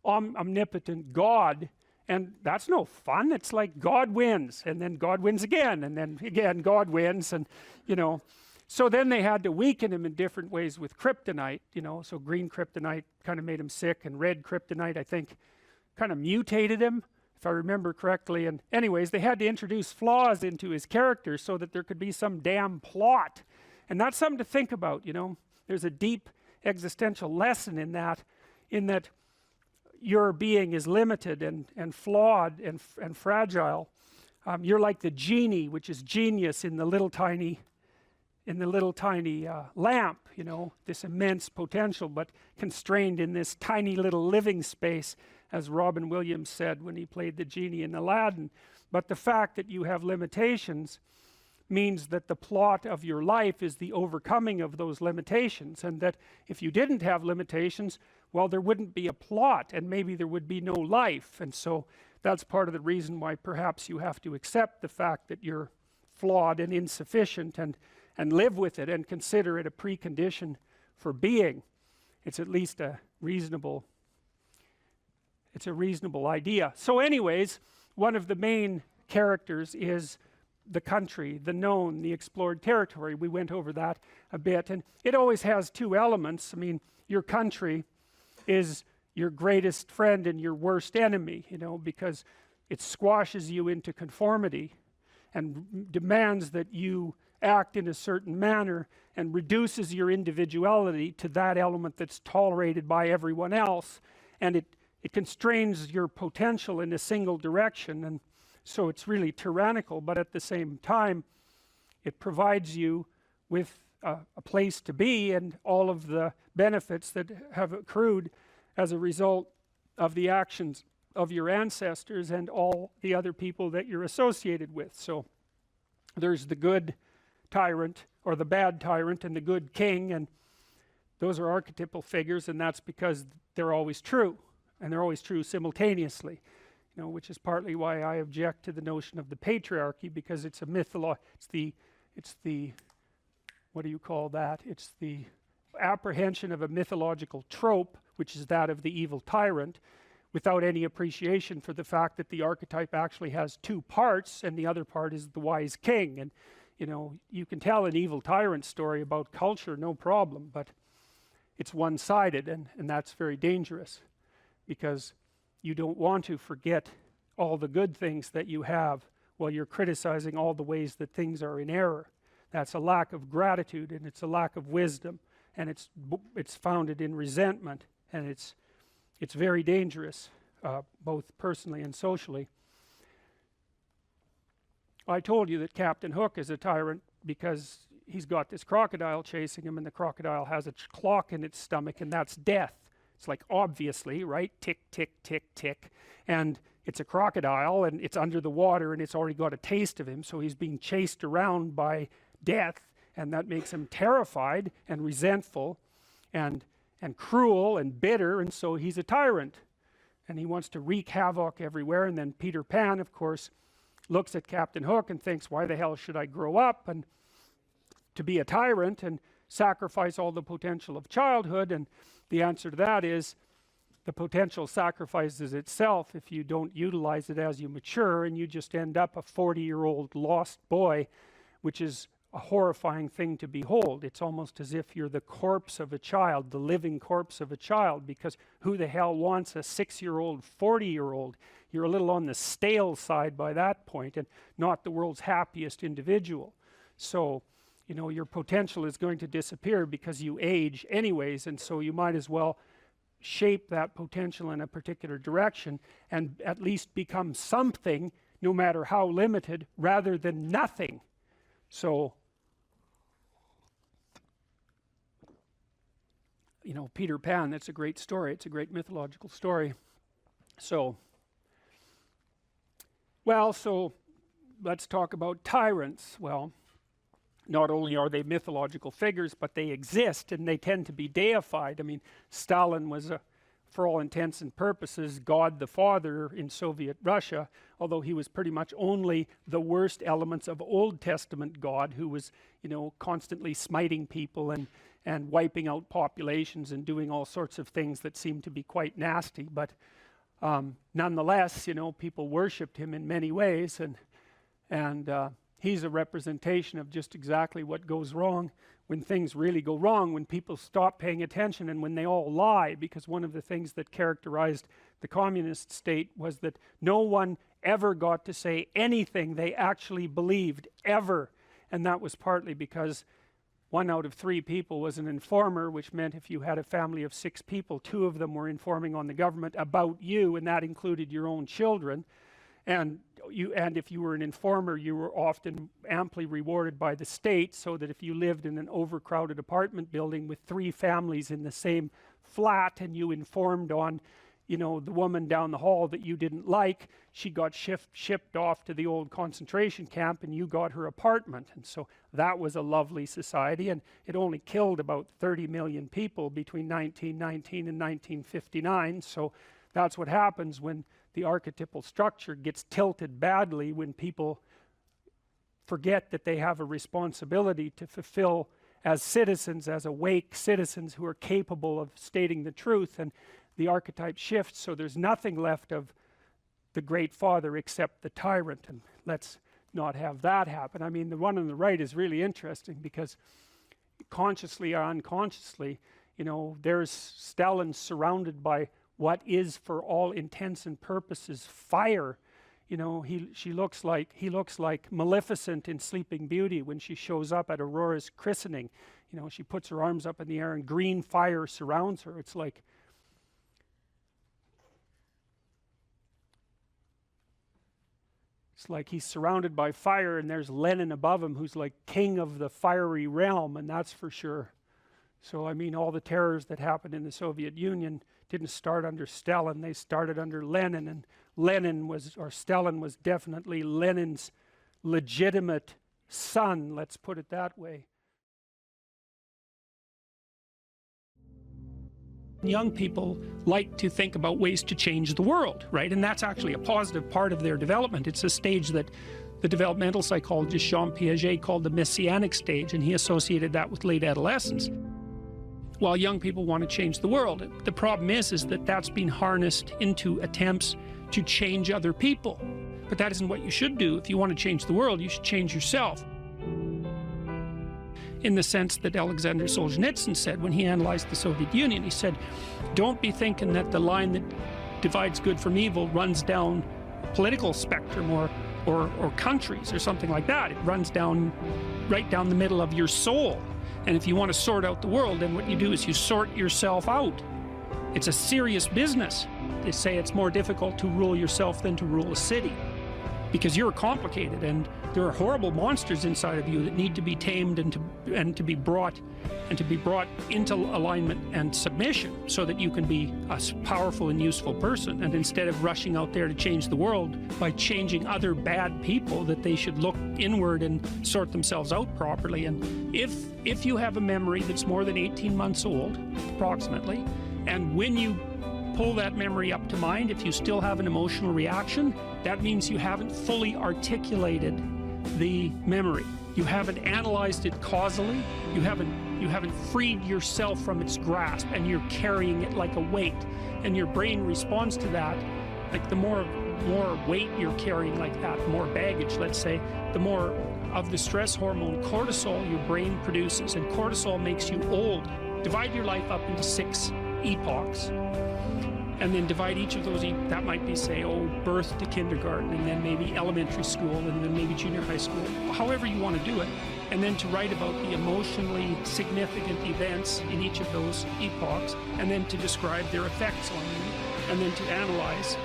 Speaker 3: omnipotent God, and that's no fun. It's like God wins, and then God wins again, and then again God wins, and, you know, so then they had to weaken him in different ways with kryptonite, you know. So green kryptonite kind of made him sick, and red kryptonite, I think, kind of mutated him, if I remember correctly. And anyways, they had to introduce flaws into his character so that there could be some damn plot. And that's something to think about, you know. There's a deep existential lesson in that your being is limited and flawed and fragile. You're like the genie, which is genius in the little tiny lamp, you know, this immense potential, but constrained in this tiny little living space, as Robin Williams said when he played the genie in Aladdin. But the fact that you have limitations means that the plot of your life is the overcoming of those limitations, and that if you didn't have limitations, well, there wouldn't be a plot, and maybe there would be no life. And so that's part of the reason why perhaps you have to accept the fact that you're flawed and insufficient, and live with it and consider it a precondition for being. It's at least a reasonable idea. So anyways, one of the main characters is the country, the known, the explored territory. We went over that a bit, and it always has two elements. I mean, your country is your greatest friend and your worst enemy, you know, because it squashes you into conformity and demands that you act in a certain manner, and reduces your individuality to that element that's tolerated by everyone else, and it constrains your potential in a single direction. And so it's really tyrannical, but at the same time it provides you with a place to be and all of the benefits that have accrued as a result of the actions of your ancestors and all the other people that you're associated with. So there's the good tyrant or the bad tyrant and the good king, and those are archetypal figures, and that's because they're always true, and they're always true simultaneously, you know, which is partly why I object to the notion of the patriarchy, because it's a it's the what do you call that? It's the apprehension of a mythological trope, which is that of the evil tyrant, without any appreciation for the fact that the archetype actually has two parts, and the other part is the wise king. And you know, you can tell an evil tyrant story about culture, no problem, but it's one-sided, and that's very dangerous, because you don't want to forget all the good things that you have while you're criticizing all the ways that things are in error. That's a lack of gratitude, and it's a lack of wisdom, and it's founded in resentment, and it's very dangerous, both personally and socially. I told you that Captain Hook is a tyrant because he's got this crocodile chasing him, and the crocodile has a clock in its stomach, and that's death. It's like, obviously, right? Tick, tick, tick, tick. And it's a crocodile, and it's under the water, and it's already got a taste of him, so he's being chased around by death, and that makes him terrified and resentful and cruel and bitter, and so he's a tyrant. And he wants to wreak havoc everywhere. And then Peter Pan, of course, looks at Captain Hook and thinks, why the hell should I grow up and to be a tyrant and sacrifice all the potential of childhood? And the answer to that is the potential sacrifices itself if you don't utilize it as you mature, and you just end up a 40-year-old lost boy, which is a horrifying thing to behold. It's almost as if you're the corpse of a child, the living corpse of a child, because who the hell wants a 6-year-old, 40-year-old? You're a little on the stale side by that point, and not the world's happiest individual. So, you know, your potential is going to disappear because you age anyways, and so you might as well shape that potential in a particular direction and at least become something, no matter how limited, rather than nothing. So you know, Peter Pan, that's a great story. It's a great mythological story. So, well, so let's talk about tyrants. Well, not only are they mythological figures, but they exist and they tend to be deified. I mean, Stalin was, for all intents and purposes, God the Father in Soviet Russia, although he was pretty much only the worst elements of Old Testament God, who was, you know, constantly smiting people and wiping out populations and doing all sorts of things that seemed to be quite nasty. But nonetheless, you know, people worshipped him in many ways, and he's a representation of just exactly what goes wrong when things really go wrong, when people stop paying attention and when they all lie. Because one of the things that characterized the communist state was that no one ever got to say anything they actually believed, ever. And that was partly because 1 out of 3 people was an informer, which meant if you had a family of 6 people, 2 of them were informing on the government about you, and that included your own children. And if you were an informer, you were often amply rewarded by the state, so that if you lived in an overcrowded apartment building with 3 families in the same flat and you informed on, you know, the woman down the hall that you didn't like, she got shipped off to the old concentration camp and you got her apartment. And so that was a lovely society, and it only killed about 30 million people between 1919 and 1959. So that's what happens when the archetypal structure gets tilted badly, when people forget that they have a responsibility to fulfill as citizens, as awake citizens who are capable of stating the truth, and the archetype shifts, so there's nothing left of the great father except the tyrant. And let's not have that happen. I mean, the one on the right is really interesting, because consciously or unconsciously, you know, there's Stalin surrounded by what is, for all intents and purposes, fire. You know, he looks like Maleficent in Sleeping Beauty when she shows up at Aurora's christening. You know, she puts her arms up in the air and green fire surrounds her. It's like he's surrounded by fire, and there's Lenin above him, who's like king of the fiery realm, and that's for sure. So I mean, all the terrors that happened in the Soviet Union didn't start under Stalin, they started under Lenin, and Stalin was definitely Lenin's legitimate son, let's put it that way. Young people like to think about ways to change the world, right? And that's actually a positive part of their development. It's a stage that the developmental psychologist Jean Piaget called the messianic stage, and he associated that with late adolescence. While young people want to change the world, the problem is that that's been harnessed into attempts to change other people. But that isn't what you should do. If you want to change the world, you should change yourself. In the sense that Alexander Solzhenitsyn said when he analyzed the Soviet Union, he said, don't be thinking that the line that divides good from evil runs down a political spectrum or countries or something like that. It runs down right down the middle of your soul. And if you want to sort out the world, then what you do is you sort yourself out. It's a serious business. They say it's more difficult to rule yourself than to rule a city, because you're complicated and there are horrible monsters inside of you that need to be tamed and to be brought into alignment and submission, so that you can be a powerful and useful person. And instead of rushing out there to change the world by changing other bad people, that they should look inward and sort themselves out properly. And if you have a memory that's more than 18 months old, approximately, and when you pull that memory up to mind, if you still have an emotional reaction, that means you haven't fully articulated the memory. You haven't analyzed it causally. You haven't freed yourself from its grasp, and you're carrying it like a weight. And your brain responds to that. Like the more weight you're carrying like that, more baggage, let's say, the more of the stress hormone cortisol your brain produces. And cortisol makes you old. Divide your life up into 6 epochs. And then divide each of those, that might be, say, birth to kindergarten, and then maybe elementary school, and then maybe junior high school, however you want to do it. And then to write about the emotionally significant events in each of those epochs, and then to describe their effects on you, and then to analyze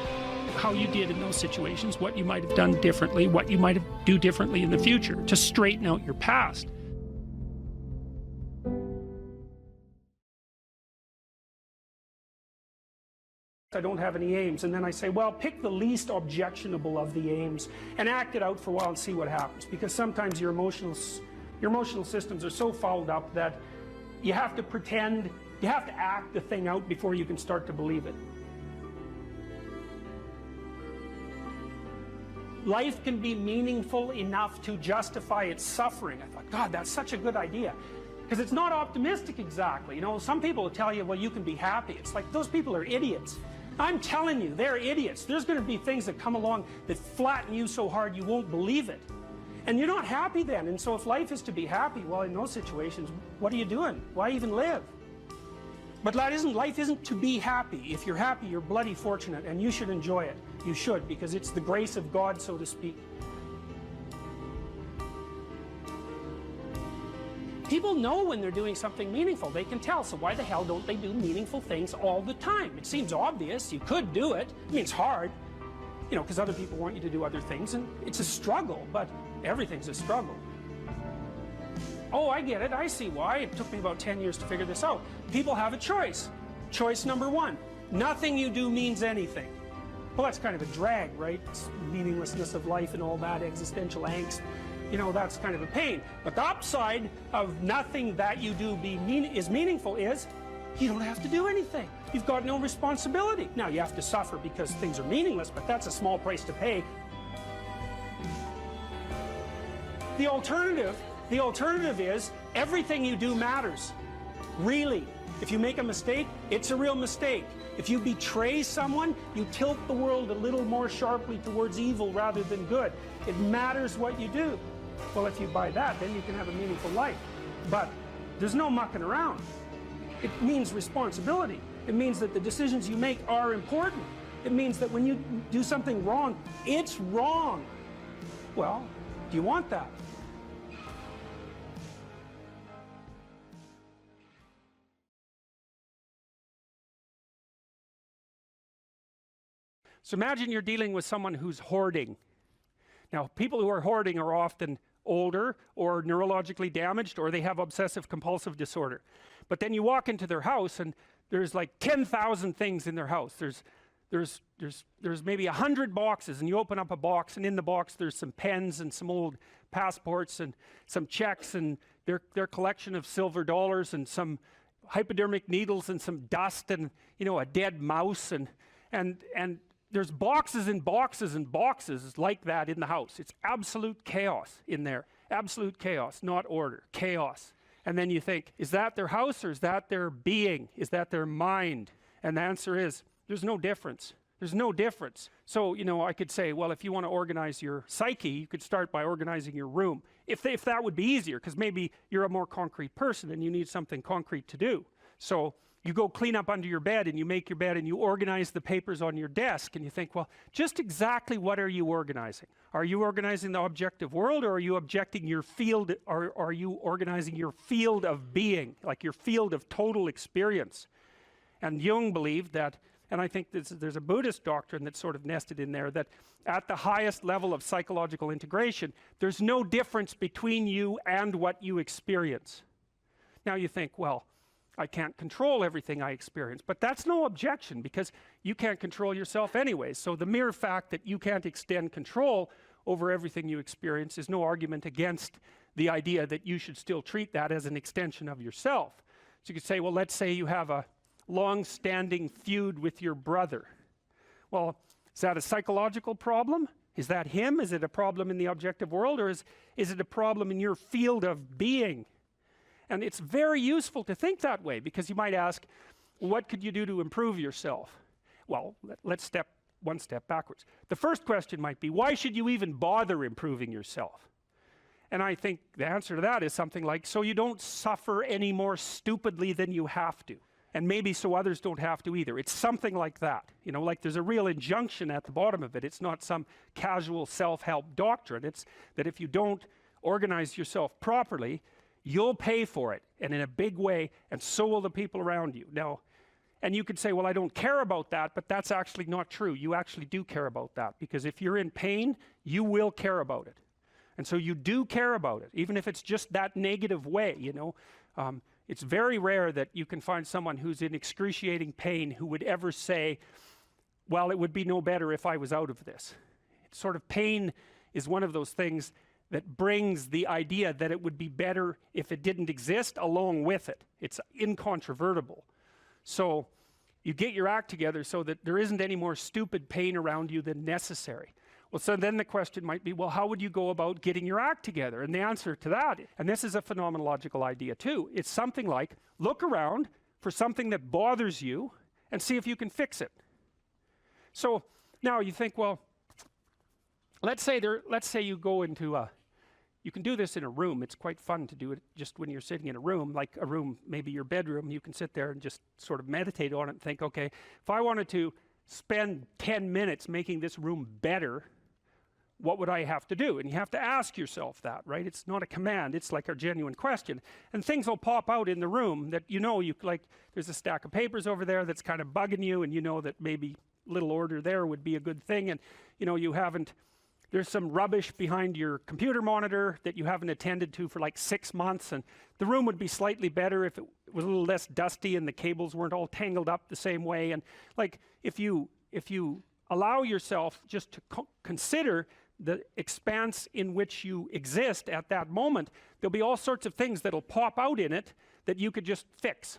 Speaker 3: how you did in those situations, what you might have done differently, what you might do differently in the future, to straighten out your past. I don't have any aims. And then I say, well, pick the least objectionable of the aims and act it out for a while and see what happens. Because sometimes your emotional systems are so fouled up that you have to pretend, you have to act the thing out before you can start to believe it. Life can be meaningful enough to justify its suffering. I thought, God, that's such a good idea. Because it's not optimistic exactly. You know, some people will tell you, well, you can be happy. It's like, those people are idiots. I'm telling you, they're idiots. There's going to be things that come along that flatten you so hard you won't believe it. And you're not happy then. And so if life is to be happy, well, in those situations, what are you doing? Why even live? But life isn't to be happy. If you're happy, you're bloody fortunate, and you should enjoy it. You should, because it's the grace of God, so to speak. People know when they're doing something meaningful. They can tell. So why the hell don't they do meaningful things all the time? It seems obvious. You could do it. I mean, it's hard, you know, because other people want you to do other things, and it's a struggle, but everything's a struggle. Oh, I get it. I see why. It took me about 10 years to figure this out. People have a choice. Choice number one, nothing you do means anything. Well, that's kind of a drag, right? It's meaninglessness of life and all that, existential angst. You know, that's kind of a pain. But the upside of nothing that you do is meaningful is you don't have to do anything. You've got no responsibility. Now, you have to suffer because things are meaningless, but that's a small price to pay. The alternative is everything you do matters. Really. If you make a mistake, it's a real mistake. If you betray someone, you tilt the world a little more sharply towards evil rather than good. It matters what you do. Well, if you buy that, then you can have a meaningful life. But there's no mucking around. It means responsibility. It means that the decisions you make are important. It means that when you do something wrong, it's wrong. Well, do you want that? So imagine you're dealing with someone who's hoarding. Now, people who are hoarding are often older or neurologically damaged, or they have obsessive compulsive disorder. But then you walk into their house and there's like 10,000 things in their house. There's maybe 100 boxes, and you open up a box, and in the box there's some pens and some old passports and some checks and their collection of silver dollars and some hypodermic needles and some dust and, you know, a dead mouse and there's boxes and boxes and boxes like that in the house. It's absolute chaos in there. Absolute chaos, not order. Chaos. And then you think, is that their house or is that their being? Is that their mind? And the answer is, there's no difference. There's no difference. So, you know, I could say, well, if you want to organize your psyche, you could start by organizing your room. If that would be easier, because maybe you're a more concrete person and you need something concrete to do. So you go clean up under your bed and you make your bed and you organize the papers on your desk, and you think, well, just exactly what are you organizing? Are you organizing the objective world, or are you objecting your field, or are you organizing your field of being, like your field of total experience? And Jung believed that, and I think there's a Buddhist doctrine that's sort of nested in there, that at the highest level of psychological integration, there's no difference between you and what you experience. Now you think, well, I can't control everything I experience, but that's no objection, because you can't control yourself anyway. So the mere fact that you can't extend control over everything you experience is no argument against the idea that you should still treat that as an extension of yourself. So you could say, well, let's say you have a long-standing feud with your brother. Well, is that a psychological problem? Is that him? Is it a problem in the objective world, or is it a problem in your field of being? And it's very useful to think that way, because you might ask, what could you do to improve yourself? Well, let's step one step backwards. The first question might be, why should you even bother improving yourself? And I think the answer to that is something like, so you don't suffer any more stupidly than you have to. And maybe so others don't have to either. It's something like that. You know, like there's a real injunction at the bottom of it. It's not some casual self-help doctrine. It's that if you don't organize yourself properly, you'll pay for it, and in a big way, and so will the people around you. Now, and you could say, well, I don't care about that, but that's actually not true. You actually do care about that, because if you're in pain, you will care about it. And so you do care about it, even if it's just that negative way, you know. It's very rare that you can find someone who's in excruciating pain who would ever say, well, it would be no better if I was out of this. It's sort of pain is one of those things that brings the idea that it would be better if it didn't exist along with it. It's incontrovertible. So you get your act together so that there isn't any more stupid pain around you than necessary. Well, so then the question might be, well, how would you go about getting your act together? And the answer to that, and this is a phenomenological idea too, it's something like, look around for something that bothers you and see if you can fix it. So now you think, well, let's say you go into you can do this in a room. It's quite fun to do it just when you're sitting in a room, like a room, maybe your bedroom. You can sit there and just sort of meditate on it and think, okay, if I wanted to spend 10 minutes making this room better, what would I have to do? And you have to ask yourself that, right? It's not a command, it's like a genuine question. And things will pop out in the room that you like, there's a stack of papers over there that's kind of bugging you, and you know that maybe little order there would be a good thing, and there's some rubbish behind your computer monitor that you haven't attended to for like 6 months, and the room would be slightly better if it was a little less dusty and the cables weren't all tangled up the same way. And like, if you allow yourself just to consider the expanse in which you exist at that moment, there'll be all sorts of things that'll pop out in it that you could just fix.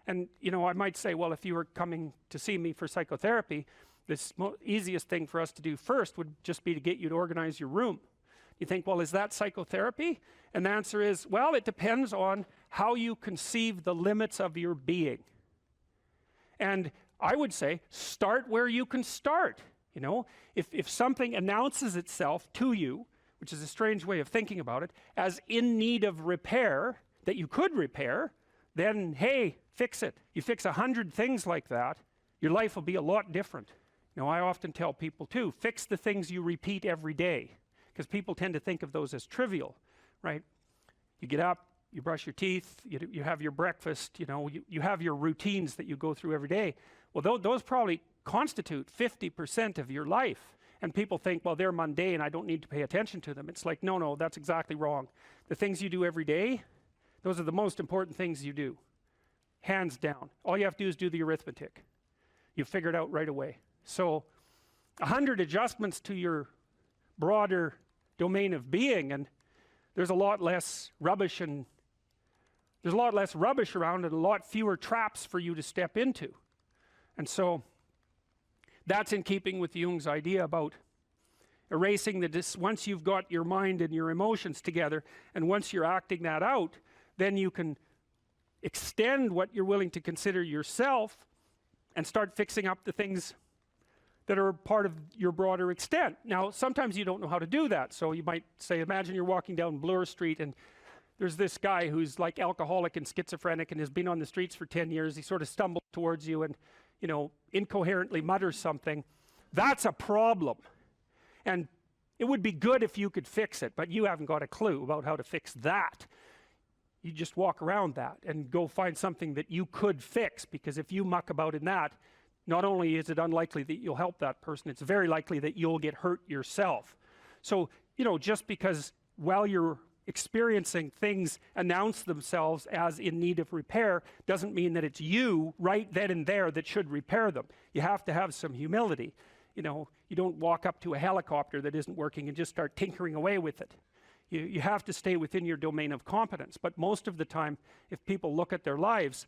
Speaker 3: And I might say, well, if you were coming to see me for psychotherapy, the easiest thing for us to do first would just be to get you to organize your room. You think, well, is that psychotherapy? And the answer is, well, it depends on how you conceive the limits of your being. And I would say, start where you can start. If something announces itself to you, which is a strange way of thinking about it, as in need of repair, that you could repair, then, hey, fix it. You fix 100 things like that, your life will be a lot different. I often tell people too, fix the things you repeat every day, because people tend to think of those as trivial, right? You get up, you brush your teeth, you have your breakfast, you have your routines that you go through every day. Well, those probably constitute 50% of your life. And people think, well, they're mundane, I don't need to pay attention to them. It's like, no, that's exactly wrong. The things you do every day, those are the most important things you do. Hands down. All you have to do is do the arithmetic. You figure it out right away. So 100 adjustments to your broader domain of being, and there's a lot less rubbish around, and a lot fewer traps for you to step into. And so that's in keeping with Jung's idea about erasing once you've got your mind and your emotions together, and once you're acting that out, then you can extend what you're willing to consider yourself and start fixing up the things that are part of your broader extent. Now, sometimes you don't know how to do that. So you might say, imagine you're walking down Bloor Street and there's this guy who's like alcoholic and schizophrenic and has been on the streets for 10 years. He sort of stumbles towards you and, incoherently mutters something. That's a problem. And it would be good if you could fix it, but you haven't got a clue about how to fix that. You just walk around that and go find something that you could fix, because if you muck about in that, not only is it unlikely that you'll help that person, it's very likely that you'll get hurt yourself. So, just because while you're experiencing things announce themselves as in need of repair doesn't mean that it's you right then and there that should repair them. You have to have some humility. You don't walk up to a helicopter that isn't working and just start tinkering away with it. You have to stay within your domain of competence. But most of the time, if people look at their lives,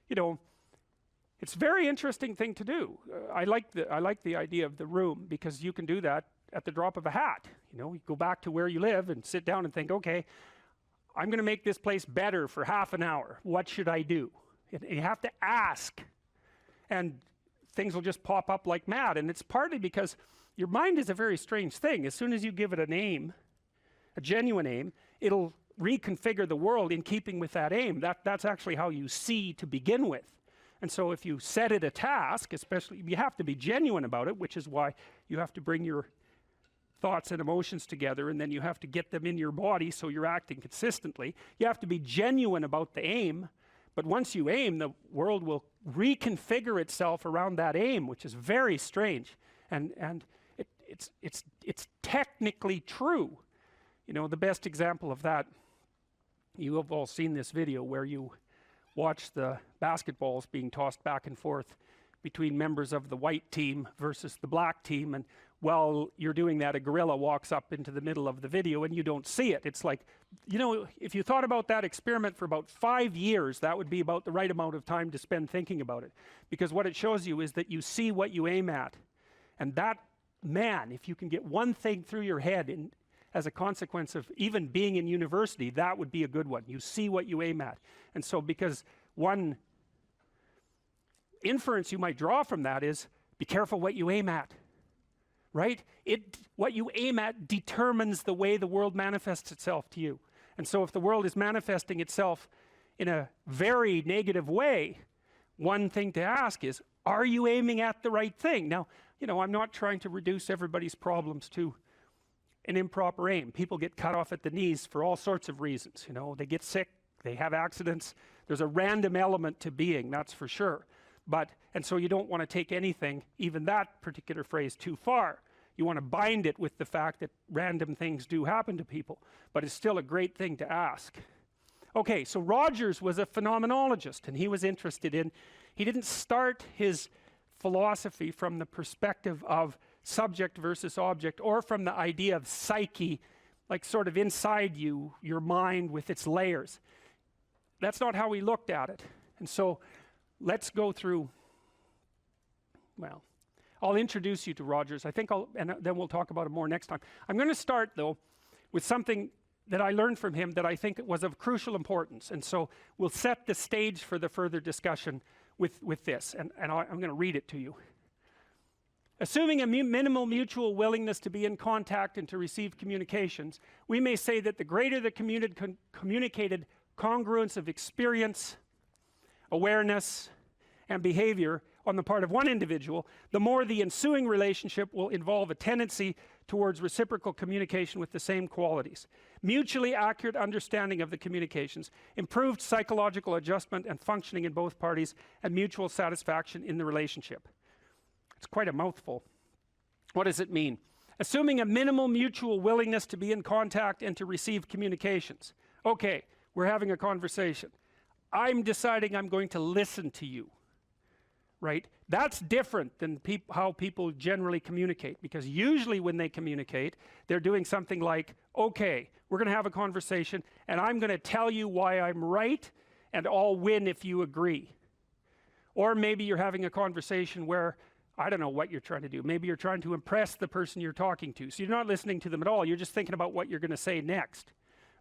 Speaker 3: it's a very interesting thing to do. I like the idea of the room, because you can do that at the drop of a hat. You go back to where you live and sit down and think, okay, I'm going to make this place better for half an hour. What should I do? And you have to ask, and things will just pop up like mad. And it's partly because your mind is a very strange thing. As soon as you give it a name, a genuine aim, it'll reconfigure the world in keeping with that aim. That's actually how you see to begin with. And so if you set it a task, especially, you have to be genuine about it, which is why you have to bring your thoughts and emotions together, and then you have to get them in your body so you're acting consistently. You have to be genuine about the aim, but once you aim, the world will reconfigure itself around that aim, which is very strange. And it's technically true. The best example of that, you have all seen this video where you watch the basketballs being tossed back and forth between members of the white team versus the black team, and while you're doing that, a gorilla walks up into the middle of the video and you don't see it. It's like, you know, if you thought about that experiment for about 5 years, that would be about the right amount of time to spend thinking about it. Because what it shows you is that you see what you aim at. And that, man, if you can get one thing through your head as a consequence of even being in university, that would be a good one. You see what you aim at. And so because one inference you might draw from that is, be careful what you aim at. Right? What you aim at determines the way the world manifests itself to you. And so if the world is manifesting itself in a very negative way, one thing to ask is, are you aiming at the right thing? Now, you know, I'm not trying to reduce everybody's problems to an improper aim. People get cut off at the knees for all sorts of reasons. You know, they get sick, they have accidents. There's a random element to being, that's for sure. And so you don't want to take anything, even that particular phrase, too far. You want to bind it with the fact that random things do happen to people, but it's still a great thing to ask. Okay, so Rogers was a phenomenologist, and he was interested in, he didn't start his philosophy from the perspective of subject versus object, or from the idea of psyche, like sort of inside you, your mind with its layers. That's not how he looked at it. And so let's go through, well, I'll introduce you to Rogers. I think and then we'll talk about it more next time. I'm going to start, though, with something that I learned from him that I think was of crucial importance. And so we'll set the stage for the further discussion with this. And I'm going to read it to you. Assuming a minimal mutual willingness to be in contact and to receive communications, we may say that the greater the communicated congruence of experience, awareness, and behavior on the part of one individual, the more the ensuing relationship will involve a tendency towards reciprocal communication with the same qualities, mutually accurate understanding of the communications, improved psychological adjustment and functioning in both parties, and mutual satisfaction in the relationship. It's quite a mouthful. What does it mean? Assuming a minimal mutual willingness to be in contact and to receive communications. Okay, we're having a conversation. I'm deciding I'm going to listen to you. Right? That's different than how people generally communicate, because usually when they communicate, they're doing something like, okay, we're going to have a conversation and I'm going to tell you why I'm right and I'll win if you agree. Or maybe you're having a conversation where, I don't know what you're trying to do. Maybe you're trying to impress the person you're talking to. So you're not listening to them at all. You're just thinking about what you're going to say next.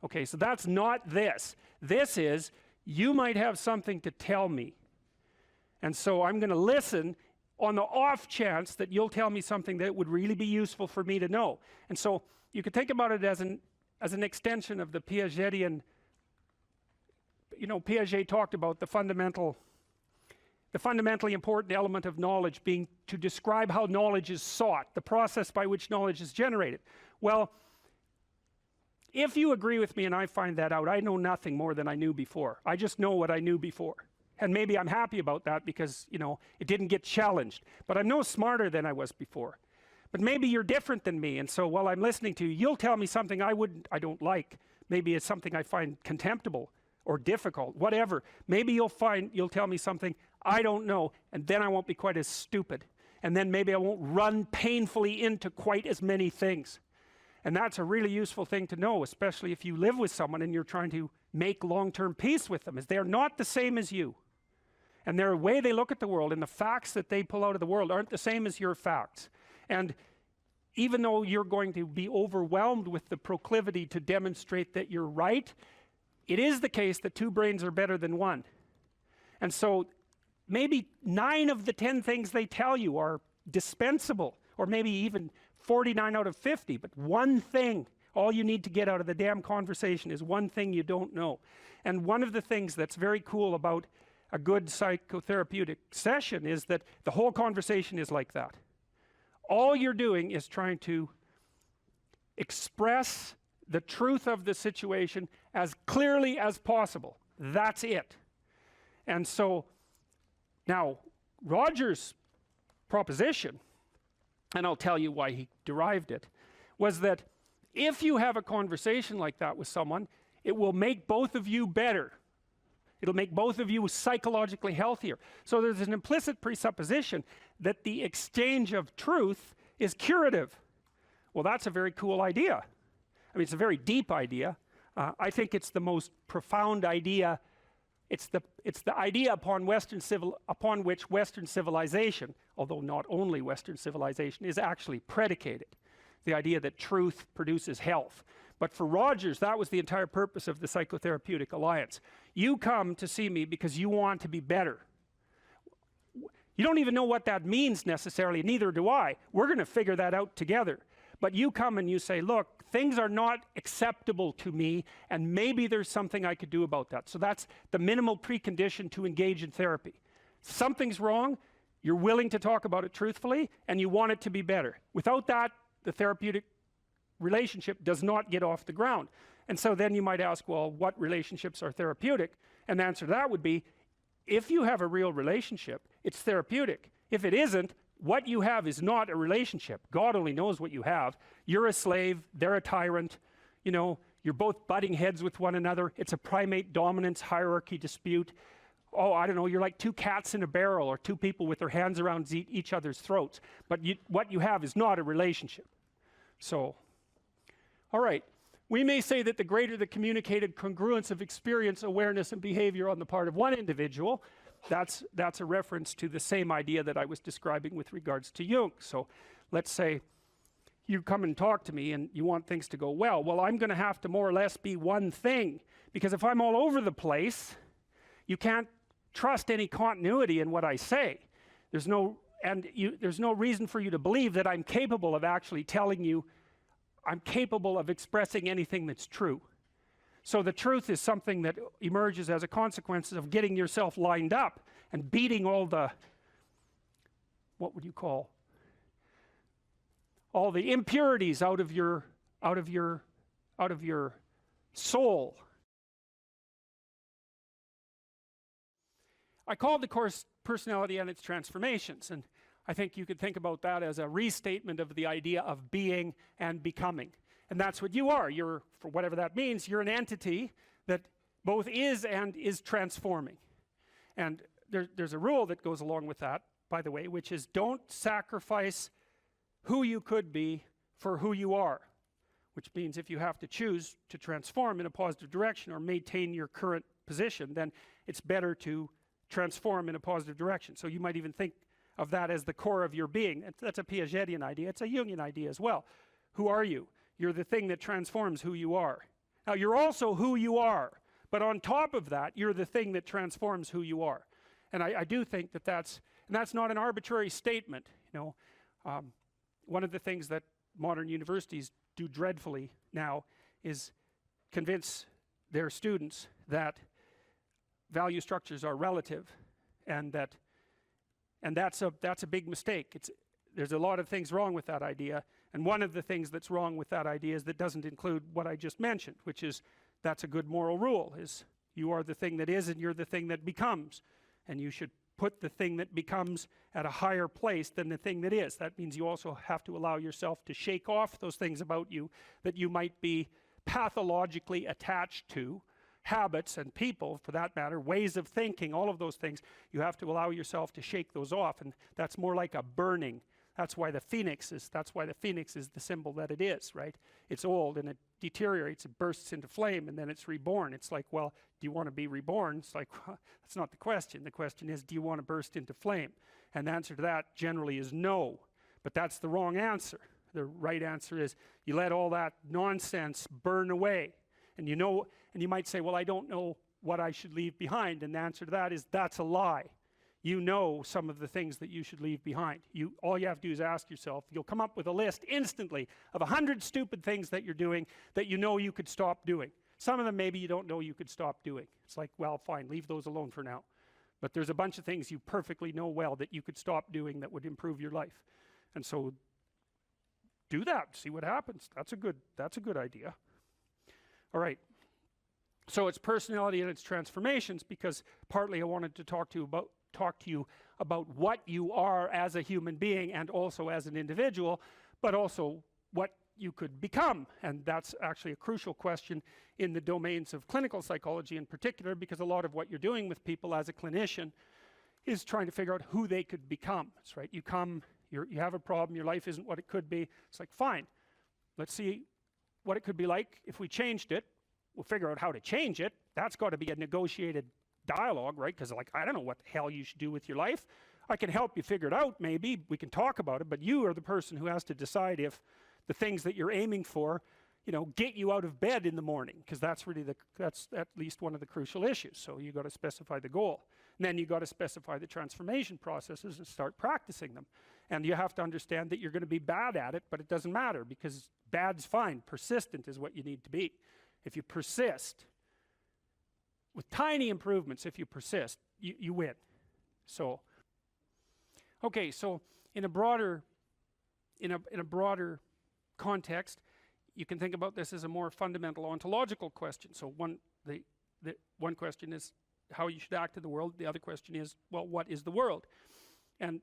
Speaker 3: Okay, so that's not this. This is, you might have something to tell me. And so I'm going to listen on the off chance that you'll tell me something that would really be useful for me to know. And so you could think about it as an extension of the Piagetian. You know, Piaget talked about the fundamentally important element of knowledge being to describe how knowledge is sought, the process by which knowledge is generated. Well, if you agree with me and I find that out, I know nothing more than I knew before. I just know what I knew before. And maybe I'm happy about that because, you know, it didn't get challenged. But I'm no smarter than I was before. But maybe you're different than me. And so while I'm listening to you, you'll tell me something I don't like. Maybe it's something I find contemptible or difficult, whatever. Maybe you'll tell me something I don't know, and then I won't be quite as stupid. And then maybe I won't run painfully into quite as many things. And that's a really useful thing to know, especially if you live with someone and you're trying to make long-term peace with them, is they're not the same as you. And their way they look at the world and the facts that they pull out of the world aren't the same as your facts. And even though you're going to be overwhelmed with the proclivity to demonstrate that you're right, it is the case that two brains are better than one. And so maybe 9 of the 10 things they tell you are dispensable, or maybe even 49 out of 50, but one thing, all you need to get out of the damn conversation is one thing you don't know. And one of the things that's very cool about a good psychotherapeutic session is that the whole conversation is like that. All you're doing is trying to express the truth of the situation as clearly as possible. That's it. And so now Rogers' proposition, and I'll tell you why he derived it, was that if you have a conversation like that with someone, it will make both of you better. It'll make both of you psychologically healthier. So there's an implicit presupposition that the exchange of truth is curative. Well, that's a very cool idea. I mean, it's a very deep idea. I think it's the most profound idea. It's the idea upon which Western civilization, although not only Western civilization, is actually predicated. The idea that truth produces health. But for Rogers, that was the entire purpose of the Psychotherapeutic Alliance. You come to see me because you want to be better. You don't even know what that means necessarily, neither do I. We're going to figure that out together. But you come and you say, look, things are not acceptable to me, and maybe there's something I could do about that. So that's the minimal precondition to engage in therapy. Something's wrong, you're willing to talk about it truthfully, and you want it to be better. Without that, the therapeutic relationship does not get off the ground. And so then you might ask, well, what relationships are therapeutic? And the answer to that would be, if you have a real relationship, it's therapeutic. If it isn't, what you have is not a relationship. God only knows what you have. You're a slave, they're a tyrant, you know, you're both butting heads with one another. It's a primate dominance hierarchy dispute. Oh, I don't know, you're like two cats in a barrel, or two people with their hands around each other's throats. But what you have is not a relationship. So, all right. We may say that the greater the communicated congruence of experience, awareness, and behavior on the part of one individual, that's a reference to the same idea that I was describing with regards to Jung. So let's say you come and talk to me and you want things to go well. Well, I'm going to have to more or less be one thing, because if I'm all over the place, you can't trust any continuity in what I say. There's no reason for you to believe that I'm capable of actually telling you, I'm capable of expressing anything that's true. So the truth is something that emerges as a consequence of getting yourself lined up and beating all the, what would you call, all the impurities out of your soul. I called the course Personality and Its Transformations, and I think you could think about that as a restatement of the idea of being and becoming. And that's what you are. You're, for whatever that means, you're an entity that both is and is transforming. And there's a rule that goes along with that, by the way, which is don't sacrifice who you could be for who you are. Which means if you have to choose to transform in a positive direction or maintain your current position, then it's better to transform in a positive direction. So you might even think of that as the core of your being. That's a Piagetian idea. It's a Jungian idea as well. Who are you? You're the thing that transforms who you are. Now, you're also who you are, but on top of that, you're the thing that transforms who you are. And I do think that that's not an arbitrary statement. You know, one of the things that modern universities do dreadfully now is convince their students that value structures are relative, and that's a big mistake. There's a lot of things wrong with that idea, and one of the things that's wrong with that idea is that doesn't include what I just mentioned, which is that's a good moral rule, is you are the thing that is and you're the thing that becomes, and you should put the thing that becomes at a higher place than the thing that is. That means you also have to allow yourself to shake off those things about you that you might be pathologically attached to, habits and people, for that matter, ways of thinking, all of those things. You have to allow yourself to shake those off, and that's more like a burning. That's why the phoenix is the symbol that it is, right? It's old and it deteriorates, it bursts into flame, and then it's reborn. It's like, well, do you want to be reborn? It's like, well, that's not the question. The question is, do you want to burst into flame? And the answer to that generally is no, but that's the wrong answer. The right answer is you let all that nonsense burn away. And you know, and you might say, well, I don't know what I should leave behind. And the answer to that is that's a lie. You know some of the things that you should leave behind. All you have to do is ask yourself. You'll come up with a list instantly of 100 stupid things that you're doing that you know you could stop doing. Some of them maybe you don't know you could stop doing. It's like, well, fine, leave those alone for now. But there's a bunch of things you perfectly know well that you could stop doing that would improve your life. And so do that, see what happens. That's a good idea. All right. So it's personality and its transformations, because partly I wanted to talk to you about what you are as a human being and also as an individual, but also what you could become. And that's actually a crucial question in the domains of clinical psychology in particular, because a lot of what you're doing with people as a clinician is trying to figure out who they could become. That's right. You come, you have a problem, your life isn't what it could be. It's like, fine, let's see what it could be like if we changed it. We'll figure out how to change it. That's got to be a negotiated dialogue, right? Because like, I don't know what the hell you should do with your life. I can help you figure it out, maybe. We can talk about it, but you are the person who has to decide if the things that you're aiming for, you know, get you out of bed in the morning, because that's really that's at least one of the crucial issues. So you got to specify the goal. And then you got to specify the transformation processes and start practicing them. And you have to understand that you're going to be bad at it, but it doesn't matter, because bad's fine. Persistent is what you need to be. If you persist, with tiny improvements, if you persist, you win. So, okay, so in a broader context, you can think about this as a more fundamental ontological question. So the one question is how you should act in the world. The other question is, well, what is the world? And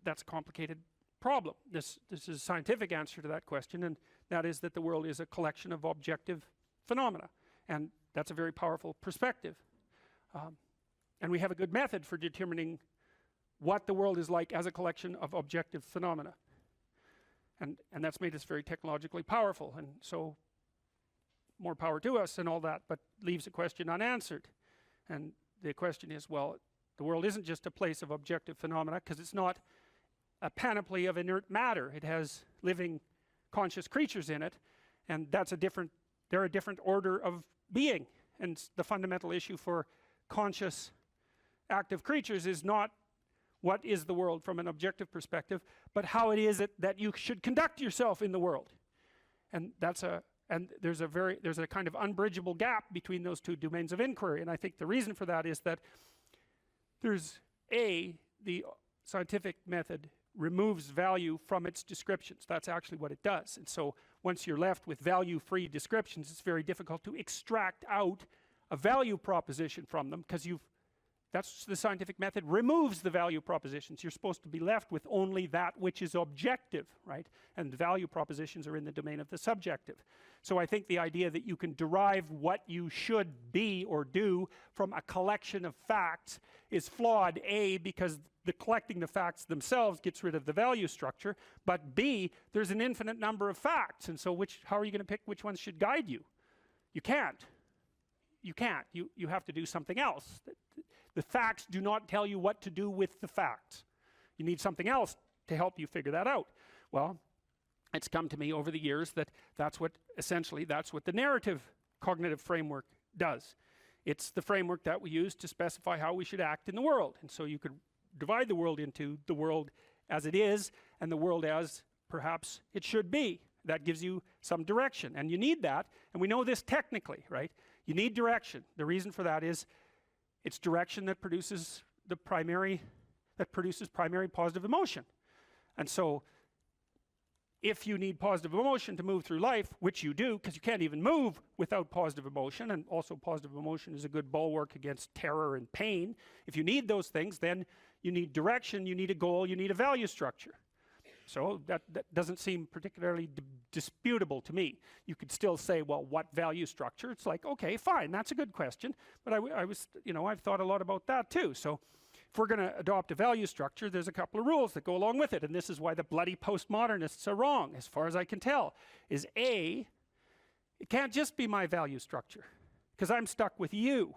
Speaker 3: that's a complicated problem. This is a scientific answer to that question, and that is that the world is a collection of objective phenomena. And that's a very powerful perspective. And we have a good method for determining what the world is like as a collection of objective phenomena. And that's made us very technologically powerful, and so more power to us and all that, but leaves a question unanswered. And the question is, well, the world isn't just a place of objective phenomena, because it's not a panoply of inert matter. It has living conscious creatures in it, and they're a different order of being. And the fundamental issue for conscious active creatures is not what is the world from an objective perspective, but how it is that you should conduct yourself in the world. And there's a kind of unbridgeable gap between those two domains of inquiry. And I think the reason for that is that the scientific method removes value from its descriptions. That's actually what it does. And so once you're left with value-free descriptions, it's very difficult to extract out a value proposition from them, because that's the scientific method removes the value propositions. You're supposed to be left with only that which is objective, right? And value propositions are in the domain of the subjective. So I think the idea that you can derive what you should be or do from a collection of facts is flawed, A, because the collecting the facts themselves gets rid of the value structure, but B, there's an infinite number of facts, and so how are you going to pick which ones should guide you? You can't. You can't. You have to do something else. The facts do not tell you what to do with the facts. You need something else to help you figure that out. Well, it's come to me over the years that that's what the narrative cognitive framework does. It's the framework that we use to specify how we should act in the world. And so you could divide the world into the world as it is and the world as perhaps it should be. That gives you some direction, and you need that, and we know this technically, right? You need direction. The reason for that is it's direction that produces primary positive emotion. And so if you need positive emotion to move through life, which you do, because you can't even move without positive emotion, and also positive emotion is a good bulwark against terror and pain. If you need those things, then you need direction, you need a goal, you need a value structure. So that doesn't seem particularly disputable to me. You could still say, well, what value structure? It's like, okay, fine, that's a good question. But I've thought a lot about that too. So if we're going to adopt a value structure, there's a couple of rules that go along with it. And this is why the bloody postmodernists are wrong, as far as I can tell, is A, it can't just be my value structure, because I'm stuck with you.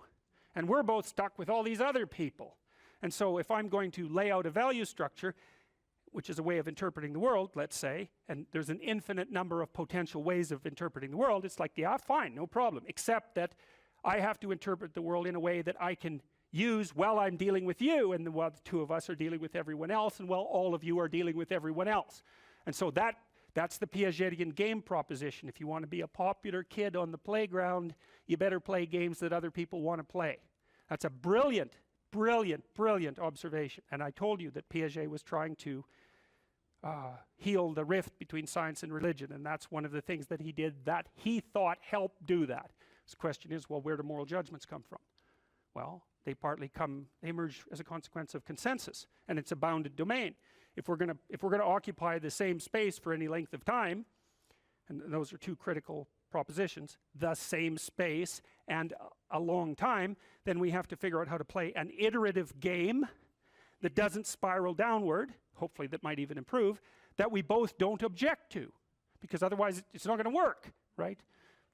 Speaker 3: And we're both stuck with all these other people. And so if I'm going to lay out a value structure, which is a way of interpreting the world, let's say, and there's an infinite number of potential ways of interpreting the world, it's like, yeah, fine, no problem, except that I have to interpret the world in a way that I can use while I'm dealing with you, and while the two of us are dealing with everyone else, and while all of you are dealing with everyone else. And so that's the Piagetian game proposition. If you want to be a popular kid on the playground, you better play games that other people want to play. That's a brilliant observation. And I told you that Piaget was trying to heal the rift between science and religion, and that's one of the things that he did that he thought helped do that. The question is, well, where do moral judgments come from? Well, they emerge as a consequence of consensus, and it's a bounded domain. If we're going to occupy the same space for any length of time, and those are two critical propositions, the same space and a long time, then we have to figure out how to play an iterative game that doesn't spiral downward, hopefully that might even improve, that we both don't object to, because otherwise it's not going to work, right?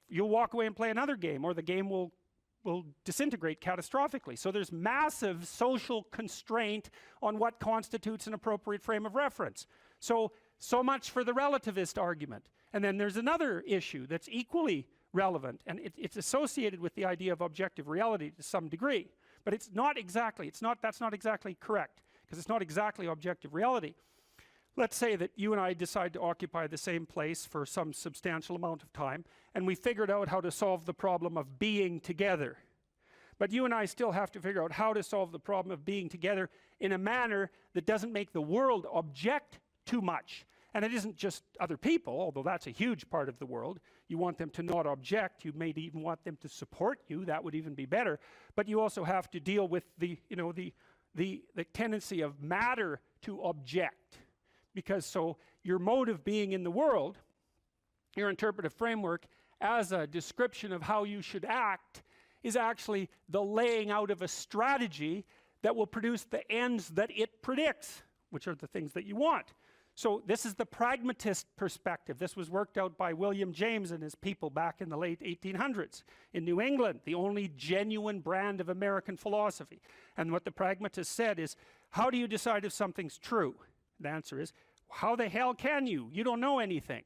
Speaker 3: You'll walk away and play another game, or the game will disintegrate catastrophically. So there's massive social constraint on what constitutes an appropriate frame of reference. So much for the relativist argument. And then there's another issue that's equally relevant, and it's associated with the idea of objective reality to some degree, but that's not exactly correct, because it's not exactly objective reality. Let's say that you and I decide to occupy the same place for some substantial amount of time, and we figured out how to solve the problem of being together. But you and I still have to figure out how to solve the problem of being together in a manner that doesn't make the world object too much. And it isn't just other people, although that's a huge part of the world. You want them to not object. You may even want them to support you. That would even be better. But you also have to deal with the tendency of matter to object. Because so your mode of being in the world, your interpretive framework, as a description of how you should act, is actually the laying out of a strategy that will produce the ends that it predicts, which are the things that you want. So this is the pragmatist perspective. This was worked out by William James and his people back in the late 1800s in New England, the only genuine brand of American philosophy. And what the pragmatist said is, how do you decide if something's true? The answer is, how the hell can you? You don't know anything.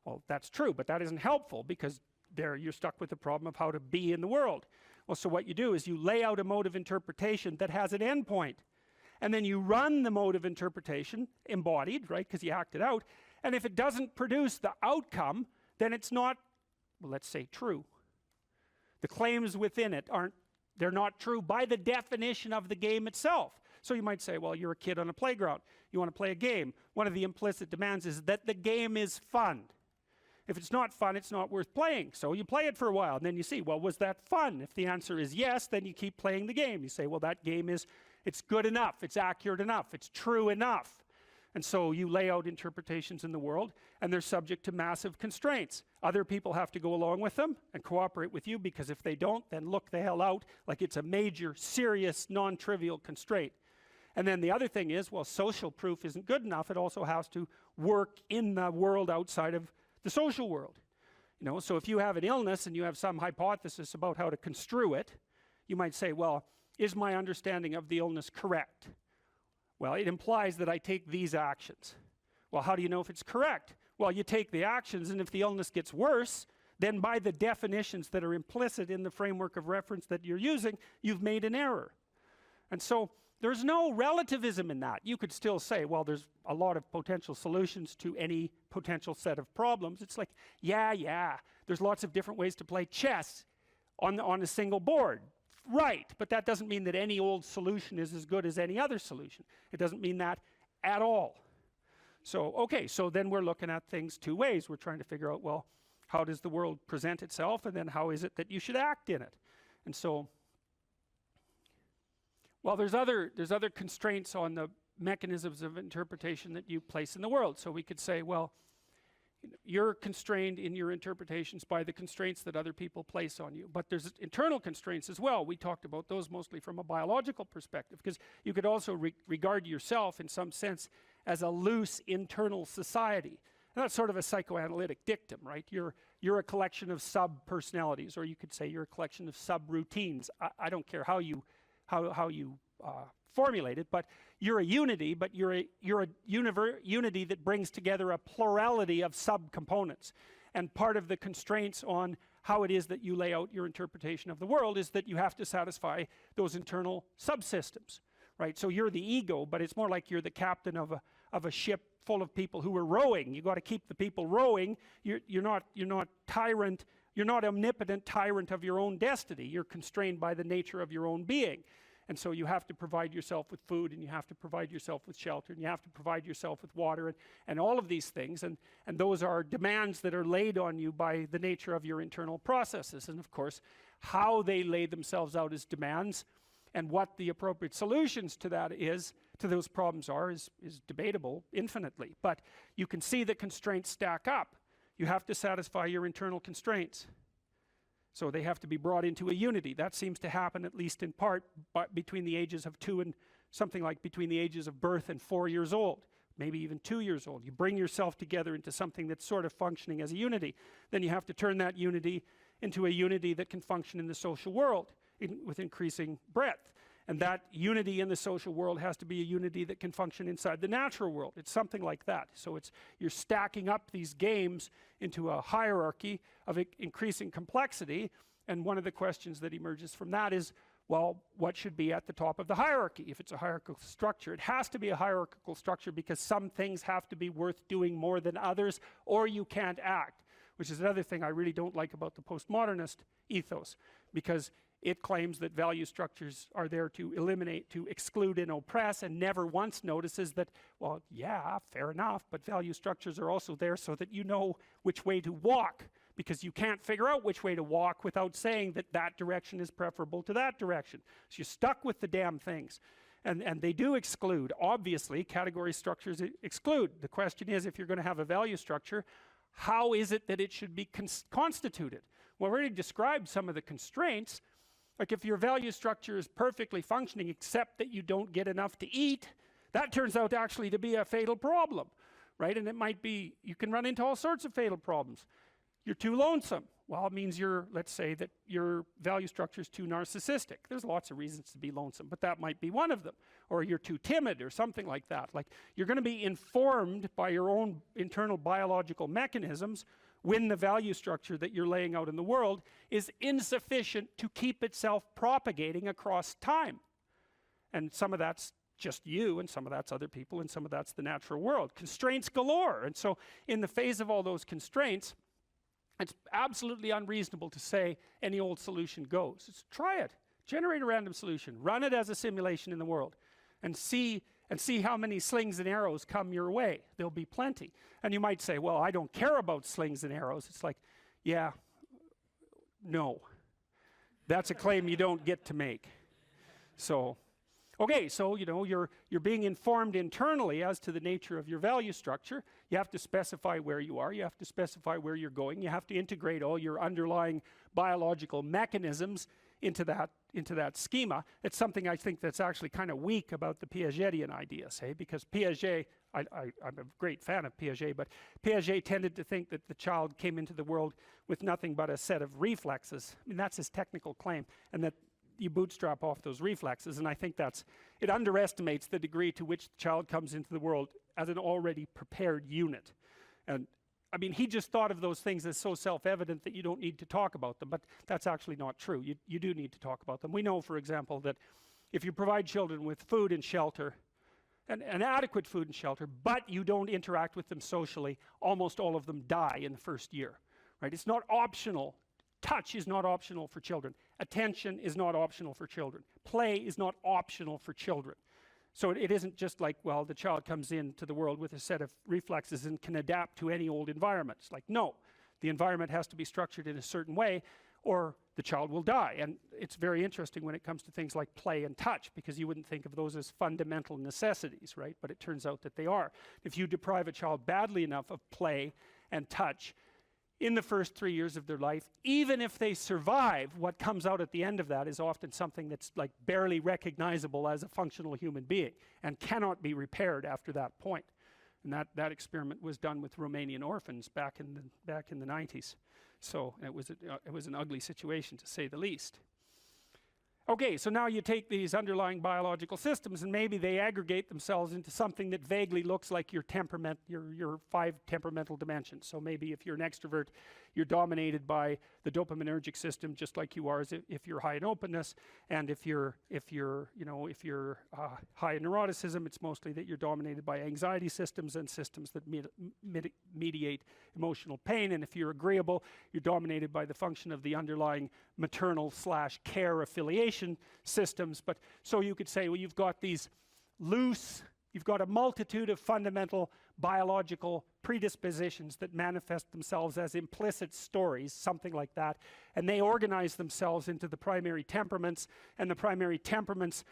Speaker 3: Well, that's true, but that isn't helpful, because there you're stuck with the problem of how to be in the world. Well, so what you do is you lay out a mode of interpretation that has an endpoint. And then you run the mode of interpretation, embodied, right, because you act it out. And if it doesn't produce the outcome, then it's not, well, let's say, true. The claims within it they're not true by the definition of the game itself. So you might say, well, you're a kid on a playground. You want to play a game. One of the implicit demands is that the game is fun. If it's not fun, it's not worth playing. So you play it for a while, and then you see, well, was that fun? If the answer is yes, then you keep playing the game. You say, well, that game it's good enough, it's accurate enough, it's true enough. And so you lay out interpretations in the world, and they're subject to massive constraints. Other people have to go along with them and cooperate with you, because if they don't, then look the hell out, like it's a major, serious, non-trivial constraint. And then the other thing is, well, social proof isn't good enough. It also has to work in the world outside of the social world. So if you have an illness and you have some hypothesis about how to construe it, you might say, well, is my understanding of the illness correct? Well, it implies that I take these actions. Well, how do you know if it's correct? Well, you take the actions, and if the illness gets worse, then by the definitions that are implicit in the framework of reference that you're using, you've made an error. And so there's no relativism in that. You could still say, well, there's a lot of potential solutions to any potential set of problems. It's like, yeah, there's lots of different ways to play chess on a single board. Right, but that doesn't mean that any old solution is as good as any other solution. It doesn't mean that at all. So, okay, so then we're looking at things two ways. We're trying to figure out, well, how does the world present itself, and then how is it that you should act in it? And so, well, there's other constraints on the mechanisms of interpretation that you place in the world. So we could say, well, you're constrained in your interpretations by the constraints that other people place on you. But there's internal constraints as well. We talked about those mostly from a biological perspective, because you could also regard yourself in some sense as a loose internal society. And that's sort of a psychoanalytic dictum, right? You're a collection of sub-personalities, or you could say you're a collection of sub-routines. I don't care how you formulate it, but you're a unity, but you're a unity that brings together a plurality of subcomponents. And part of the constraints on how it is that you lay out your interpretation of the world is that you have to satisfy those internal subsystems, right? So you're the ego, but it's more like you're the captain of a ship full of people who are rowing. You got to keep the people rowing. You're not tyrant. You're not omnipotent tyrant of your own destiny. You're constrained by the nature of your own being. And so you have to provide yourself with food, and you have to provide yourself with shelter, and you have to provide yourself with water, and all of these things. And those are demands that are laid on you by the nature of your internal processes. And of course, how they lay themselves out as demands and what the appropriate solutions to that is, to those problems are, is debatable infinitely. But you can see the constraints stack up. you have to satisfy your internal constraints. So they have to be brought into a unity. That seems to happen, at least in part, between the ages of 2 and something like between the ages of birth and 4 years old, maybe even 2 years old. You bring yourself together into something that's sort of functioning as a unity. Then you have to turn that unity into a unity that can function in the social world with increasing breadth. And that unity in the social world has to be a unity that can function inside the natural world. It's something like that. So you're stacking up these games into a hierarchy of increasing complexity. And one of the questions that emerges from that is, well, what should be at the top of the hierarchy? If it's a hierarchical structure, it has to be a hierarchical structure because some things have to be worth doing more than others, or you can't act, which is another thing I really don't like about the postmodernist ethos, because it claims that value structures are there to eliminate, to exclude and oppress, and never once notices that, well, yeah, fair enough, but value structures are also there so that you know which way to walk, because you can't figure out which way to walk without saying that that direction is preferable to that direction. So you're stuck with the damn things. And they do exclude. Obviously, category structures exclude. The question is, if you're going to have a value structure, how is it that it should be constituted? Well, we already described some of the constraints. Like if your value structure is perfectly functioning except that you don't get enough to eat, that turns out actually to be a fatal problem, right? And it might be, you can run into all sorts of fatal problems. You're too lonesome. Well, it means let's say that your value structure is too narcissistic. There's lots of reasons to be lonesome, but that might be one of them. Or you're too timid or something like that. Like you're going to be informed by your own internal biological mechanisms when the value structure that you're laying out in the world is insufficient to keep itself propagating across time. And some of that's just you, and some of that's other people, and some of that's the natural world. Constraints galore. And so in the face of all those constraints, it's absolutely unreasonable to say any old solution goes. Just try it. Generate a random solution. Run it as a simulation in the world and see how many slings and arrows come your way. There'll be plenty. And you might say, well, I don't care about slings and arrows. It's like, yeah, no. That's a claim you don't get to make. So, okay, so you're being informed internally as to the nature of your value structure. You have to specify where you are. You have to specify where you're going. You have to integrate all your underlying biological mechanisms into that schema. It's something I think that's actually kind of weak about the Piagetian ideas, because Piaget, I'm a great fan of Piaget, but Piaget tended to think that the child came into the world with nothing but a set of reflexes. I mean, that's his technical claim, and that you bootstrap off those reflexes, and I think it underestimates the degree to which the child comes into the world as an already prepared unit. And I mean, he just thought of those things as so self-evident that you don't need to talk about them, but that's actually not true. You do need to talk about them. We know, for example, that if you provide children with food and shelter, and adequate food and shelter, but you don't interact with them socially, almost all of them die in the first year, right? It's not optional. Touch is not optional for children. Attention is not optional for children. Play is not optional for children. So it isn't just like, well, the child comes into the world with a set of reflexes and can adapt to any old environment. It's like, no, the environment has to be structured in a certain way or the child will die. And it's very interesting when it comes to things like play and touch, because you wouldn't think of those as fundamental necessities, right? But it turns out that they are. If you deprive a child badly enough of play and touch in the first 3 years of their life, even if they survive, what comes out at the end of that is often something that's like barely recognizable as a functional human being and cannot be repaired after that point. And that experiment was done with Romanian orphans back in the 90s. So it was an ugly situation, to say the least. Okay, so now you take these underlying biological systems and maybe they aggregate themselves into something that vaguely looks like your temperament, your 5 temperamental dimensions. So maybe if you're an extrovert, you're dominated by the dopaminergic system, just like you are if you're high in openness. And if you're high in neuroticism, it's mostly that you're dominated by anxiety systems and systems that mediate emotional pain. And if you're agreeable, you're dominated by the function of the underlying maternal/care affiliation systems. But so you could say, well, you've got a multitude of fundamental biological predispositions that manifest themselves as implicit stories, something like that, and they organize themselves into the primary temperaments, and the primary temperaments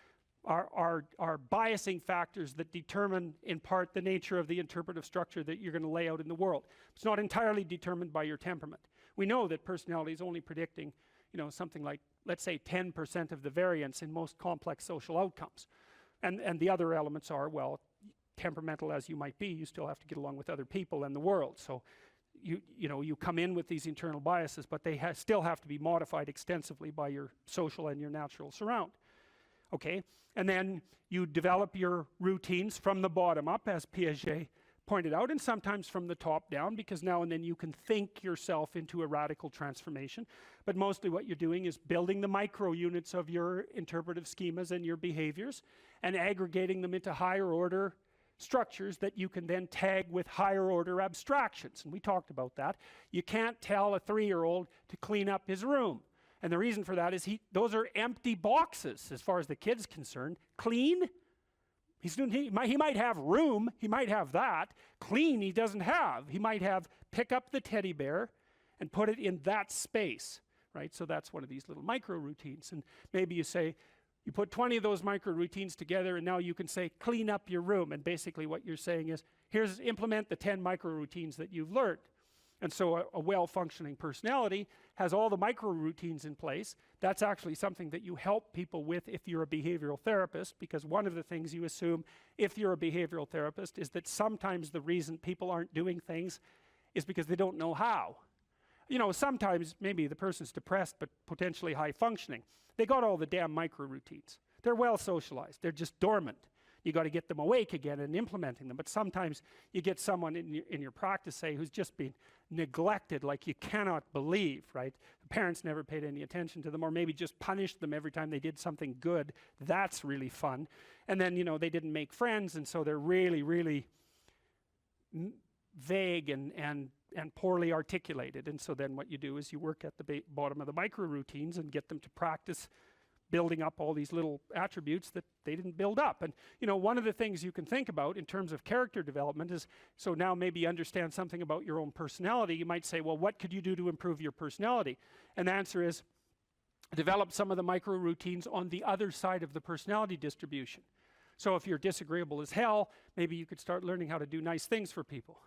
Speaker 3: are biasing factors that determine in part the nature of the interpretive structure that you're going to lay out in the world. It's not entirely determined by your temperament. We know that personality is only predicting, you know, something like, let's say, 10% of the variance in most complex social outcomes. And the other elements are, well, temperamental as you might be, you still have to get along with other people and the world. So you know, you come in with these internal biases, but they still have to be modified extensively by your social and your natural surround. Okay, and then you develop your routines from the bottom up, as Piaget pointed out, and sometimes from the top down, because now and then you can think yourself into a radical transformation. But mostly what you're doing is building the micro units of your interpretive schemas and your behaviors and aggregating them into higher order structures that you can then tag with higher order abstractions. And we talked about that. You can't tell a 3-year-old to clean up his room. And the reason for that is those are empty boxes as far as the kid's concerned. Clean? He might have room, he might have that. Clean he doesn't have. He might have pick up the teddy bear and put it in that space, right? So that's one of these little micro routines. And maybe you say, you put 20 of those micro routines together and now you can say, clean up your room. And basically what you're saying is, implement the 10 micro routines that you've learned. And so a well-functioning personality has all the micro routines in place. That's actually something that you help people with if you're a behavioral therapist, because one of the things you assume if you're a behavioral therapist is that sometimes the reason people aren't doing things is because they don't know how. You know, sometimes maybe the person's depressed but potentially high functioning. They got all the damn micro routines. They're well socialized. They're just dormant. You got to get them awake again and implementing them. But sometimes you get someone in your practice, say, who's just been neglected like you cannot believe, right? The parents never paid any attention to them, or maybe just punished them every time they did something good. That's really fun. And then, you know, they didn't make friends, and so they're really, really vague and poorly articulated. And so then what you do is you work at the bottom of the micro routines and get them to practice building up all these little attributes that they didn't build up. And you know, one of the things you can think about in terms of character development is, so now maybe you understand something about your own personality. You might say, well, what could you do to improve your personality? And the answer is, develop some of the micro routines on the other side of the personality distribution. So if you're disagreeable as hell, maybe you could start learning how to do nice things for people.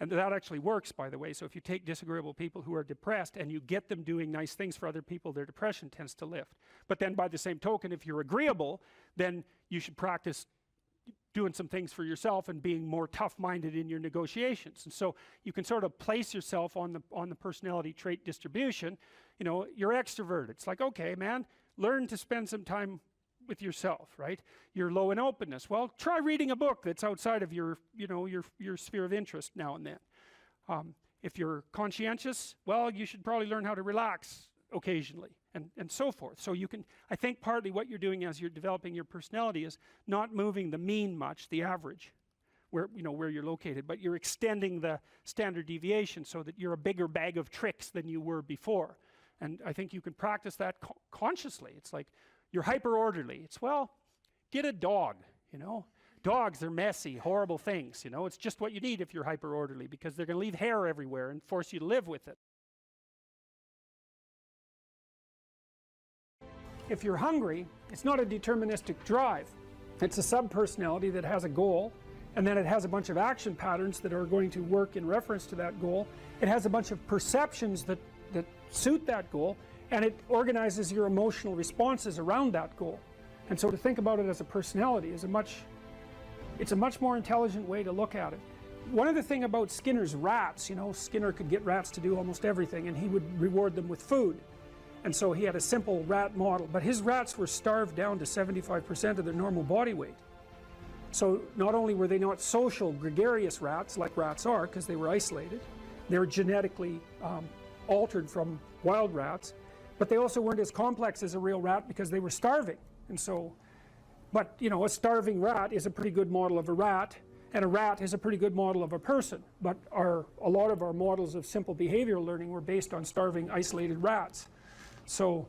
Speaker 3: And that actually works, by the way. So if you take disagreeable people who are depressed and you get them doing nice things for other people, their depression tends to lift. But then by the same token, if you're agreeable, then you should practice doing some things for yourself and being more tough-minded in your negotiations. And so you can sort of place yourself on the personality trait distribution. You know, you're extroverted. It's like, okay, man, learn to spend some time with yourself, right? You're low in openness. Well, try reading a book that's outside of your, you know, your sphere of interest now and then. If you're conscientious, well, you should probably learn how to relax occasionally, and so forth. So you can, I think partly what you're doing as you're developing your personality is not moving the mean much, the average, where, you know, where you're located, but you're extending the standard deviation so that you're a bigger bag of tricks than you were before. And I think you can practice that consciously. It's like, you're hyper orderly. It's, well, get a dog, you know. Dogs are messy, horrible things, you know. It's just what you need if you're hyper orderly, because they're going to leave hair everywhere and force you to live with it. If you're hungry, it's not a deterministic drive. It's a subpersonality that has a goal, and then it has a bunch of action patterns that are going to work in reference to that goal. It has a bunch of perceptions that suit that goal, and it organizes your emotional responses around that goal. And so to think about it as a personality is it's a much more intelligent way to look at it. One of the things about Skinner's rats, you know, Skinner could get rats to do almost everything, and he would reward them with food. And so he had a simple rat model, but his rats were starved down to 75% of their normal body weight. So not only were they not social, gregarious rats like rats are, because they were isolated, they were genetically altered from wild rats, but they also weren't as complex as a real rat because they were starving. And so, but you know, a starving rat is a pretty good model of a rat, and a rat is a pretty good model of a person. But a lot of our models of simple behavioral learning were based on starving, isolated rats. So,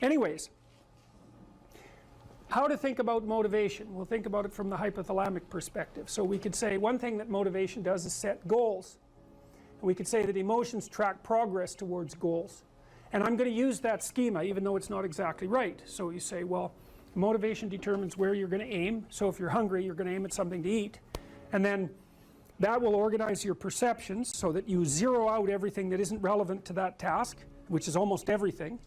Speaker 3: anyways, how to think about motivation? We'll think about it from the hypothalamic perspective. So we could say one thing that motivation does is set goals. And we could say that emotions track progress towards goals. And I'm going to use that schema even though it's not exactly right. So you say, well, Motivation determines where you're going to aim. So if you're hungry, you're going to aim at something to eat. And then that will organize your perceptions so that you zero out everything that isn't relevant to that task, which is almost everything.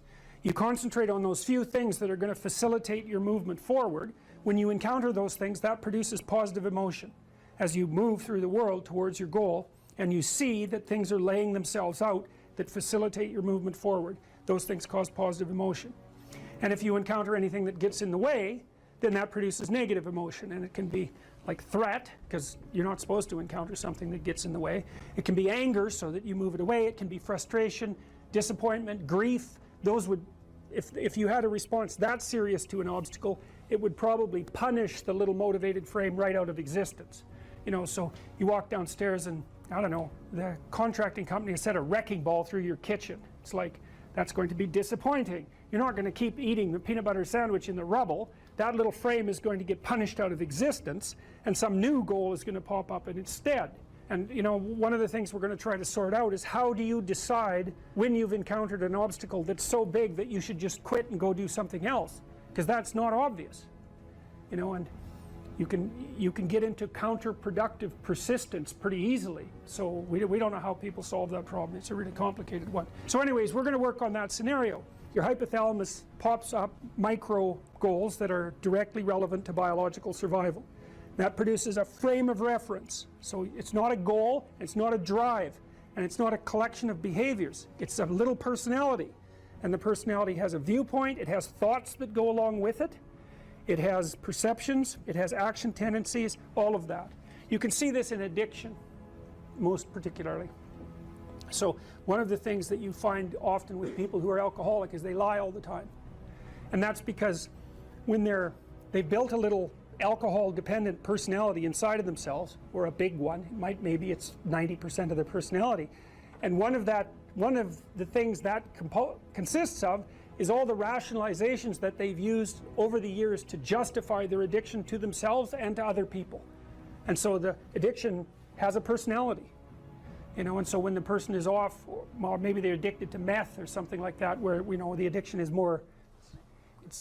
Speaker 3: You concentrate on those few things that are going to facilitate your movement forward. When you encounter those things, that produces positive emotion as you move through the world towards your goal, and you see that things are laying themselves out that facilitate your movement forward. Those things cause positive emotion. And if you encounter anything that gets in the way, then that produces negative emotion, and it can be like threat, because you're not supposed to encounter something that gets in the way. It can be anger, so that you move it away. It can be frustration, disappointment, grief. Those would, if you had a response that serious to an obstacle, it would probably punish the little motivated frame right out of existence. You know, so you walk downstairs and, I don't know, the contracting company has set a wrecking ball through your kitchen. It's like, that's going to be disappointing. You're not going to keep eating the peanut butter sandwich in the rubble. That little frame is going to get punished out of existence, and some new goal is going to pop up in its stead. And you know, one of the things we're going to try to sort out is, how do you decide when you've encountered an obstacle that's so big that you should just quit and go do something else? Because that's not obvious. You know, and you can get into counterproductive persistence pretty easily. So we don't know how people solve that problem. It's a really complicated one. So anyways, we're going to work on that scenario. Your hypothalamus pops up micro goals that are directly relevant to biological survival. That produces a frame of reference. So it's not a goal, it's not a drive, and it's not a collection of behaviors. It's a little personality. And the personality has a viewpoint, it has thoughts that go along with it. It has perceptions, it has action tendencies, all of that. You can see this in addiction, most particularly. So one of the things that you find often with people who are alcoholic is they lie all the time. And that's because when they've built a little alcohol-dependent personality inside of themselves, or a big one, maybe it's 90% of their personality, and one of the things that consists of is all the rationalizations that they've used over the years to justify their addiction to themselves and to other people. And so the addiction has a personality, you know, and so when the person is off, or maybe they're addicted to meth or something like that, where, you know, the addiction is more,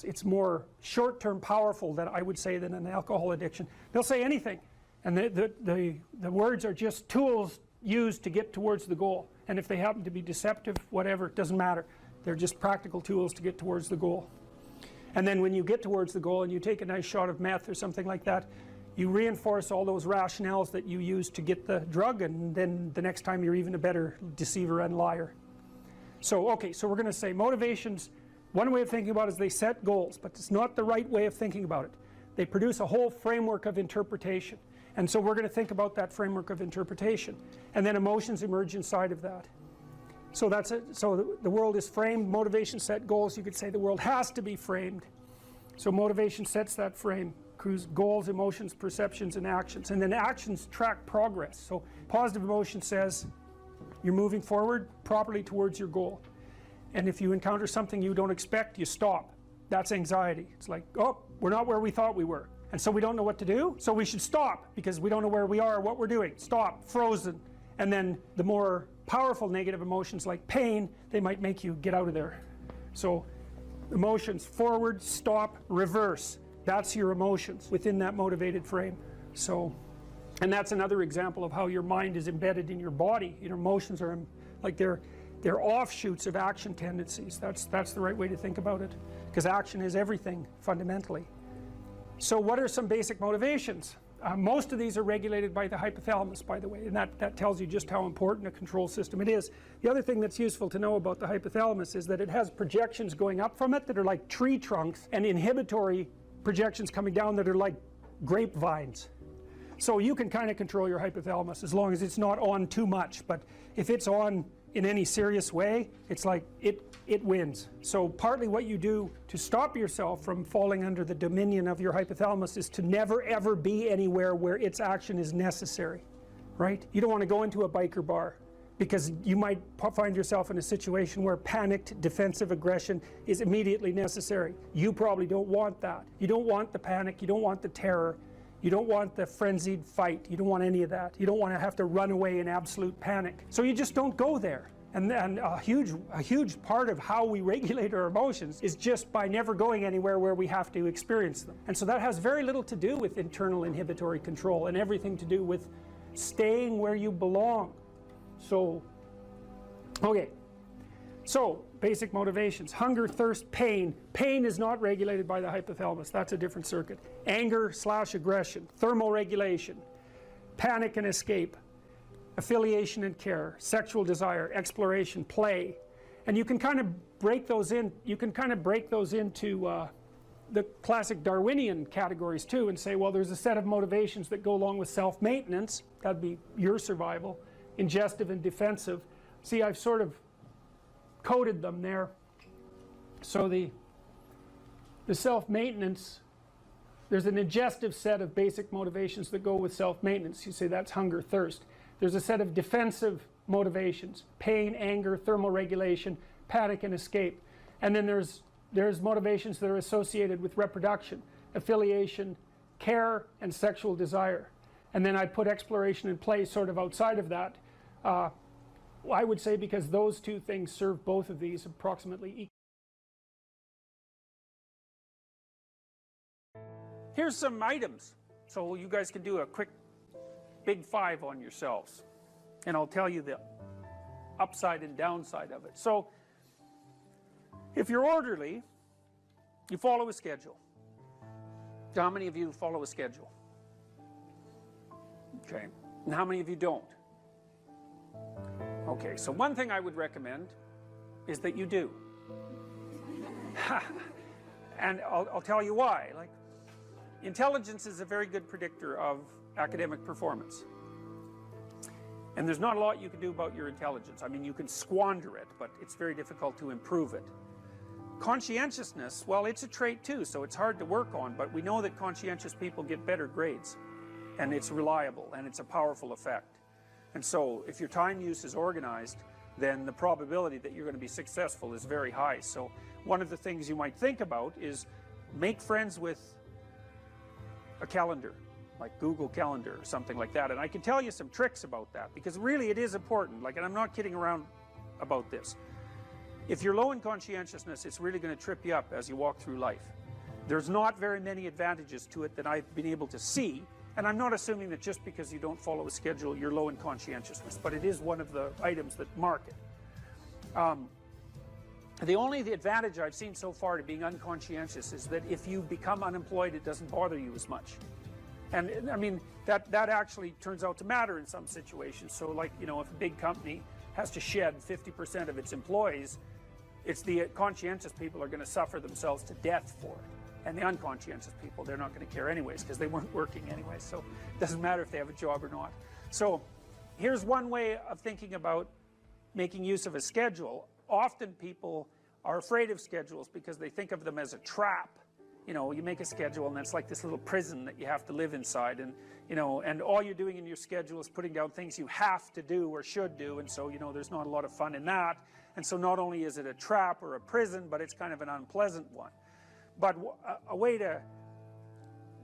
Speaker 3: it's more short-term powerful, than I would say, than an alcohol addiction. They'll say anything, and the words are just tools used to get towards the goal. And if they happen to be deceptive, whatever, it doesn't matter. They're just practical tools to get towards the goal. And then when you get towards the goal and you take a nice shot of meth or something like that, you reinforce all those rationales that you used to get the drug, and then the next time you're even a better deceiver and liar. So, okay, so we're going to say motivations, one way of thinking about it is they set goals, but it's not the right way of thinking about it. They produce a whole framework of interpretation. And so we're going to think about that framework of interpretation. And then emotions emerge inside of that. So that's it. So the world is framed, motivation set goals. You could say the world has to be framed. So motivation sets that frame, goals, emotions, perceptions, and actions. And then actions track progress. So positive emotion says you're moving forward properly towards your goal. And if you encounter something you don't expect, you stop. That's anxiety. It's like, oh, we're not where we thought we were. And so we don't know what to do, so we should stop, because we don't know where we are or what we're doing. Stop, frozen. And then the more powerful negative emotions like pain, they might make you get out of there. So emotions, forward, stop, reverse. That's your emotions within that motivated frame. So, and that's another example of how your mind is embedded in your body. Your emotions are like they're offshoots of action tendencies. That's the right way to think about it, because action is everything fundamentally. So what are some basic motivations? Most of these are regulated by the hypothalamus, by the way, and that tells you just how important a control system it is. The other thing that's useful to know about the hypothalamus is that it has projections going up from it that are like tree trunks, and inhibitory projections coming down that are like grapevines. So you can kind of control your hypothalamus as long as it's not on too much, but if it's on in any serious way, it's like it wins. So partly what you do to stop yourself from falling under the dominion of your hypothalamus is to never ever be anywhere where its action is necessary, right? You don't want to go into a biker bar, because you might find yourself in a situation where panicked defensive aggression is immediately necessary. You probably don't want that. You don't want the panic, you don't want the terror, you don't want the frenzied fight, you don't want any of that. You don't want to have to run away in absolute panic. So you just don't go there. And a huge part of how we regulate our emotions is just by never going anywhere where we have to experience them. And so that has very little to do with internal inhibitory control and everything to do with staying where you belong. So, okay. So, basic motivations. Hunger, thirst, pain. Pain is not regulated by the hypothalamus. That's a different circuit. Anger/aggression. Thermoregulation. Panic and escape. Affiliation and care, sexual desire, exploration, play, and you can kind of break those in. You can kind of break those into the classic Darwinian categories too, and say, well, there's a set of motivations that go along with self-maintenance. That'd be your survival, ingestive and defensive. See, I've sort of coded them there. So the self-maintenance, there's an ingestive set of basic motivations that go with self-maintenance. You say that's hunger, thirst. There's a set of defensive motivations, pain, anger, thermoregulation, panic and escape. And then there's motivations that are associated with reproduction, affiliation, care, and sexual desire. And then I put exploration and play sort of outside of that. I would say because those two things serve both of these approximately equally. Here's some items, so you guys can do a quick big five on yourselves, and I'll tell you the upside and downside of it. So if you're orderly, you follow a schedule. How many of you follow a schedule? Okay, and how many of you don't? Okay, so one thing I would recommend is that you do. And I'll tell you why. Like, intelligence is a very good predictor of academic performance. And there's not a lot you can do about your intelligence. I mean, you can squander it, but it's very difficult to improve it. Conscientiousness, well, it's a trait too, so it's hard to work on, but we know that conscientious people get better grades. And it's reliable, and it's a powerful effect. And so, if your time use is organized, then the probability that you're going to be successful is very high. So, one of the things you might think about is make friends with a calendar, like Google Calendar or something like that. And I can tell you some tricks about that, because really it is important. Like, and I'm not kidding around about this. If you're low in conscientiousness, it's really going to trip you up as you walk through life. There's not very many advantages to it that I've been able to see. And I'm not assuming that just because you don't follow a schedule, you're low in conscientiousness, but it is one of the items that mark it. The only advantage I've seen so far to being unconscientious is that if you become unemployed, it doesn't bother you as much. And I mean, that actually turns out to matter in some situations. So like, you know, if a big company has to shed 50% of its employees, it's the conscientious people are going to suffer themselves to death for it. And the unconscientious people, they're not going to care anyways, because they weren't working anyways. So it doesn't matter if they have a job or not. So here's one way of thinking about making use of a schedule. Often people are afraid of schedules because they think of them as a trap. You know, you make a schedule and it's like this little prison that you have to live inside, and you know, and all you're doing in your schedule is putting down things you have to do or should do, and so, you know, there's not a lot of fun in that. And so not only is it a trap or a prison, but it's kind of an unpleasant one. But a way to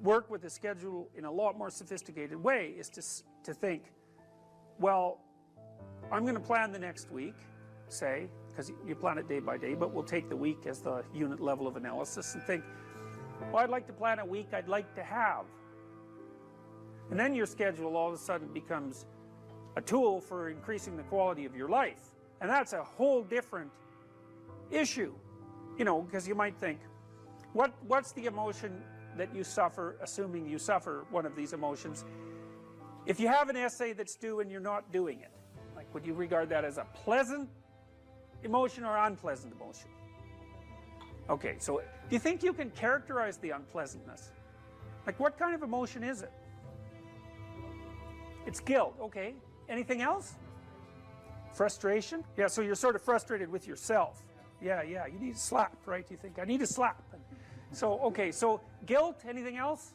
Speaker 3: work with the schedule in a lot more sophisticated way is to think, well, I'm going to plan the next week, say, because you plan it day by day, but we'll take the week as the unit level of analysis and think, well, I'd like to plan a week I'd like to have. And then your schedule all of a sudden becomes a tool for increasing the quality of your life. And that's a whole different issue, you know, because you might think, what's the emotion that you suffer, assuming you suffer one of these emotions? If you have an essay that's due and you're not doing it, like, would you regard that as a pleasant emotion or unpleasant emotion? Okay, so do you think you can characterize the unpleasantness? Like, what kind of emotion is it? It's guilt, okay. Anything else? Frustration? Yeah, so you're sort of frustrated with yourself. Yeah, you need a slap, right? You think, I need a slap. And so, okay, so guilt, anything else?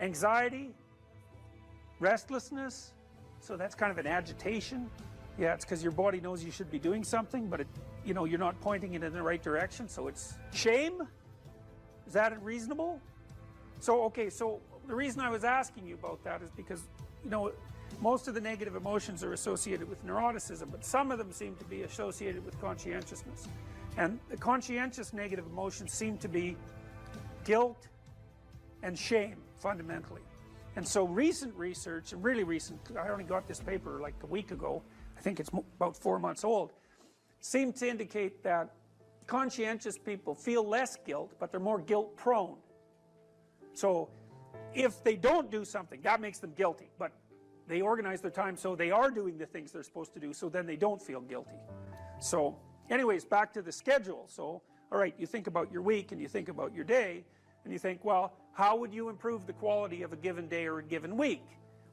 Speaker 3: Anxiety? Restlessness? So that's kind of an agitation. Yeah, it's because your body knows you should be doing something, but it, you know, you're not pointing it in the right direction, so it's shame? Is that reasonable? So, okay, so the reason I was asking you about that is because, you know, most of the negative emotions are associated with neuroticism, but some of them seem to be associated with conscientiousness. And the conscientious negative emotions seem to be guilt and shame, fundamentally. And so recent research, and really recent, I only got this paper like a week ago, I think it's about 4 months old, seem to indicate that conscientious people feel less guilt, but they're more guilt prone. So if they don't do something, that makes them guilty, but they organize their time so they are doing the things they're supposed to do, so then they don't feel guilty. So anyways, back to the schedule. So, all right, you think about your week and you think about your day, and you think, well, how would you improve the quality of a given day or a given week?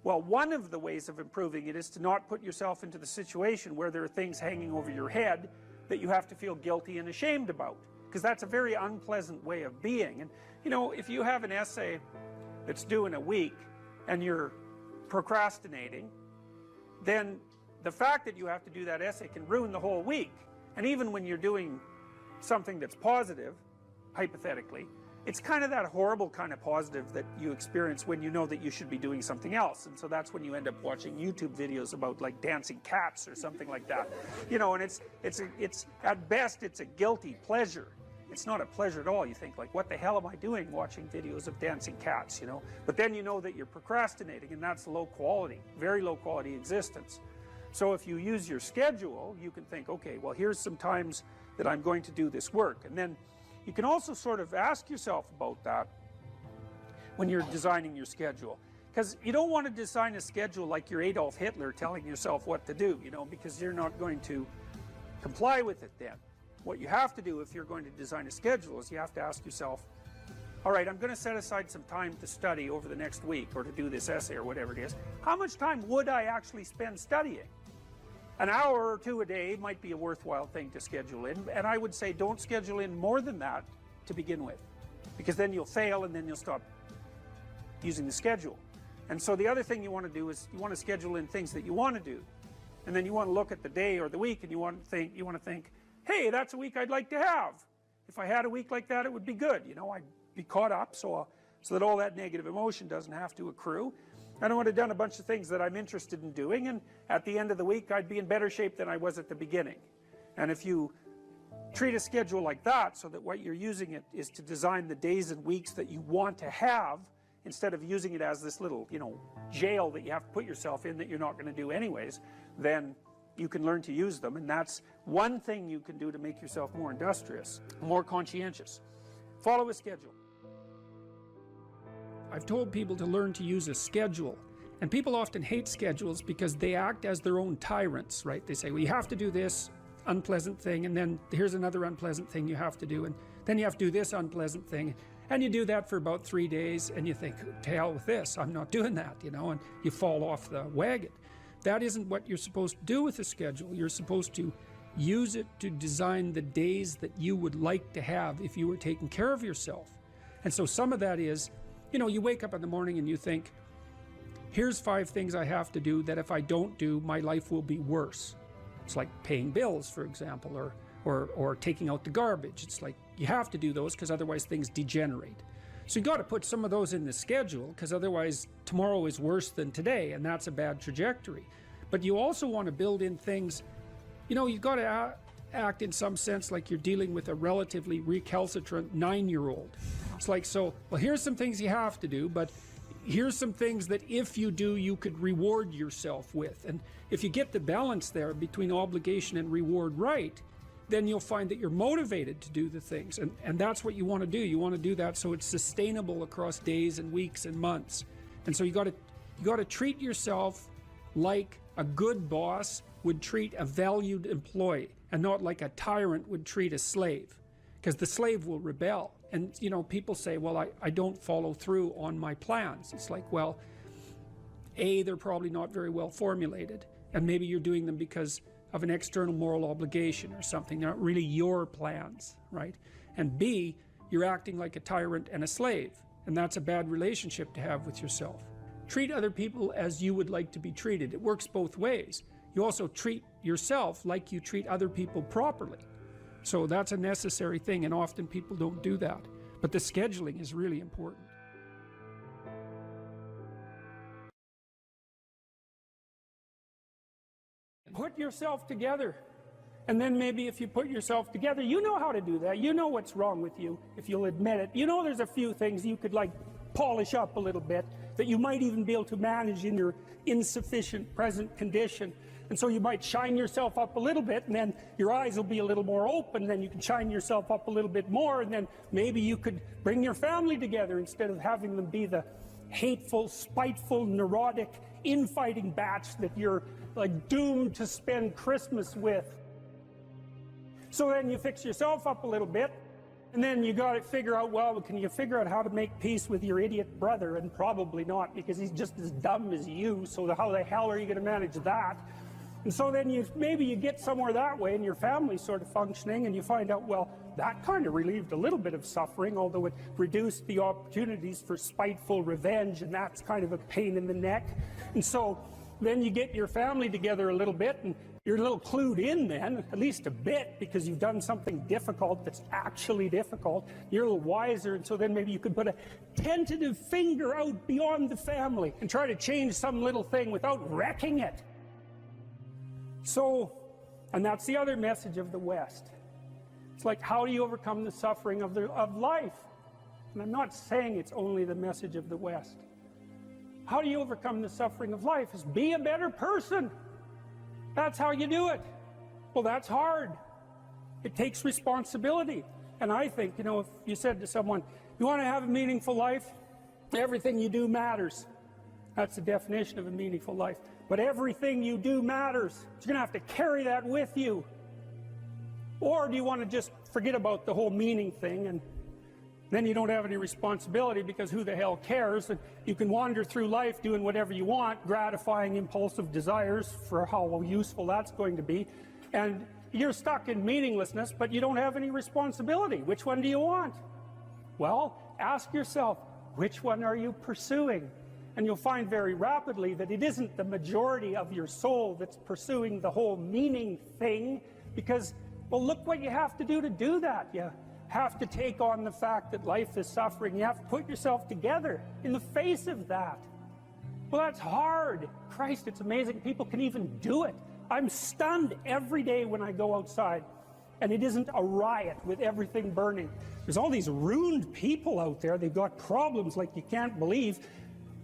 Speaker 3: Well, one of the ways of improving it is to not put yourself into the situation where there are things hanging over your head that you have to feel guilty and ashamed about, because that's a very unpleasant way of being. And you know, if you have an essay that's due in a week and you're procrastinating, then the fact that you have to do that essay can ruin the whole week. And even when you're doing something that's positive, hypothetically, it's kind of that horrible kind of positive that you experience when you know that you should be doing something else. And so that's when you end up watching YouTube videos about like dancing cats or something like that. You know, and it's at best it's a guilty pleasure. It's not a pleasure at all. You think like, what the hell am I doing watching videos of dancing cats, you know? But then you know that you're procrastinating, and that's low quality, very low quality existence. So if you use your schedule, you can think, okay, well, here's some times that I'm going to do this work. And then you can also sort of ask yourself about that when you're designing your schedule. Because you don't want to design a schedule like you're Adolf Hitler telling yourself what to do, you know, because you're not going to comply with it then. What you have to do if you're going to design a schedule is you have to ask yourself, all right, I'm going to set aside some time to study over the next week or to do this essay or whatever it is. How much time would I actually spend studying? An hour or two a day might be a worthwhile thing to schedule in, and I would say don't schedule in more than that to begin with, because then you'll fail and then you'll stop using the schedule. And so the other thing you want to do is you want to schedule in things that you want to do, and then you want to look at the day or the week and you want to think, hey, that's a week I'd like to have. If I had a week like that, it would be good. You know, I'd be caught up so that all that negative emotion doesn't have to accrue. And I would have done a bunch of things that I'm interested in doing, and at the end of the week I'd be in better shape than I was at the beginning. And if you treat a schedule like that, so that what you're using it is to design the days and weeks that you want to have, instead of using it as this little, you know, jail that you have to put yourself in that you're not going to do anyways, then you can learn to use them. And that's one thing you can do to make yourself more industrious, more conscientious. Follow a schedule. I've told people to learn to use a schedule, and people often hate schedules because they act as their own tyrants, right? They say, well, you have to do this unpleasant thing, and then here's another unpleasant thing you have to do, and then you have to do this unpleasant thing, and you do that for about 3 days, and you think, to hell with this, I'm not doing that, you know, and you fall off the wagon. That isn't what you're supposed to do with a schedule. You're supposed to use it to design the days that you would like to have if you were taking care of yourself. And so some of that is, you know, you wake up in the morning and you think, here's 5 things I have to do that if I don't do, my life will be worse. It's like paying bills, for example, or taking out the garbage. It's like you have to do those because otherwise things degenerate. So you got to put some of those in the schedule, because otherwise tomorrow is worse than today, and that's a bad trajectory. But you also want to build in things, you know, you got to act in some sense like you're dealing with a relatively recalcitrant 9-year-old. It's like, so, well, here's some things you have to do, but here's some things that if you do, you could reward yourself with. And if you get the balance there between obligation and reward right, then you'll find that you're motivated to do the things. And that's what you want to do. You want to do that so it's sustainable across days and weeks and months. And so you got to treat yourself like a good boss would treat a valued employee, and not like a tyrant would treat a slave, because the slave will rebel. And, you know, people say, well, I don't follow through on my plans. It's like, well, A, they're probably not very well formulated, and maybe you're doing them because of an external moral obligation or something. They're not really your plans, right? And B, you're acting like a tyrant and a slave, and that's a bad relationship to have with yourself. Treat other people as you would like to be treated. It works both ways. You also treat yourself like you treat other people properly. So that's a necessary thing, and often people don't do that. But the scheduling is really important. put yourself together. And then maybe if you put yourself together, you know how to do that. You know what's wrong with you, if you'll admit it. You know there's a few things you could like polish up a little bit that you might even be able to manage in your insufficient present condition. And so you might shine yourself up a little bit, and then your eyes will be a little more open, then you can shine yourself up a little bit more, and then maybe you could bring your family together instead of having them be the hateful, spiteful, neurotic, infighting batch that you're like doomed to spend Christmas with. So then you fix yourself up a little bit, and then you got to figure out, well, can you figure out how to make peace with your idiot brother? And probably not, because he's just as dumb as you, so how the hell are you going to manage that? And so then maybe you get somewhere that way, and your family's sort of functioning, and you find out, well, that kind of relieved a little bit of suffering, although it reduced the opportunities for spiteful revenge, and that's kind of a pain in the neck. And so then you get your family together a little bit, and you're a little clued in then, at least a bit, because you've done something difficult that's actually difficult. You're a little wiser, and so then maybe you could put a tentative finger out beyond the family and try to change some little thing without wrecking it. So, and that's the other message of the West. It's like, how do you overcome the suffering of life? And I'm not saying it's only the message of the West. How do you overcome the suffering of life? Is be a better person. That's how you do it. Well, that's hard. It takes responsibility. And I think, if you said to someone, you want to have a meaningful life? Everything you do matters. That's the definition of a meaningful life. But everything you do matters. You're going to have to carry that with you. Or do you want to just forget about the whole meaning thing, and then you don't have any responsibility, because who the hell cares? And you can wander through life doing whatever you want, gratifying impulsive desires for how useful that's going to be. And you're stuck in meaninglessness, but you don't have any responsibility. Which one do you want? Well, ask yourself, which one are you pursuing? And you'll find very rapidly that it isn't the majority of your soul that's pursuing the whole meaning thing, because, well, look what you have to do that. You have to take on the fact that life is suffering. You have to put yourself together in the face of that. Well, that's hard. Christ, it's amazing people can even do it. I'm stunned every day when I go outside, and it isn't a riot with everything burning. There's all these ruined people out there. They've got problems like you can't believe.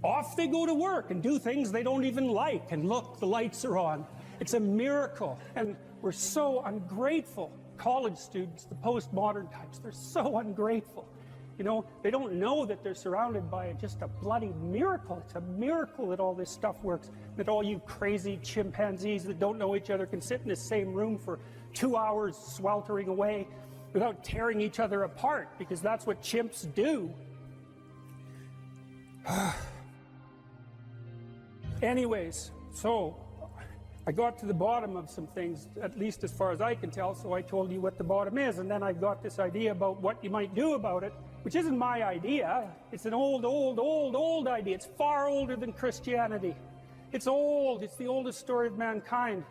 Speaker 3: Off they go to work and do things they don't even like, and look, the lights are on. It's a miracle, and we're so ungrateful. College students, the postmodern types, they're so ungrateful. They don't know that they're surrounded by just a bloody miracle. It's a miracle that all this stuff works, that all you crazy chimpanzees that don't know each other can sit in the same room for 2 hours sweltering away without tearing each other apart, because that's what chimps do. Anyways, so I got to the bottom of some things, at least as far as I can tell, so I told you what the bottom is, and then I got this idea about what you might do about it, which isn't my idea. It's an old idea. It's far older than Christianity. It's old. It's the oldest story of mankind.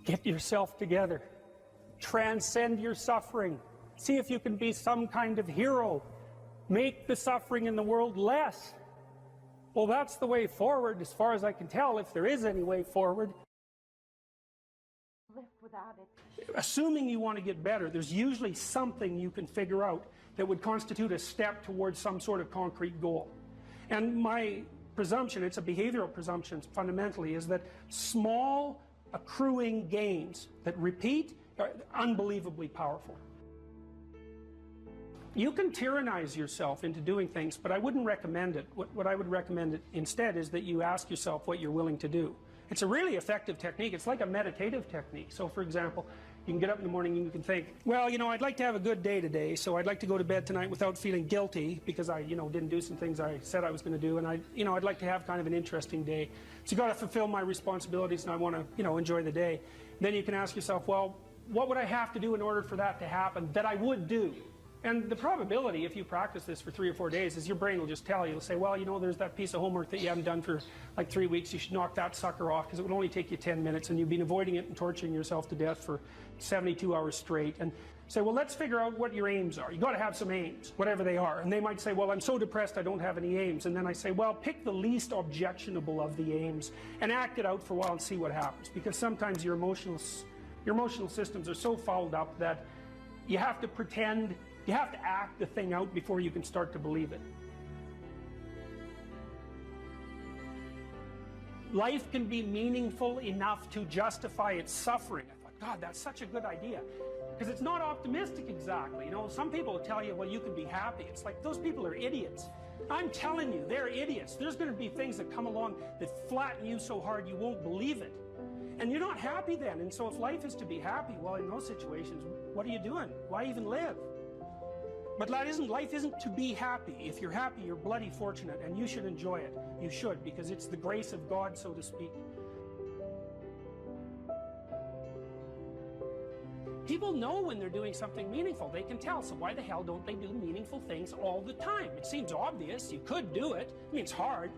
Speaker 3: Get yourself together. Transcend your suffering. See if you can be some kind of hero. Make the suffering in the world less. Well, that's the way forward, as far as I can tell, if there is any way forward.
Speaker 9: Live without it.
Speaker 3: Assuming you want to get better, there's usually something you can figure out that would constitute a step towards some sort of concrete goal. And my presumption, it's a behavioral presumption fundamentally, is that small accruing gains that repeat are unbelievably powerful. You can tyrannize yourself into doing things, but I wouldn't recommend it. What I would recommend instead is that you ask yourself what you're willing to do. It's a really effective technique. It's like a meditative technique. So, for example, you can get up in the morning and you can think, well, I'd like to have a good day today, so I'd like to go to bed tonight without feeling guilty because I, didn't do some things I said I was going to do, and I'd like to have kind of an interesting day. So you've got to fulfill my responsibilities, and I want to, enjoy the day. Then you can ask yourself, well, what would I have to do in order for that to happen that I would do? And the probability, if you practice this for 3 or 4 days, is your brain will just tell you. It'll say, well, there's that piece of homework that you haven't done for like 3 weeks. You should knock that sucker off because it would only take you 10 minutes, and you've been avoiding it and torturing yourself to death for 72 hours straight. And Say, well, let's figure out what your aims are. You got to have some aims, whatever they are. And they might say, well, I'm so depressed I don't have any aims. And then I say, well, pick the least objectionable of the aims and act it out for a while and see what happens. Because sometimes your emotional systems are so fouled up that you have to pretend, you have to act the thing out before you can start to believe it. Life can be meaningful enough to justify its suffering. I thought, God, that's such a good idea. Because it's not optimistic exactly. You know, some people will tell you, well, you can be happy. It's like, those people are idiots. I'm telling you, they're idiots. There's going to be things that come along that flatten you so hard you won't believe it. And you're not happy then. And so if life is to be happy, well, in those situations, what are you doing? Why even live? But life isn't to be happy. If you're happy, you're bloody fortunate, and you should enjoy it. You should, because it's the grace of God, so to speak. People know when they're doing something meaningful. They can tell. So why the hell don't they do meaningful things all the time? It seems obvious. You could do it. I mean, it's hard,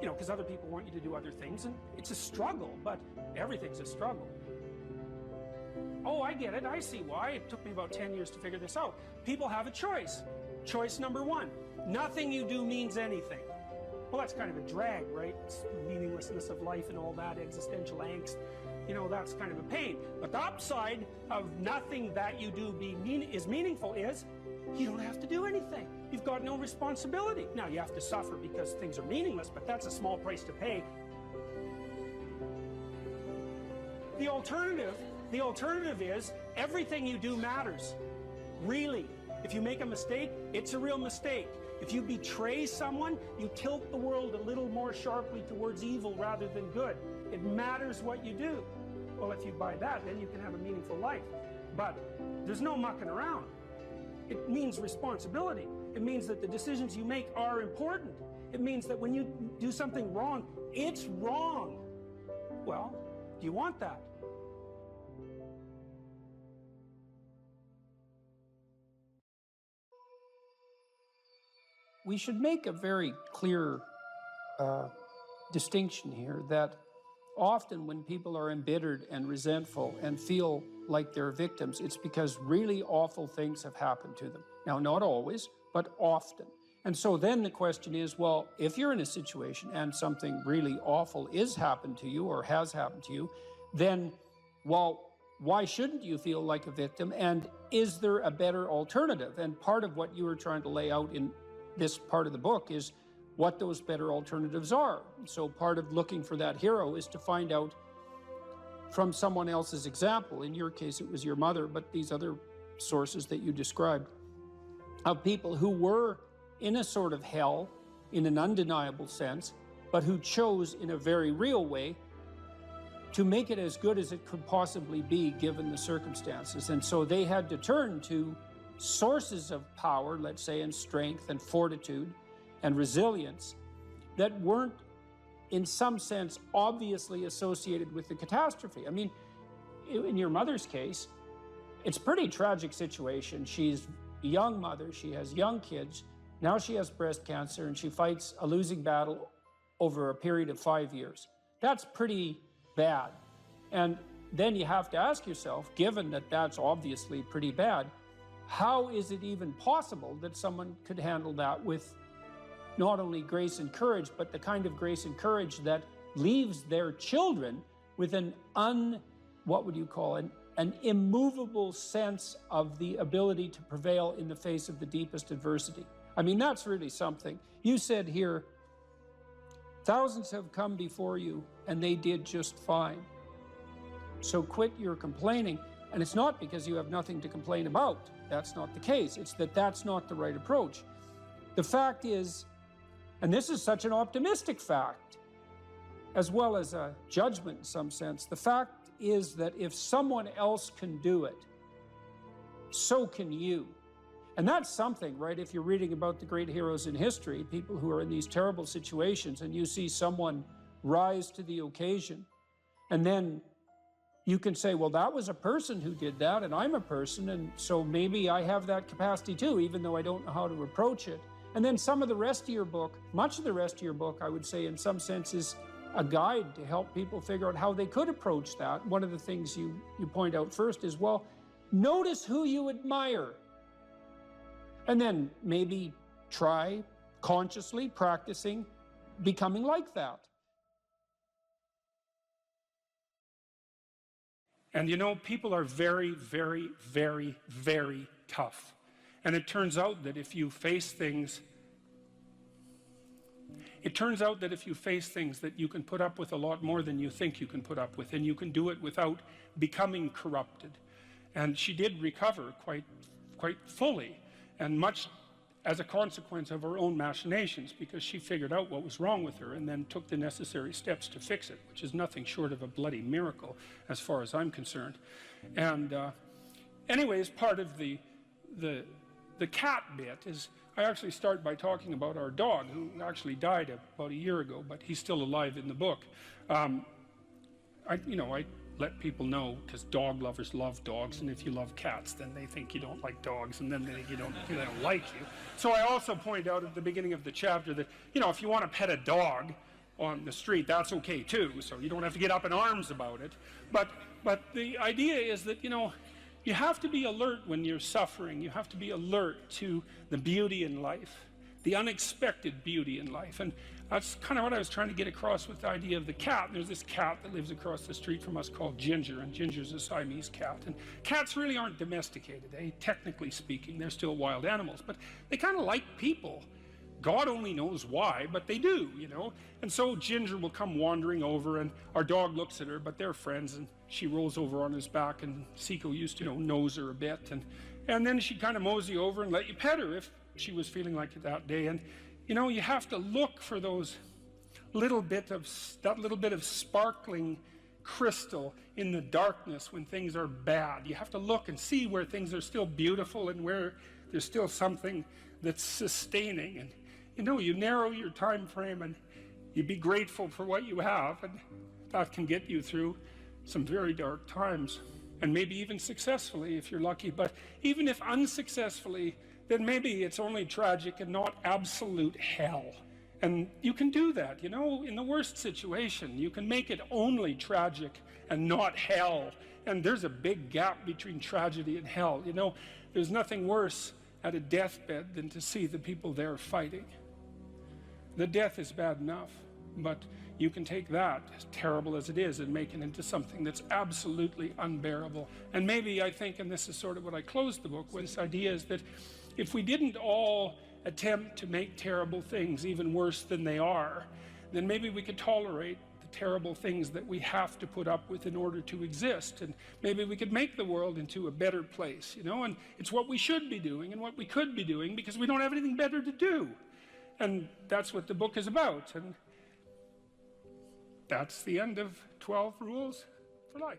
Speaker 3: you know, because other people want you to do other things, and it's a struggle, but everything's a struggle. Oh, I get it. I see why. It took me about 10 years to figure this out. People have a choice. Choice number one, nothing you do means anything. Well, that's kind of a drag, right? It's the meaninglessness of life and all that, existential angst. You know, that's kind of a pain. But the upside of nothing that you do is meaningful is you don't have to do anything. You've got no responsibility. Now, you have to suffer because things are meaningless, but that's a small price to pay. The alternative is everything you do matters. Really. If you make a mistake, it's a real mistake. If you betray someone, you tilt the world a little more sharply towards evil rather than good. It matters what you do. Well, if you buy that, then you can have a meaningful life. But there's no mucking around. It means responsibility. It means that the decisions you make are important. It means that when you do something wrong, it's wrong. Well, do you want that? We should make a very clear distinction here that often when people are embittered and resentful and feel like they're victims, it's because really awful things have happened to them. Now, not always, but often. And so then the question is, well, if you're in a situation and something really awful is happened to you or has happened to you, then, well, why shouldn't you feel like a victim? And is there a better alternative? And part of what you were trying to lay out in this part of the book is what those better alternatives are. So part of looking for that hero is to find out from someone else's example. In your case, it was your mother, but these other sources that you described of people who were in a sort of hell in an undeniable sense, but who chose in a very real way to make it as good as it could possibly be given the circumstances. And so they had to turn to sources of power, let's say, and strength and fortitude and resilience that weren't, in some sense, obviously associated with the catastrophe. I mean, in your mother's case, it's a pretty tragic situation. She's a young mother, she has young kids, now she has breast cancer, and she fights a losing battle over a period of 5 years. That's pretty bad. And then you have to ask yourself, given that that's obviously pretty bad, how is it even possible that someone could handle that with not only grace and courage, but the kind of grace and courage that leaves their children with an immovable sense of the ability to prevail in the face of the deepest adversity? I mean, that's really something. You said here, thousands have come before you and they did just fine. So quit your complaining. And it's not because you have nothing to complain about. That's not the case. It's that that's not the right approach. The fact is, and this is such an optimistic fact, as well as a judgment in some sense, the fact is that if someone else can do it, so can you. And that's something, right? If you're reading about the great heroes in history, people who are in these terrible situations, and you see someone rise to the occasion, and then you can say, well, that was a person who did that, and I'm a person, and so maybe I have that capacity too, even though I don't know how to approach it. And then some of the rest of your book, much of the rest of your book, I would say in some sense is a guide to help people figure out how they could approach that. One of the things you point out first is, well, Notice who you admire. And then maybe try consciously practicing becoming like that. And you know, people are very, very, very, very tough. And it turns out that if you face things, that you can put up with a lot more than you think you can put up with, and you can do it without becoming corrupted. And she did recover quite fully, and much as a consequence of her own machinations, because she figured out what was wrong with her and then took the necessary steps to fix it, which is nothing short of a bloody miracle as far as I'm concerned. And anyways, part of the cat bit is I actually start by talking about our dog, who actually died about a year ago, but he's still alive in the book. I let people know, because dog lovers love dogs, and if you love cats, then they think you don't like dogs, and then they don't like you. So I also point out at the beginning of the chapter that, if you want to pet a dog on the street, that's okay too, so you don't have to get up in arms about it. But the idea is that, you have to be alert when you're suffering. You have to be alert to the beauty in life, the unexpected beauty in life. And that's kind of what I was trying to get across with the idea of the cat. There's this cat that lives across the street from us called Ginger, and Ginger's a Siamese cat. And cats really aren't domesticated, technically speaking. They're still wild animals, but they kind of like people. God only knows why, but they do, And so Ginger will come wandering over, and our dog looks at her, but they're friends, and she rolls over on his back, and Seiko used to, nose her a bit, and then she'd kind of mosey over and let you pet her if she was feeling like it that day. And you have to look for those that little bit of sparkling crystal in the darkness when things are bad. You have to look and see where things are still beautiful and where there's still something that's sustaining. And you narrow your time frame, and you be grateful for what you have, and that can get you through some very dark times, and maybe even successfully if you're lucky. But even if unsuccessfully, then maybe it's only tragic and not absolute hell. And you can do that, in the worst situation. You can make it only tragic and not hell. And there's a big gap between tragedy and hell. There's nothing worse at a deathbed than to see the people there fighting. The death is bad enough, but you can take that, as terrible as it is, and make it into something that's absolutely unbearable. And maybe I think, and this is sort of what I closed the book with, this idea is that if we didn't all attempt to make terrible things even worse than they are, then maybe we could tolerate the terrible things that we have to put up with in order to exist, and maybe we could make the world into a better place, and it's what we should be doing and what we could be doing, because we don't have anything better to do. And that's what the book is about, and that's the end of 12 Rules for Life.